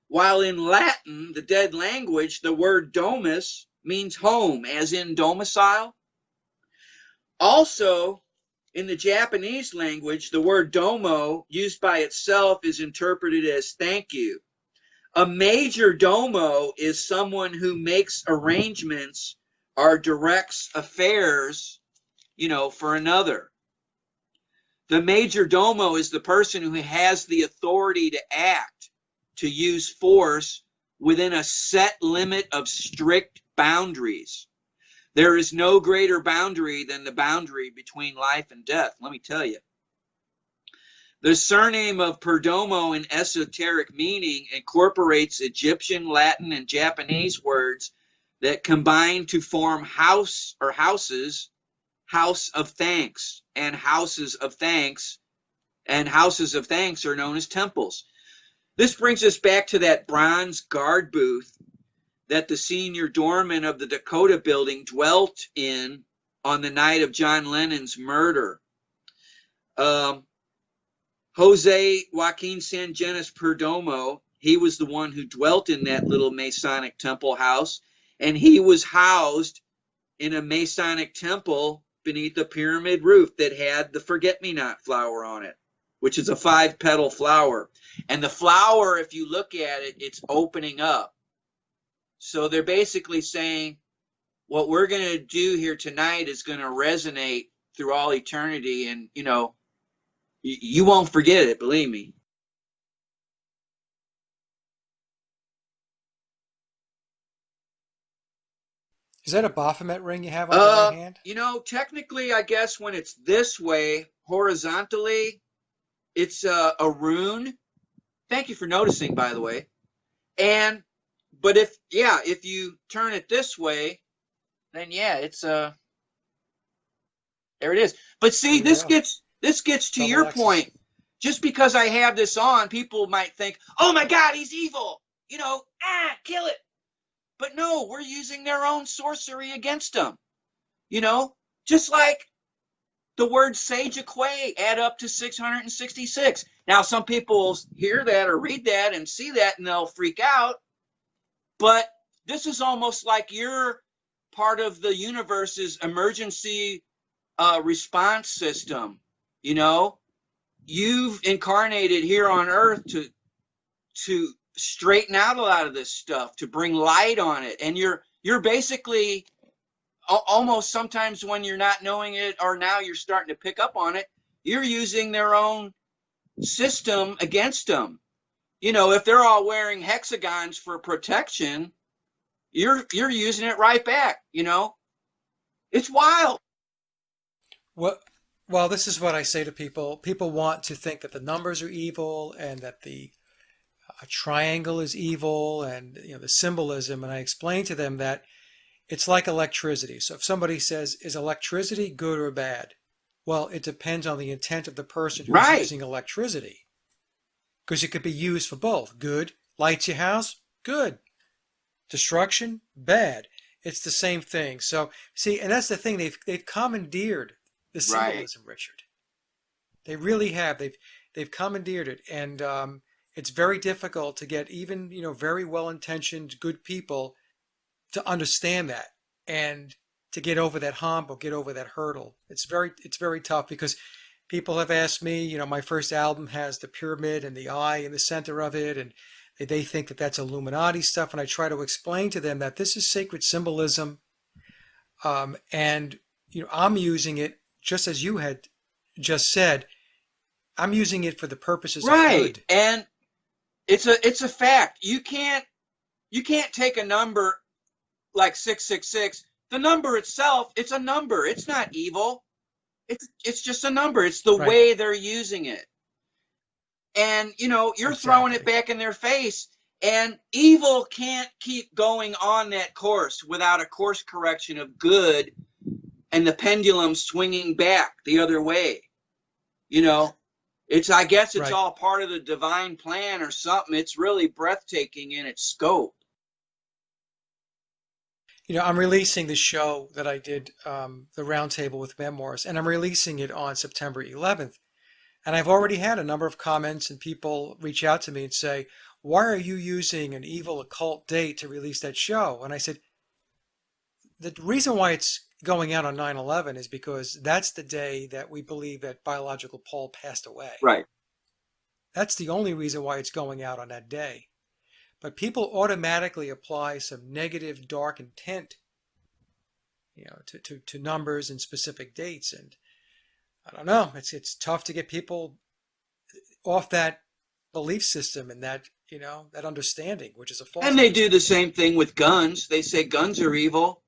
while in Latin, the dead language, the word domus means home, as in domicile. Also, in the Japanese language, the word domo, used by itself, is interpreted as thank you. A major domo is someone who makes arrangements or directs affairs, for another. The major domo is the person who has the authority to act, to use force within a set limit of strict boundaries. There is no greater boundary than the boundary between life and death, let me tell you. The surname of Perdomo in esoteric meaning incorporates Egyptian, Latin, and Japanese words that combine to form house or houses, house of thanks, and houses of thanks, and houses of thanks are known as temples. This brings us back to that bronze guard booth that the senior doorman of the Dakota Building dwelt in on the night of John Lennon's murder. Jose Joaquin Sangenis Perdomo, he was the one who dwelt in that little Masonic temple house, and he was housed in a Masonic temple beneath a pyramid roof that had the forget-me-not flower on it, which is a 5-petal flower. And the flower, if you look at it, it's opening up. So they're basically saying, what we're going to do here tonight is going to resonate through all eternity, and, you won't forget it, believe me. Is that a Baphomet ring you have on your right hand? Technically, I guess when it's this way, horizontally, it's a rune. Thank you for noticing, by the way. But if you turn it this way, then it's there it is. But see, this gets to Double your X's. point. Just because I have this on, people might think, "Oh my God, he's evil!" Kill it. But no, we're using their own sorcery against them. Just like the words sage of Quay add up to 666. Now, some people hear that or read that and see that and they'll freak out. But this is almost like you're part of the universe's emergency response system. You've incarnated here on Earth to straighten out a lot of this stuff, to bring light on it. And you're basically almost, sometimes when you're not knowing it, or now you're starting to pick up on it, you're using their own system against them. If they're all wearing hexagons for protection, you're using it right back. It's wild. Well, this is what I say to people. People want to think that the numbers are evil and that the a triangle is evil, and the symbolism. And I explain to them that it's like electricity. So if somebody says, is electricity good or bad? Well, it depends on the intent of the person who's Right. using electricity. Because it could be used for both. Good. Lights your house? Good. Destruction? Bad. It's the same thing. So, see, and that's the thing. They've commandeered the Right. symbolism, Richard. They really have. They've commandeered it, and it's very difficult to get even very well-intentioned, good people to understand that and to get over that hump or get over that hurdle. It's very tough because people have asked me. My first album has the pyramid and the eye in the center of it, and they think that that's Illuminati stuff, and I try to explain to them that this is sacred symbolism, and I'm using it just as you had just said. I'm using it for the purposes of Right. good. And it's a fact. You can't take a number like 666. The number itself, it's a number. It's not evil. It's just a number. It's the Right. way they're using it. And you're throwing it Exactly. back in their face. And evil can't keep going on that course without a course correction of good and the pendulum swinging back the other way. I guess it's Right. all part of the divine plan or something. It's really breathtaking in its scope. I'm releasing the show that I did, the roundtable with memoirs, and I'm releasing it on September 11th. And I've already had a number of comments and people reach out to me and say, "Why are you using an evil occult date to release that show?" And I said, the reason why it's going out on 9/11 is because that's the day that we believe that biological Paul passed away. Right. That's the only reason why it's going out on that day. But people automatically apply some negative, dark intent, to numbers and specific dates, and I don't know. It's tough to get people off that belief system and that understanding, which is a false And they do the understanding. same thing with guns. They say guns are evil.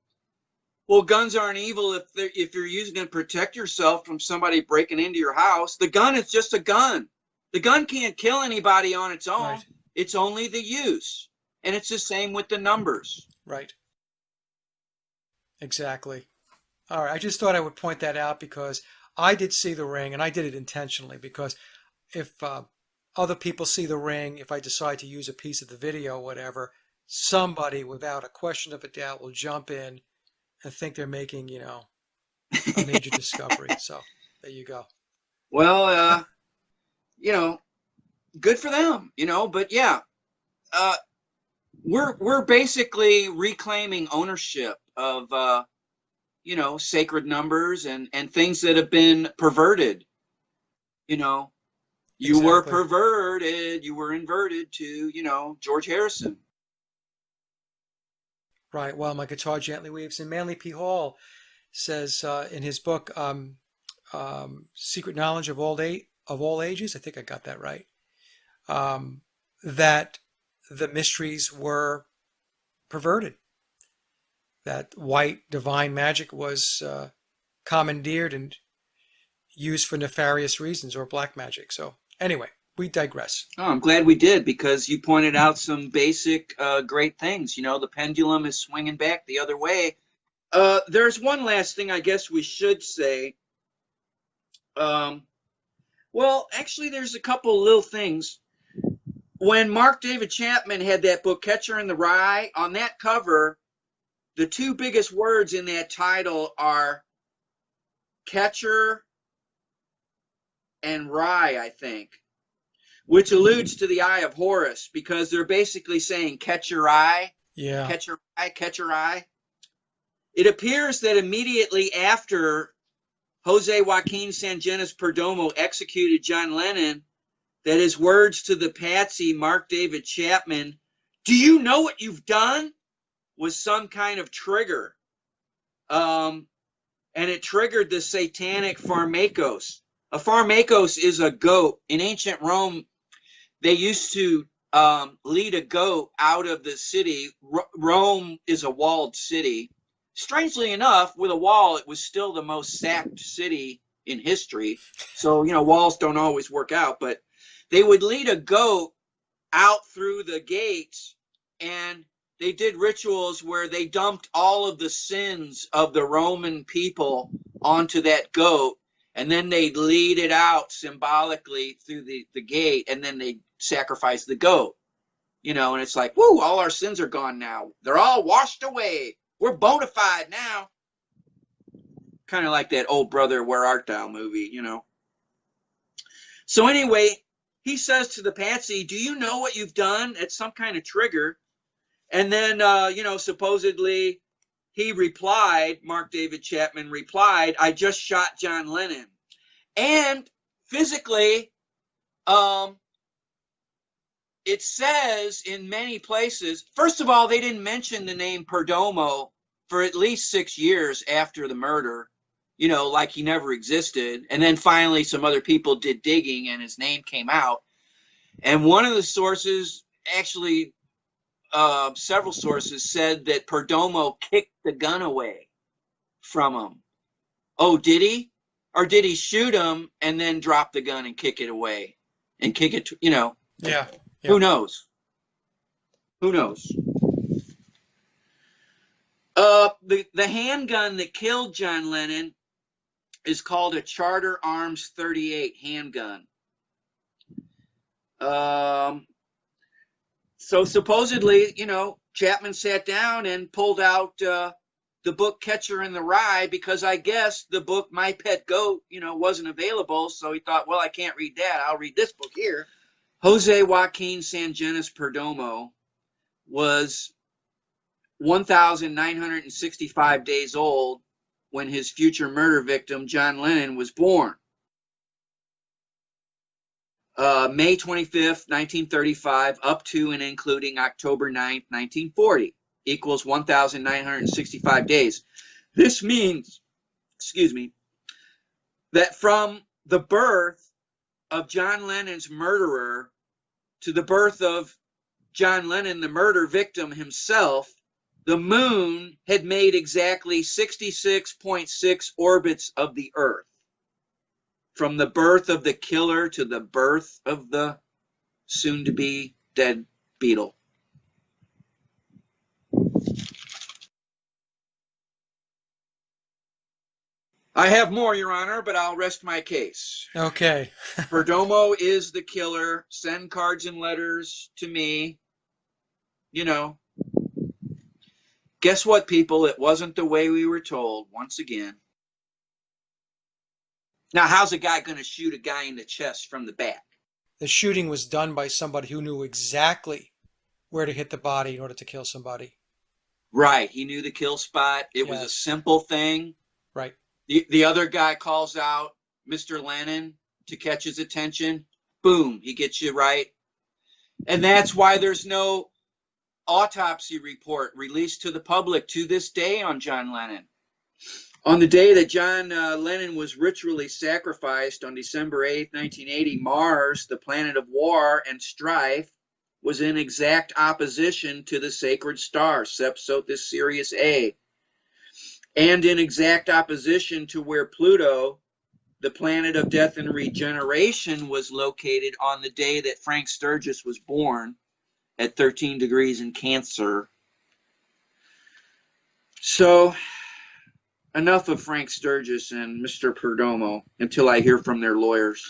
Well, guns aren't evil if you're using it to protect yourself from somebody breaking into your house. The gun is just a gun. The gun can't kill anybody on its own. Right. It's only the use. And it's the same with the numbers. Right. Exactly. All right. I just thought I would point that out because I did see the ring, and I did it intentionally because if other people see the ring, if I decide to use a piece of the video, whatever, somebody without a question of a doubt will jump in and think they're making, a major discovery. So there you go. Well, good for them, but yeah, uh, we're basically reclaiming ownership of sacred numbers and things that have been perverted. You know, you were Exactly. perverted, you were inverted to, George Harrison. Right. Well, my guitar gently weaves. And Manly P. Hall says in his book, Secret Knowledge of All Ages, I think I got that right, um, that the mysteries were perverted, that white divine magic was commandeered and used for nefarious reasons, or black magic. So anyway, we digress. Oh, I'm glad we did because you pointed out some basic great things. The pendulum is swinging back the other way. There's one last thing I guess we should say. Well, actually, there's a couple little things. When Mark David Chapman had that book, Catcher in the Rye, on that cover, the two biggest words in that title are catcher and rye, I think, which alludes to the Eye of Horus because they're basically saying catch your eye, Yeah. catch your eye, catch your eye. It appears that immediately after Jose Joaquin Sangenis Perdomo executed John Lennon, that his words to the patsy Mark David Chapman, "Do you know what you've done?" was some kind of trigger. And it triggered the satanic pharmakos. A pharmakos is a goat. In ancient Rome, they used to lead a goat out of the city. Rome is a walled city. Strangely enough, with a wall, it was still the most sacked city in history. So, walls don't always work out, but they would lead a goat out through the gates, and they did rituals where they dumped all of the sins of the Roman people onto that goat, And then they lead it out symbolically through the gate, and then they sacrifice the goat. And it's like, woo, all our sins are gone now. They're all washed away. We're bona fide now. Kind of like that old Brother, Where Art Thou movie, So anyway, he says to the patsy, do you know what you've done? It's some kind of trigger. And then, supposedly he replied, Mark David Chapman replied, I just shot John Lennon. And physically, it says in many places, first of all, they didn't mention the name Perdomo for at least 6 years after the murder, like he never existed. And then finally some other people did digging and his name came out. And one of the sources, actually several sources, said that Perdomo kicked the gun away from him. Oh, did he? Or did he shoot him and then drop the gun and kick it away? And kick it, Yeah. Who knows? Who knows? The handgun that killed John Lennon is called a Charter Arms 38 handgun. So supposedly, Chapman sat down and pulled out the book Catcher in the Rye, because I guess the book My Pet Goat, wasn't available. So he thought, well, I can't read that. I'll read this book here. Jose Joaquin Sangenis Perdomo was 1,965 days old when his future murder victim, John Lennon, was born. May 25th, 1935, up to and including October 9th, 1940, equals 1,965 days. This means, that from the birth of John Lennon's murderer to the birth of John Lennon, the murder victim himself, the moon had made exactly 66.6 orbits of the Earth. From the birth of the killer to the birth of the soon-to-be dead Beatle. I have more, Your Honor, but I'll rest my case. Okay. Perdomo is the killer. Send cards and letters to me. Guess what, people? It wasn't the way we were told, once again. Now, how's a guy going to shoot a guy in the chest from the back? The shooting was done by somebody who knew exactly where to hit the body in order to kill somebody. Right. He knew the kill spot. It was a simple thing. Right. The other guy calls out Mr. Lennon to catch his attention. Boom, he gets you right. And that's why there's no autopsy report released to the public to this day on John Lennon. On the day that John Lennon was ritually sacrificed on December 8th, 1980, Mars, the planet of war and strife, was in exact opposition to the sacred star, Sepsotis Sirius A, and in exact opposition to where Pluto, the planet of death and regeneration, was located on the day that Frank Sturgis was born at 13 degrees in Cancer. So, enough of Frank Sturgis and Mr. Perdomo until I hear from their lawyers.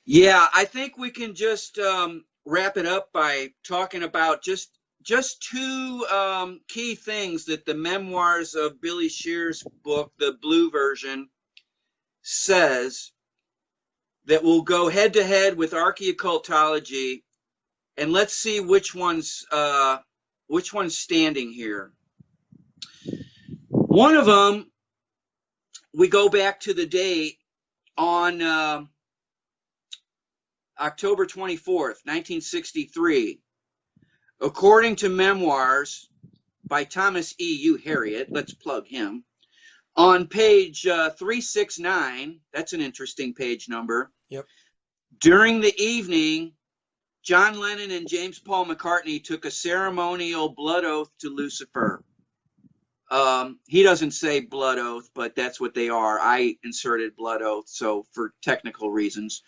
Yeah, I think we can just wrap it up by talking about just two key things that the memoirs of Billy Shear's book, the blue version, says that will go head to head with archaeoccultology, and let's see which one's standing here. One of them, we go back to the date on October 24th, 1963. According to memoirs by Thomas E. U. Harriot, let's plug him, on page 369, that's an interesting page number. Yep. During the evening, John Lennon and James Paul McCartney took a ceremonial blood oath to Lucifer. He doesn't say blood oath, but that's what they are. I inserted blood oath, so for technical reasons.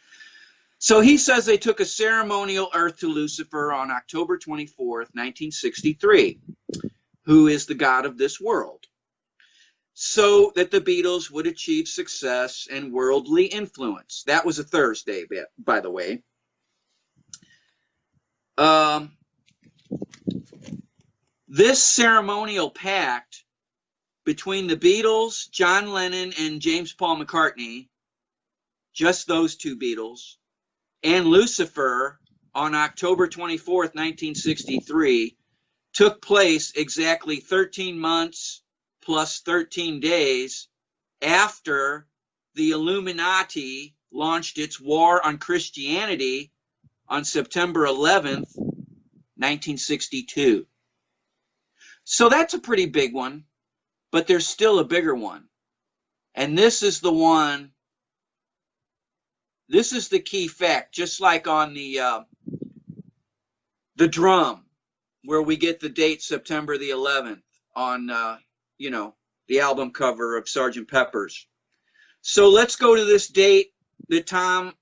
So he says they took a ceremonial oath to Lucifer on October 24th, 1963, who is the god of this world. so that the Beatles would achieve success and worldly influence. That was a Thursday, by the way. This ceremonial pact between the Beatles, John Lennon, and James Paul McCartney, just those two Beatles, and Lucifer on October 24th, 1963, took place exactly 13 months plus 13 days after the Illuminati launched its war on Christianity on September 11th, 1962. So that's a pretty big one, but there's still a bigger one. And this is the one, this is the key fact, just like on the drum, where we get the date September the 11th on, the album cover of Sgt. Pepper's. So let's go to this date that Tom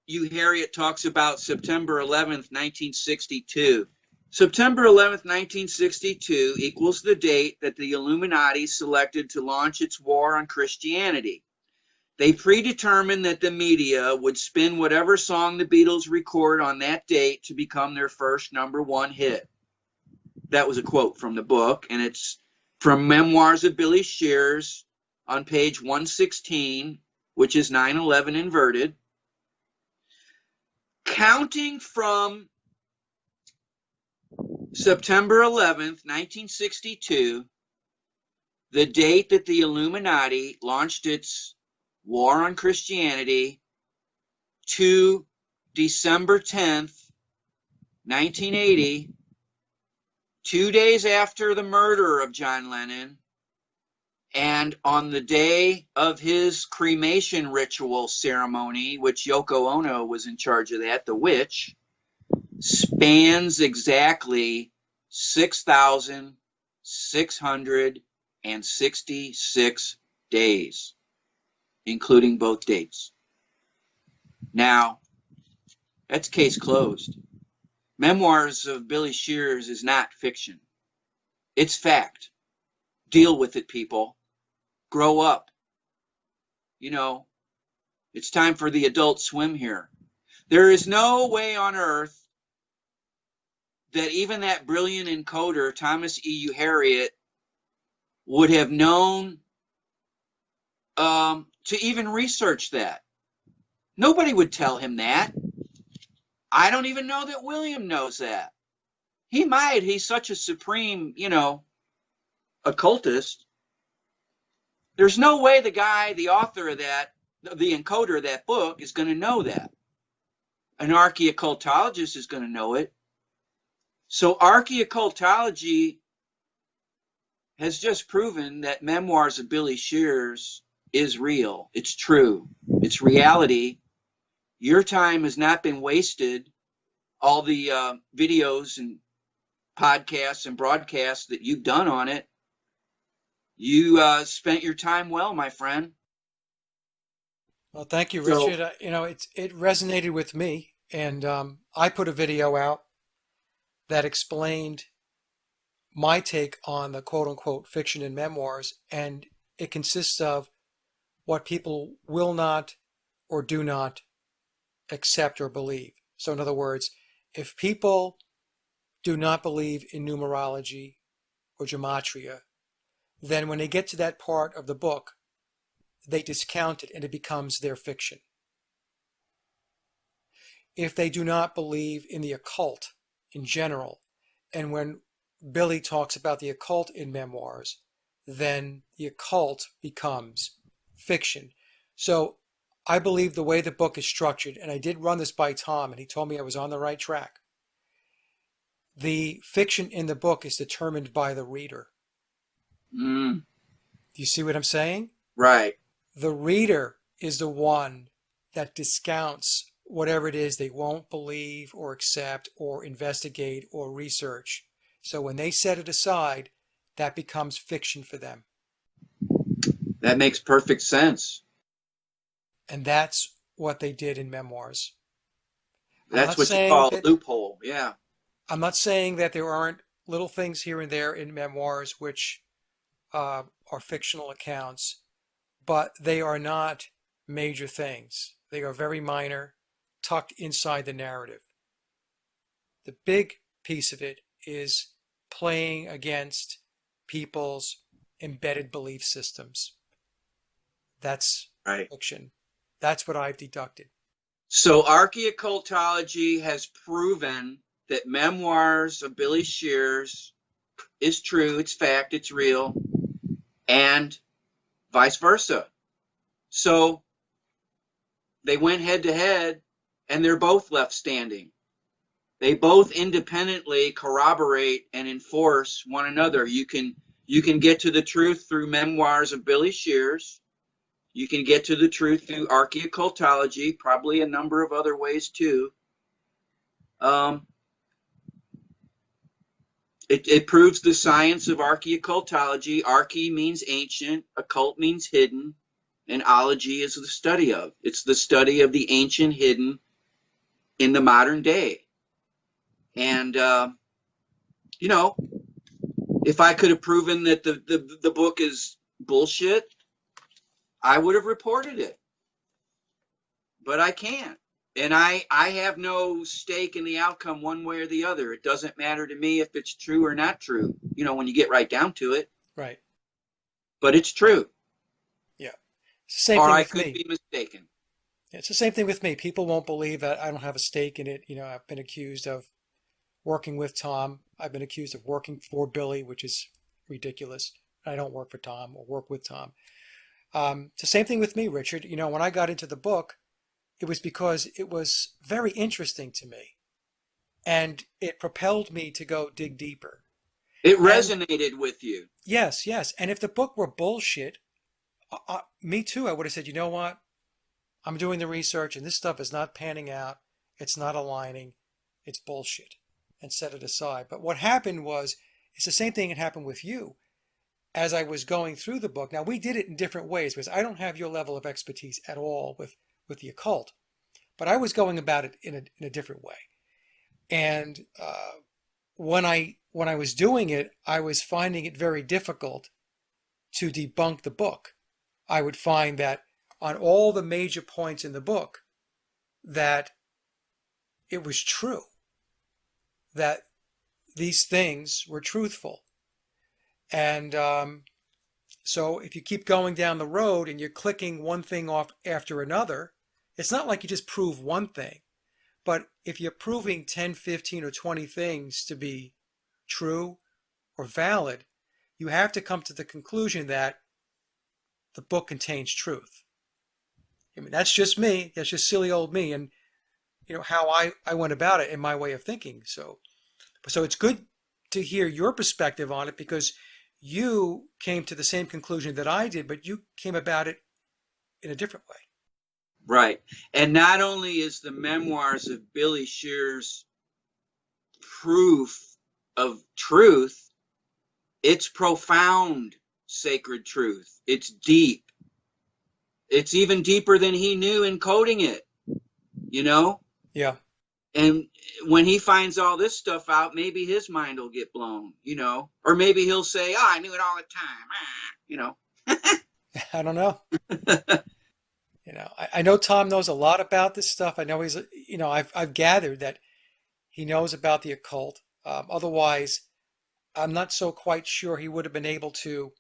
U. Harriet talks about, September 11th, 1962. September 11th, 1962 equals the date that the Illuminati selected to launch its war on Christianity. They predetermined that the media would spin whatever song the Beatles record on that date to become their first #1 hit. That was a quote from the book, and it's from Memoirs of Billy Shears on page 116, which is 9/11 inverted. Counting from September 11th, 1962, the date that the Illuminati launched its war on Christianity, to December 10th, 1980, 2 days after the murder of John Lennon, and on the day of his cremation ritual ceremony, which Yoko Ono was in charge of that, the witch, spans exactly 6,666 days, including both dates. Now, that's case closed. Memoirs of Billy Shears is not fiction. It's fact. Deal with it, people. Grow up. It's time for the Adult Swim here. There is no way on earth that even that brilliant encoder, Thomas E. Harriet, would have known to even research that. Nobody would tell him that. I don't even know that William knows that. He might. He's such a supreme, occultist. There's no way the guy, the author of that, the encoder of that book, is going to know that. An archaeoccultologist is going to know it. So archaeoccultology has just proven that Memoirs of Billy Shears is real. It's true. It's reality. Your time has not been wasted. All the videos and podcasts and broadcasts that you've done on it, you spent your time well, my friend. Well, thank you, Richard. It resonated with me, and I put a video out that explained my take on the quote-unquote fiction and memoirs, and it consists of what people will not or do not accept or believe. So in other words, if people do not believe in numerology or gematria, then when they get to that part of the book, they discount it and it becomes their fiction. If they do not believe in the occult in general, and when Billy talks about the occult in memoirs, then the occult becomes fiction. So I believe the way the book is structured, and I did run this by Tom, and he told me I was on the right track. The fiction in the book is determined by the reader. Do you see what I'm saying? Right. The reader is the one that discounts whatever it is they won't believe or accept or investigate or research. So when they set it aside, that becomes fiction for them. That makes perfect sense. And that's what they did in memoirs. That's what you call a loophole, yeah. I'm not saying that there aren't little things here and there in memoirs which are fictional accounts, but they are not major things. They are very minor, tucked inside the narrative. The big piece of it is playing against people's embedded belief systems. That's Right. fiction. That's what I've deducted. So archaeocultology has proven that memoirs of Billy Shears is true, it's fact, it's real, and vice versa. So they went head to head, and they're both left standing. They both independently corroborate and enforce one another. You can get to the truth through memoirs of Billy Shears. You can get to the truth through archaeocultology, probably a number of other ways too. It proves the science of archaeocultology. Archae means ancient, occult means hidden, and ology is the study of. It's the study of the ancient hidden in the modern day. And, you know, if I could have proven that the book is bullshit, I would have reported it. But I can't. And I have no stake in the outcome one way or the other. It doesn't matter to me if it's true or not true, you know, when you get right down to it. Right. But it's true. Yeah. It's the same Or thing I with could me. be mistaken. It's the same thing with me. People won't believe that I don't have a stake in it. You know, I've been accused of working with Tom. I've been accused of working for Billy, which is ridiculous. I don't work for Tom or work with Tom. It's the same thing with me, Richard. You know, when I got into the book, it was because it was very interesting to me. And it propelled me to go dig deeper. It And resonated with you. yes, yes. And if the book were bullshit, me too, I would have said, you know what? I'm doing the research and this stuff is not panning out. It's not aligning. It's bullshit. And set it aside. But what happened was, it's the same thing that happened with you. As I was going through the book, now we did it in different ways because I don't have your level of expertise at all with the occult, but I was going about it in a different way. And when I was doing it, I was finding it very difficult to debunk the book. I would find that on all the major points in the book, that it was true, that these things were truthful. And so if you keep going down the road and you're clicking one thing off after another, it's not like you just prove one thing. But if you're proving 10, 15, or 20 things to be true or valid, you have to come to the conclusion that the book contains truth. I mean, that's just me. That's just silly old me. And, you know, how I went about it in my way of thinking. So it's good to hear your perspective on it because you came to the same conclusion that I did, but you came about it in a different way. Right. And not only is the memoirs of Billy Shears proof of truth, it's profound sacred truth. It's deep. It's even deeper than he knew in coding it, you know? Yeah. And when he finds all this stuff out, maybe his mind will get blown, you know? Or maybe he'll say, oh, I knew it all the time, you know? I don't know. You know, I know Tom knows a lot about this stuff. I know he's, you know, I've gathered that he knows about the occult. Otherwise, I'm not so quite sure he would have been able to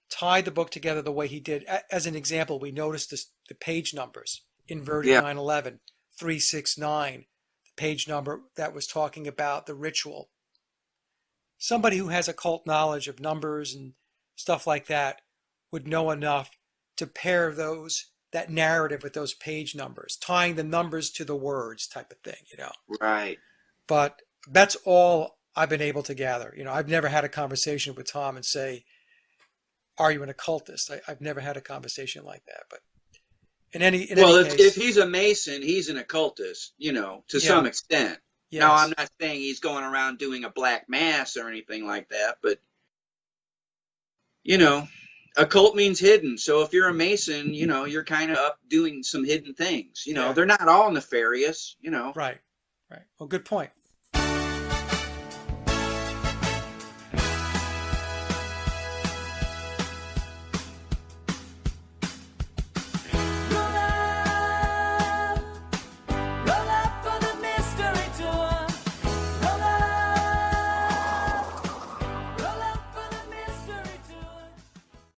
tie the book together the way he did. As an example, we noticed the page numbers, inverted Yeah. 911, 369, the page number that was talking about the ritual. Somebody who has occult knowledge of numbers and stuff like that would know enough to pair that narrative with those page numbers, tying the numbers to the words type of thing, you know. Right. But that's all I've been able to gather. You know, I've never had a conversation with Tom and say, are you an occultist? I've never had a conversation like that. But in any If case, he's a Mason, he's an occultist, you know, to some yeah, extent. Now, I'm yes, not saying he's going around doing a black mass or anything like that, but, you know, occult means hidden. So if you're a Mason, you know, you're kind of up doing some hidden things. You know, yeah, they're not all nefarious, you know. right, right. Well, good point.